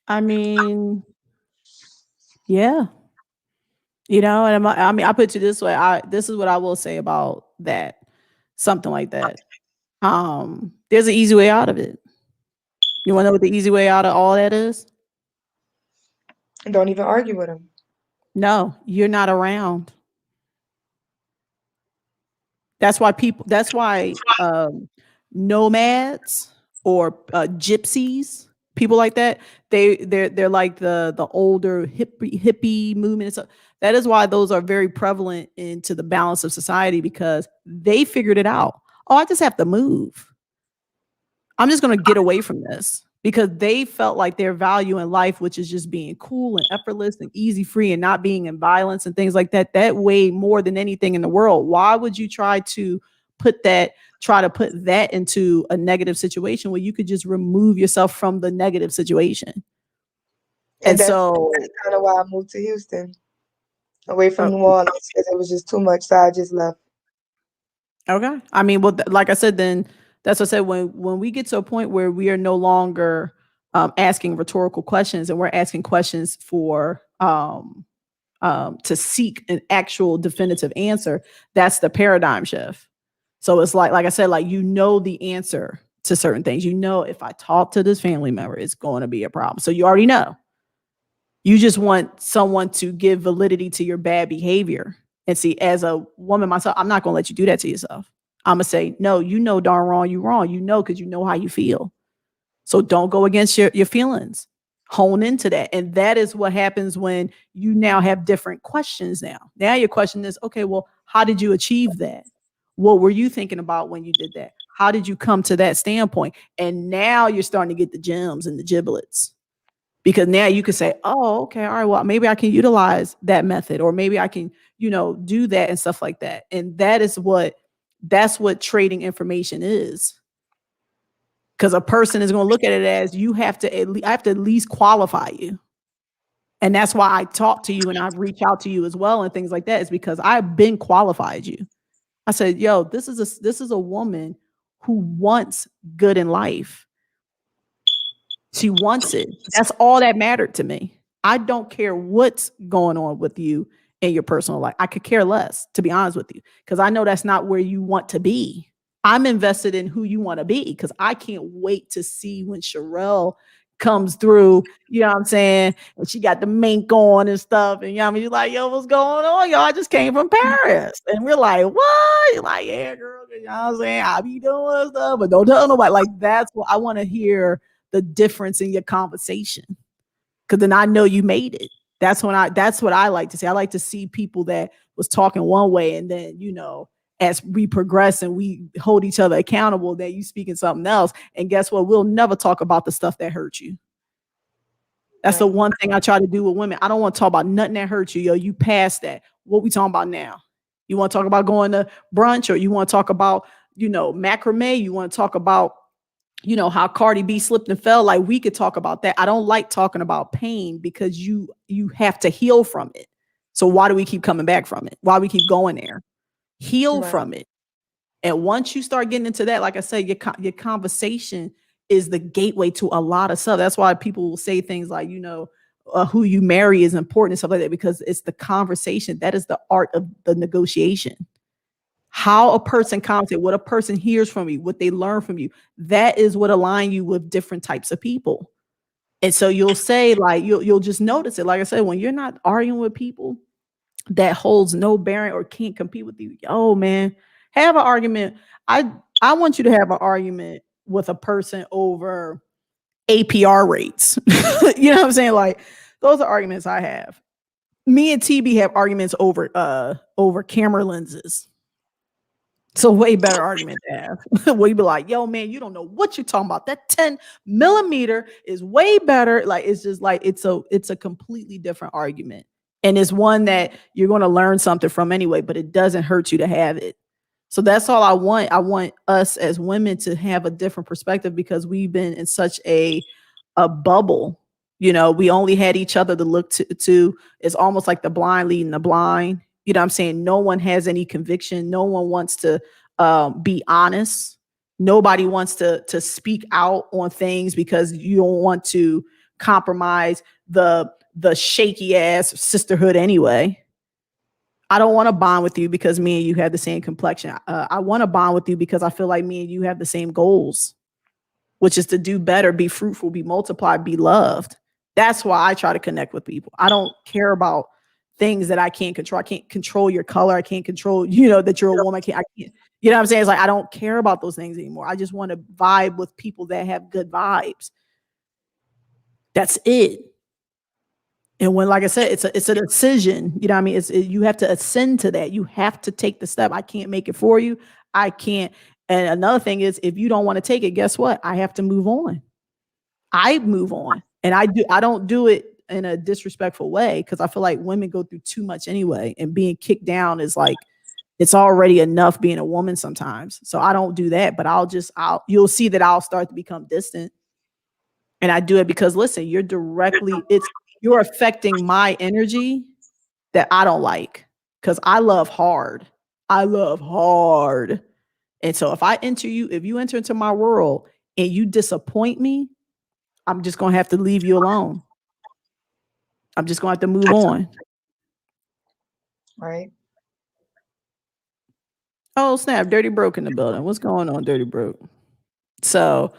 I mean, yeah. And I mean, I put it this way. This is what I will say about that. Something like that. There's an easy way out of it. You wanna know what the easy way out of all that is? Don't even argue with them. No, you're not around. That's why nomads or gypsies, people like that, they're like the older hippie movement and stuff. That is why those are very prevalent into the balance of society, because they figured it out. Oh, I just have to move. I'm just going to get away from this, because they felt like their value in life, which is just being cool and effortless and easy free and not being in violence and things like that, that weighed more than anything in the world. Why would you try to put that into a negative situation where you could just remove yourself from the negative situation? And And that's so, kind of why I moved to Houston, away from uh, New Orleans, because it was just too much. So I just left. okay. I mean, well, like I said, then that's what I said. When we get to a point where we are no longer asking rhetorical questions, and we're asking questions for to seek an actual definitive answer, that's the paradigm shift. So it's like I said, like, the answer to certain things. If I talk to this family member, it's going to be a problem. So you already know. You just want someone to give validity to your bad behavior. And see, as a woman myself, I'm not going to let you do that to yourself. I'm going to say, no, darn wrong, you wrong. Because you know how you feel. So don't go against your feelings. Hone into that. And that is what happens when you now have different questions now. Now your question is, okay, well, how did you achieve that? What were you thinking about when you did that? How did you come to that standpoint? And now you're starting to get the gems and the giblets. Because now you can say, oh, okay, all right, well, maybe I can utilize that method, or maybe I can, do that and stuff like that. And that's what trading information is. Because a person is going to look at it as, I have to at least qualify you. And that's why I talk to you and I've reached out to you as well and things like that, is because I've been qualified you. I said, yo, this is a woman who wants good in life. She wants it. That's all that mattered to me. I don't care what's going on with you in your personal life. I could care less, to be honest with you, because I know that's not where you want to be. I'm invested in who you want to be, because I can't wait to see when Sherelle comes through, you know what I'm saying? And she got the mink on and stuff. And you're like, yo, what's going on? Yo, I just came from Paris. And we're like, what? You're like, yeah, girl, you know what I'm saying? I be doing stuff, but don't tell nobody. Like, that's what I want to hear, the difference in your conversation. Because then I know you made it. That's what I like to see. I like to see people that was talking one way, and then, as we progress and we hold each other accountable, that you speaking something else. And guess what? We'll never talk about the stuff that hurt you. That's the one thing I try to do with women. I don't want to talk about nothing that hurt you. Yo, you passed that. What we talking about now? You want to talk about going to brunch, or you want to talk about, macrame? You want to talk about, how Cardi B slipped and fell? Like, we could talk about that. I don't like talking about pain, because you have to heal from it. So why do we keep coming back from it? Why we keep going there? Heal from it. And once you start getting into that, like I said, your conversation is the gateway to a lot of stuff. That's why people will say things like, who you marry is important and stuff like that, because it's the conversation. That is the art of the negotiation. How a person conversates, what a person hears from you, what they learn from you, that is what align you with different types of people. And so you'll say, like, you'll just notice it. Like I said, when you're not arguing with people that holds no bearing or can't compete with you, yo, man, have an argument. I want you to have an argument with a person over APR rates. You know what I'm saying? Like, those are arguments I have. Me and TB have arguments over camera lenses. It's a way better argument to have. Where you be like, yo, man, you don't know what you're talking about. That 10 millimeter is way better. Like, it's just like, it's a completely different argument. And it's one that you're going to learn something from anyway, but it doesn't hurt you to have it. So that's all I want. I want us as women to have a different perspective, because we've been in such a bubble. We only had each other to look to. It's almost like the blind leading the blind. You know what I'm saying? No one has any conviction. No one wants to be honest. Nobody wants to speak out on things, because you don't want to compromise the shaky ass sisterhood anyway. I don't want to bond with you because me and you have the same complexion. I want to bond with you because I feel like me and you have the same goals, which is to do better, be fruitful, be multiplied, be loved. That's why I try to connect with people. I don't care about things that I can't control. I can't control your color. I can't control, that you're a woman. I can't, you know what I'm saying? It's like, I don't care about those things anymore. I just want to vibe with people that have good vibes. That's it. And when, like I said, it's a decision. You know what I mean? You have to ascend to that. You have to take the step. I can't make it for you. I can't. And another thing is, if you don't want to take it, guess what? I have to move on. I move on, and I don't do it in a disrespectful way because I feel like women go through too much anyway, and being kicked down is like it's already enough being a woman sometimes. So I don't do that, but I'll you'll see that I'll start to become distant. And I do it because listen, you're affecting my energy that I don't like because I love hard. I love hard. And so if you enter into my world and you disappoint me, I'm just gonna have to leave you alone. I'm just gonna have to move on. Right. Oh snap, Dirty Broke in the building. What's going on, Dirty Broke? So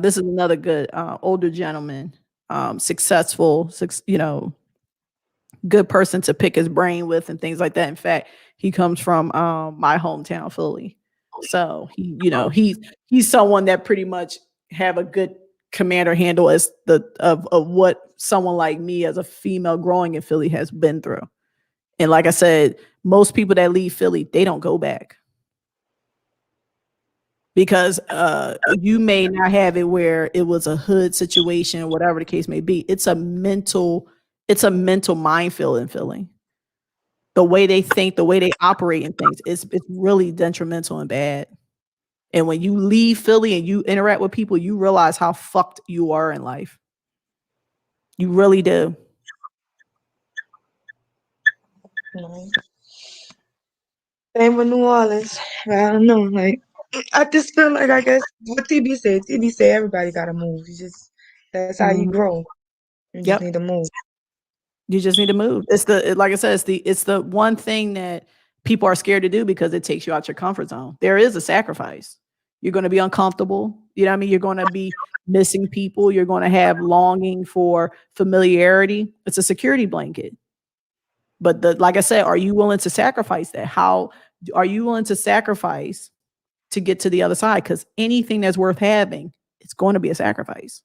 this is another good older gentleman, successful, good person to pick his brain with and things like that. In fact, he comes from my hometown, Philly. So he's someone that pretty much have a good command or handle as of what someone like me as a female growing in Philly has been through. And like I said, most people that leave Philly, they don't go back because you may not have it where it was a hood situation, whatever the case may be. It's a mental minefield in Philly. The way they think, the way they operate and things, it's really detrimental and bad. And when you leave Philly and you interact with people, you realize how fucked you are in life. You really do. Right. Same with New Orleans. I don't know. Like, I just feel like, I guess what TB said. TB said everybody gotta move. That's how you Mhm. grow. You just Yep. need to move. You just need to move. Like I said, it's the one thing that people are scared to do because it takes you out your comfort zone. There is a sacrifice. You're going to be uncomfortable. You know what I mean? You're going to be missing people. You're going to have longing for familiarity. It's a security blanket. But like I said, are you willing to sacrifice that? How are you willing to sacrifice to get to the other side? Because anything that's worth having, it's going to be a sacrifice.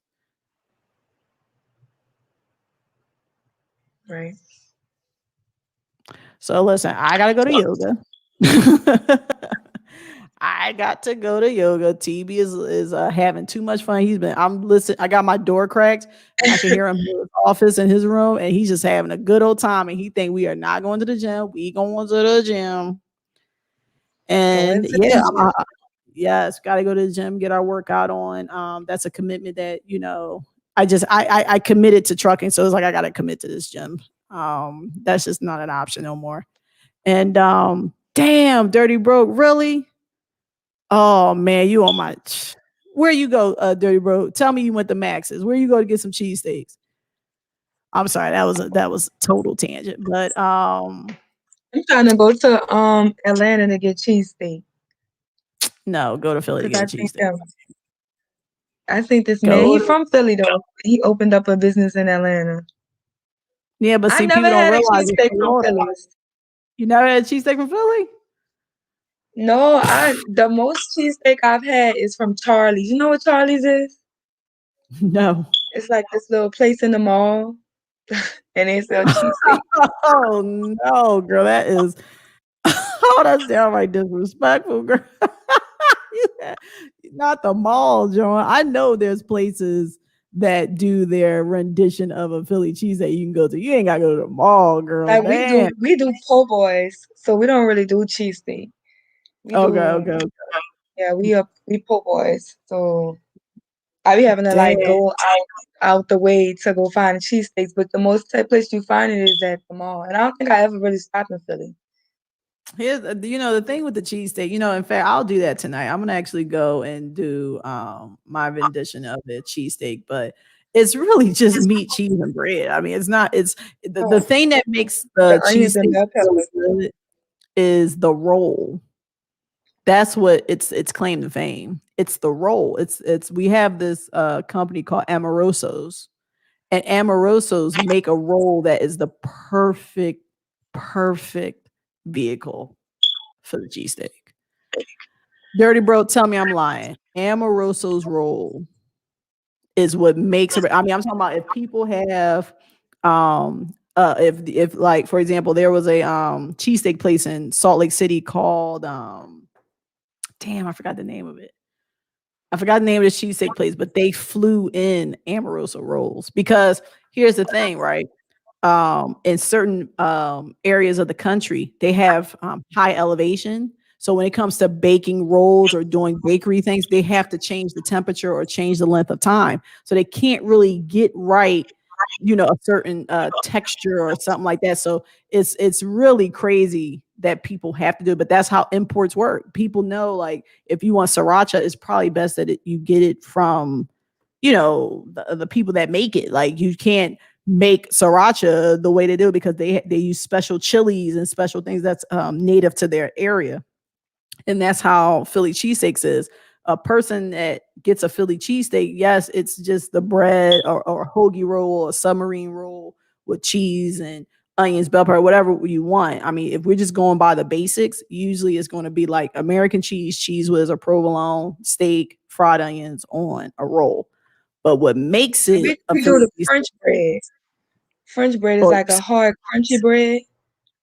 Right. So listen, I gotta go to yoga. I got to go to yoga. TB is having too much fun. I'm listening. I got my door cracked. I can hear him in his office in his room, and he's just having a good old time. And he think we are not going to the gym. We going to the gym. Going And to yeah, the gym. yes, got to go to the gym, get our workout on. That's a commitment that I committed to trucking, so it's like I got to commit to this gym. That's just not an option no more. And damn, Dirty Broke, really? Oh man, you on my where you go, Dirty Broke? Tell me you went to Max's. Where you go to get some cheesesteaks? I'm sorry, that was total tangent. But I'm trying to go to Atlanta to get cheesesteak no, go to Philly to because get a cheesesteak. I think this man, Go he to from Philly though. He opened up a business in Atlanta. yeah, but I see, never people don't had a realize it's cheesesteak from Florida. Philly. You never had a cheesesteak from Philly? No, the most cheesesteak I've had is from Charlie's. You know what Charlie's is? No. It's like this little place in the mall, and they sell cheesesteak. Oh no, girl, that is oh, that's downright disrespectful, girl. Yeah, not the mall, John. I know there's places that do their rendition of a Philly cheese that you can go to. You ain't gotta go to the mall, girl. Like Damn. we do po' boys, so we don't really do cheesesteak. We Okay, do, okay. yeah, we po' boys. So I be having to like Damn. go out the way to go find cheesesteaks, but the most type place you find it is at the mall. And I don't think I ever really stopped in Philly. Here's the thing with the cheesesteak. In fact, I'll do that tonight. I'm gonna actually go and do my rendition of the cheesesteak, but it's really just meat, cheese, and bread. I mean, it's not. It's the Oh, thing that makes the the onions and cheesesteak bell really peppers. good is the roll. That's what it's claim to fame. It's the roll. It's we have this company called Amoroso's, and Amoroso's make a roll that is the perfect vehicle for the cheesesteak. Dirty Bro, tell me I'm lying. Amoroso's roll is what makes it. I mean, I'm talking about if people have If like for example, there was a cheesesteak place in Salt Lake City called damn, I forgot the name of it. I forgot the name of the cheesesteak place, but they flew in Amoroso rolls because here's the thing, right? In certain areas of the country, they have high elevation. So when it comes to baking rolls or doing bakery things, they have to change the temperature or change the length of time. So they can't really get right, a certain texture or something like that. So it's really crazy that people have to do it, but that's how imports work. People know, like, if you want sriracha, it's probably best that you get it from, the people that make it. Like, you can't make sriracha the way they do it because they use special chilies and special things that's native to their area. And that's how Philly cheesesteaks is. A person that gets a Philly cheesesteak, yes, it's just the bread or a hoagie roll or a submarine roll with cheese and onions, bell pepper, whatever you want. I mean, if we're just going by the basics, usually it's going to be like American cheese, cheese whiz, or provolone, steak, fried onions on a roll. But what makes I it bet a we do Philly the cheesesteak, French bread. French bread is or like a hard, crunchy bread,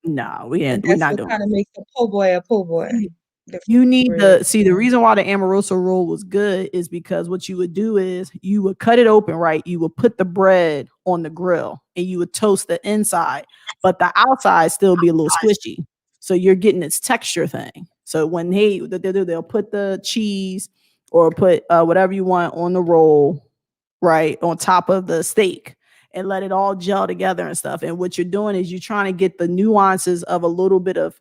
no, and we're that's not what doing kind of makes a po' boy a po' boy. it. The You French need bread. the see the reason why the Amoroso roll was good is because what you would do is you would cut it open, right? You would put the bread on the grill and you would toast the inside, but the outside still be a little squishy. So you're getting its texture thing. So when they'll put the cheese or put whatever you want on the roll, right, on top of the steak and let it all gel together and stuff. And what you're doing is you're trying to get the nuances of a little bit of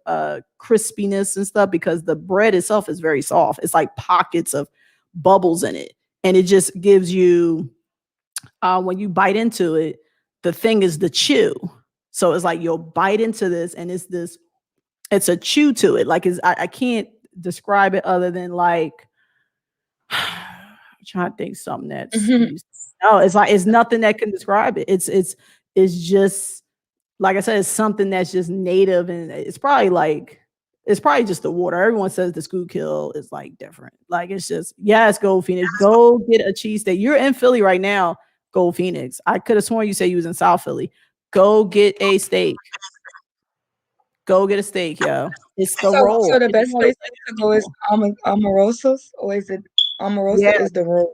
crispiness and stuff because the bread itself is very soft. It's like pockets of bubbles in it. And it just gives you, when you bite into it, the thing is the chew. So it's like you'll bite into this and it's a chew to it. Like, I can't describe it other than like, I'm trying to think something that's used. No, it's like it's nothing that can describe it. It's just like I said, it's something that's just native, and it's probably just the water. Everyone says the Schuylkill is like different. Like, it's just, yes, Gold Phoenix. Go get a cheesesteak. You're in Philly right now, Gold Phoenix. I could have sworn you said you was in South Philly. Go get a steak. Go get a steak, yo. It's the So roll. the It's best really place to go is Amorosos, or is it yeah. Amoroso is the road?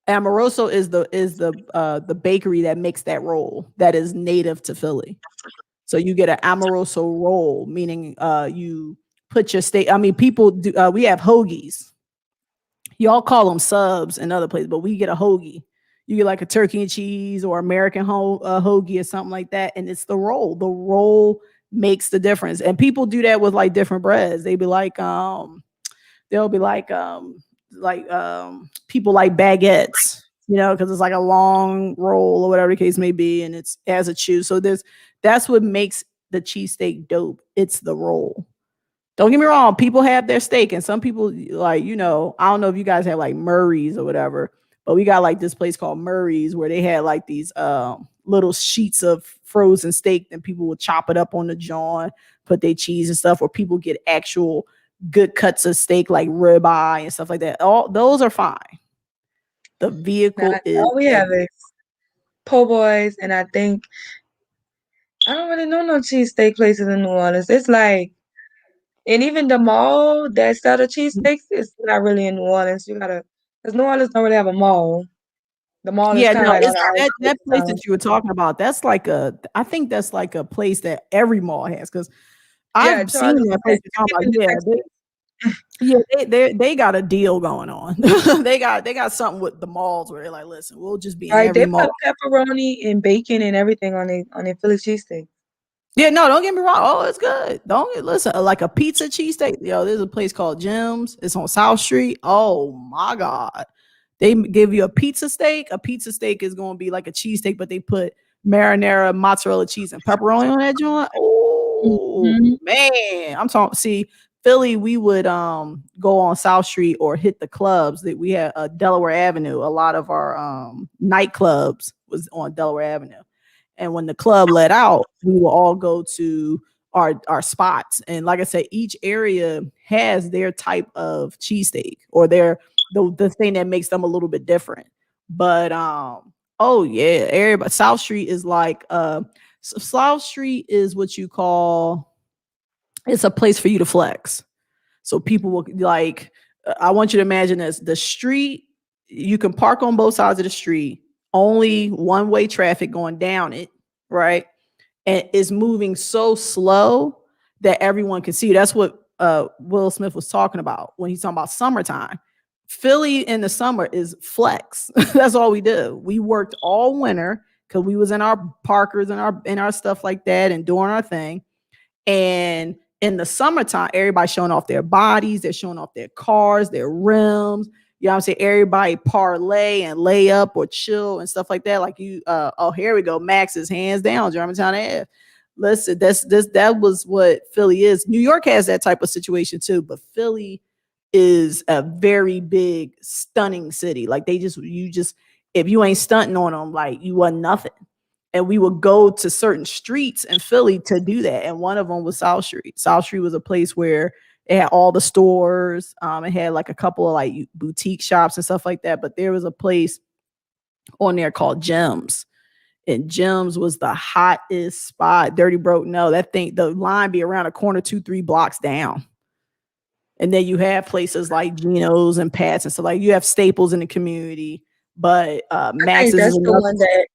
Amoroso is the bakery that makes that roll that is native to Philly. So you get an Amoroso roll, meaning you put your steak. I mean, people do. We have hoagies. Y'all call them subs in other places, but we get a hoagie. You get like a turkey and cheese or American hoagie or something like that, and it's the roll. The roll makes the difference, and people do that with like different breads. They be like, they'll be like people like baguettes, because it's like a long roll or whatever the case may be, and it's as a chew. So that's what makes the cheesesteak dope. It's the roll. Don't get me wrong, people have their steak, and some people, like, I don't know if you guys have like Murray's or whatever, but we got like this place called Murray's where they had like these little sheets of frozen steak, and people would chop it up on the john, put their cheese and stuff, or people get actual good cuts of steak like ribeye and stuff like that. All those are fine. The Now vehicle is all we have is po' boys, and I think I don't really know no cheesesteak places in New Orleans. It's like, and even the mall that sell the cheesesteaks is not really in New Orleans. Because New Orleans don't really have a mall. The mall is yeah, kind of no, like on it's the that outskirts of place town. that you were talking about. I think that's like a place that every mall has, because Yeah, I've seen Charles that and place you're talking even about. the Yeah, Texas. they got a deal going on. they got something with the malls where they're like, listen, we'll just be in Right, every they mall. put pepperoni and bacon and everything on their Philly cheesesteak. Yeah, no, don't get me wrong. Oh, it's good. Don't listen. Like a pizza cheesesteak. Yo, there's a place called Jim's. It's on South Street. Oh my God. They give you a pizza steak. A pizza steak is going to be like a cheesesteak, but they put marinara, mozzarella cheese, and pepperoni on that joint. Oh Mhm. man. I'm talking, see, Philly, we would go on South Street or hit the clubs that we had, Delaware Avenue. A lot of our nightclubs was on Delaware Avenue. And when the club let out, we will all go to our spots. And like I said, each area has their type of cheesesteak or the thing that makes them a little bit different. But oh yeah, everybody, South Street is like South Street is what you call, it's a place for you to flex. So people will like, I want you to imagine this: the street, you can park on both sides of the street, only one way traffic going down it, right? And it's moving so slow that everyone can see you. That's what Will Smith was talking about when he's talking about summertime. Philly in the summer is flex. That's all we did. We worked all winter because we was in our parkers and our stuff like that and doing our thing. And in the summertime, everybody's showing off their bodies, they're showing off their cars, their rims. You know what I'm saying? Everybody parlay and lay up or chill and stuff like that. Like you, oh, here we go. Max is hands down, Germantown Ave. Listen, that was what Philly is. New York has that type of situation too, but Philly is a very big, stunning city. Like you just, if you ain't stunting on them, like you wasn't nothing. And we would go to certain streets in Philly to do that. And one of them was South Street. South Street was a place where it had all the stores. It had like a couple of like boutique shops and stuff like that. But there was a place on there called Gems. And Gems was the hottest spot. Dirty Broke, no, that thing, the line be around a corner 2-3 blocks down. And then you have places like Geno's and Pat's and so like you have staples in the community. But Max's that's is the one that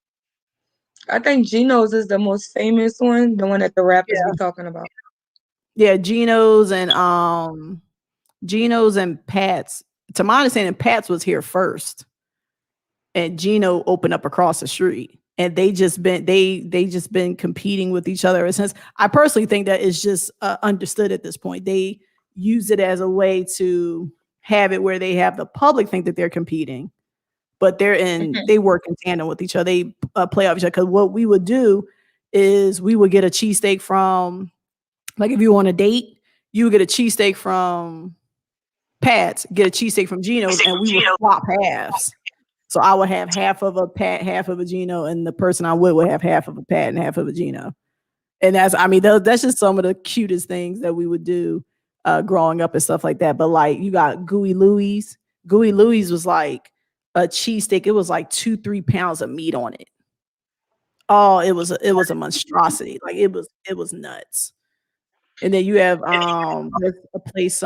I think Geno's is the most famous one, the one that the rappers be talking about. Yeah, Geno's and Pat's. To my understanding, Pat's was here first, and Geno opened up across the street, and they just been competing with each other ever since. I personally think that it's just understood at this point. They use it as a way to have it where they have the public think that they're competing, but they work in tandem with each other. They play off each other. Because what we would do is we would get a cheesesteak from, like if you want a date, you would get a cheesesteak from Pat's, get a cheesesteak from Geno's, and we would swap halves. So I would have half of a Pat, half of a Geno, and the person I'm with would have half of a Pat and half of a Geno. And that's just some of the cutest things that we would do growing up and stuff like that. But like you got Gooey Louie's. Gooey Louie's was like a cheesesteak. It was like 2-3 pounds of meat on it. Oh, it was a monstrosity. Like it was nuts. And then you have there's a place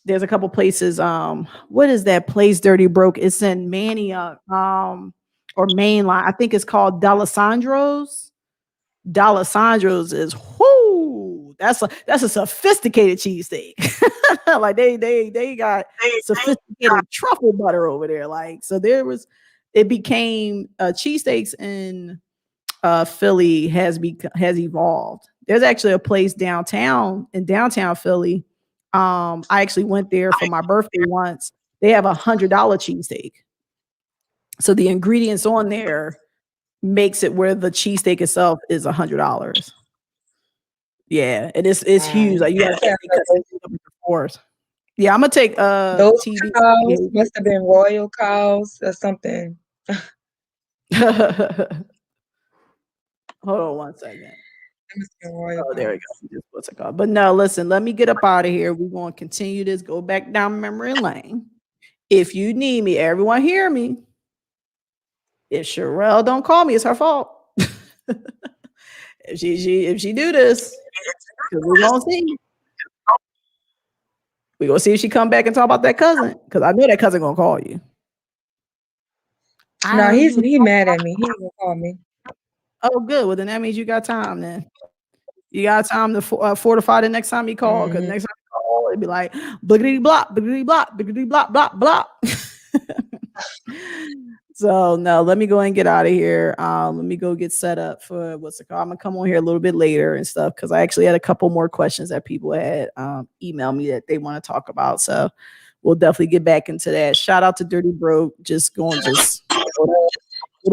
there's a couple places what is that place Dirty Broke? It's in Mania or Mainline. I think it's called D'Alessandro's. D'Alessandro's is that's a sophisticated cheesesteak. Like they got sophisticated truffle butter over there. Like so it became cheesesteaks in Philly has evolved. There's actually a place in downtown Philly. I actually went there for my birthday once. They have $100 cheesesteak. So the ingredients on there makes it where the cheesesteak itself is $100. Yeah, it's huge. Like you gotta take course. Yeah, I'm gonna take those TV. cows must have been royal cows or something. Hold on one second. Oh, there we go. What's it called? But no, listen, let me get up out of here. We're going to continue this, go back down memory lane. If you need me, everyone hear me. If Sherelle don't call me, it's her fault. if she do this, we're gonna see. We're gonna see if she come back and talk about that cousin. Because I know that cousin gonna call you. No, he's mad at me. He ain't gonna call me. Oh, good. Well, then that means you got time then. You got time to fortify the next time you call, because next time you call, it'd be like bliggity blop, bliggity blop, bliggity blop, blop, blop. So no, let me go and get out of here. Let me go get set up for what's it called. I'm gonna come on here a little bit later and stuff because I actually had a couple more questions that people had emailed me that they want to talk about. So we'll definitely get back into that. Shout out to Dirty Broke, just get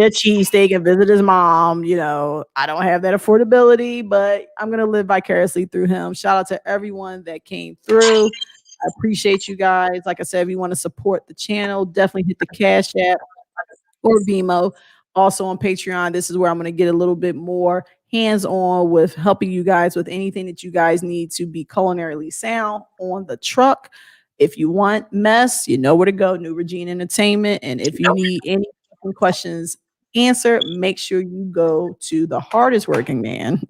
a cheesesteak and visit his mom. You know, I don't have that affordability, but I'm going to live vicariously through him. Shout out to everyone that came through. I appreciate you guys. Like I said, if you want to support the channel, definitely hit the Cash App or Venmo. Also on Patreon, this is where I'm going to get a little bit more hands-on with helping you guys with anything that you guys need to be culinarily sound on the truck. If you want mess, you know where to go, New Regina Entertainment. And if you need any questions, answer, make sure you go to the hardest working man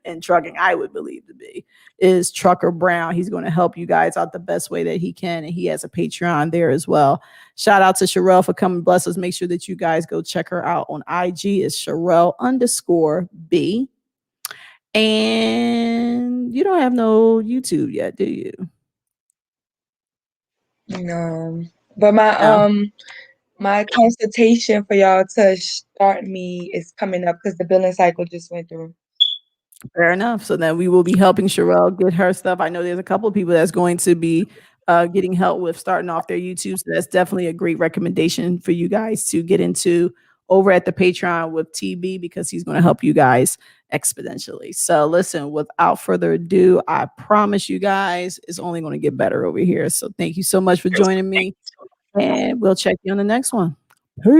in trucking, I would believe to be, is Trucker Brown. He's going to help you guys out the best way that he can. And he has a Patreon there as well. Shout out to Sherelle for coming bless us. Make sure that you guys go check her out on IG. It's Sherelle_B. And you don't have no YouTube yet, do you? No. But my No. my consultation for y'all to start me is coming up because the billing cycle just went through. Fair enough. So then we will be helping Sherelle get her stuff. I know there's a couple of people that's going to be getting help with starting off their YouTube. So that's definitely a great recommendation for you guys to get into over at the Patreon with TB, because he's going to help you guys exponentially. So listen, without further ado, I promise you guys it's only going to get better over here. So thank you so much for joining me, and we'll check you on the next one. Peace.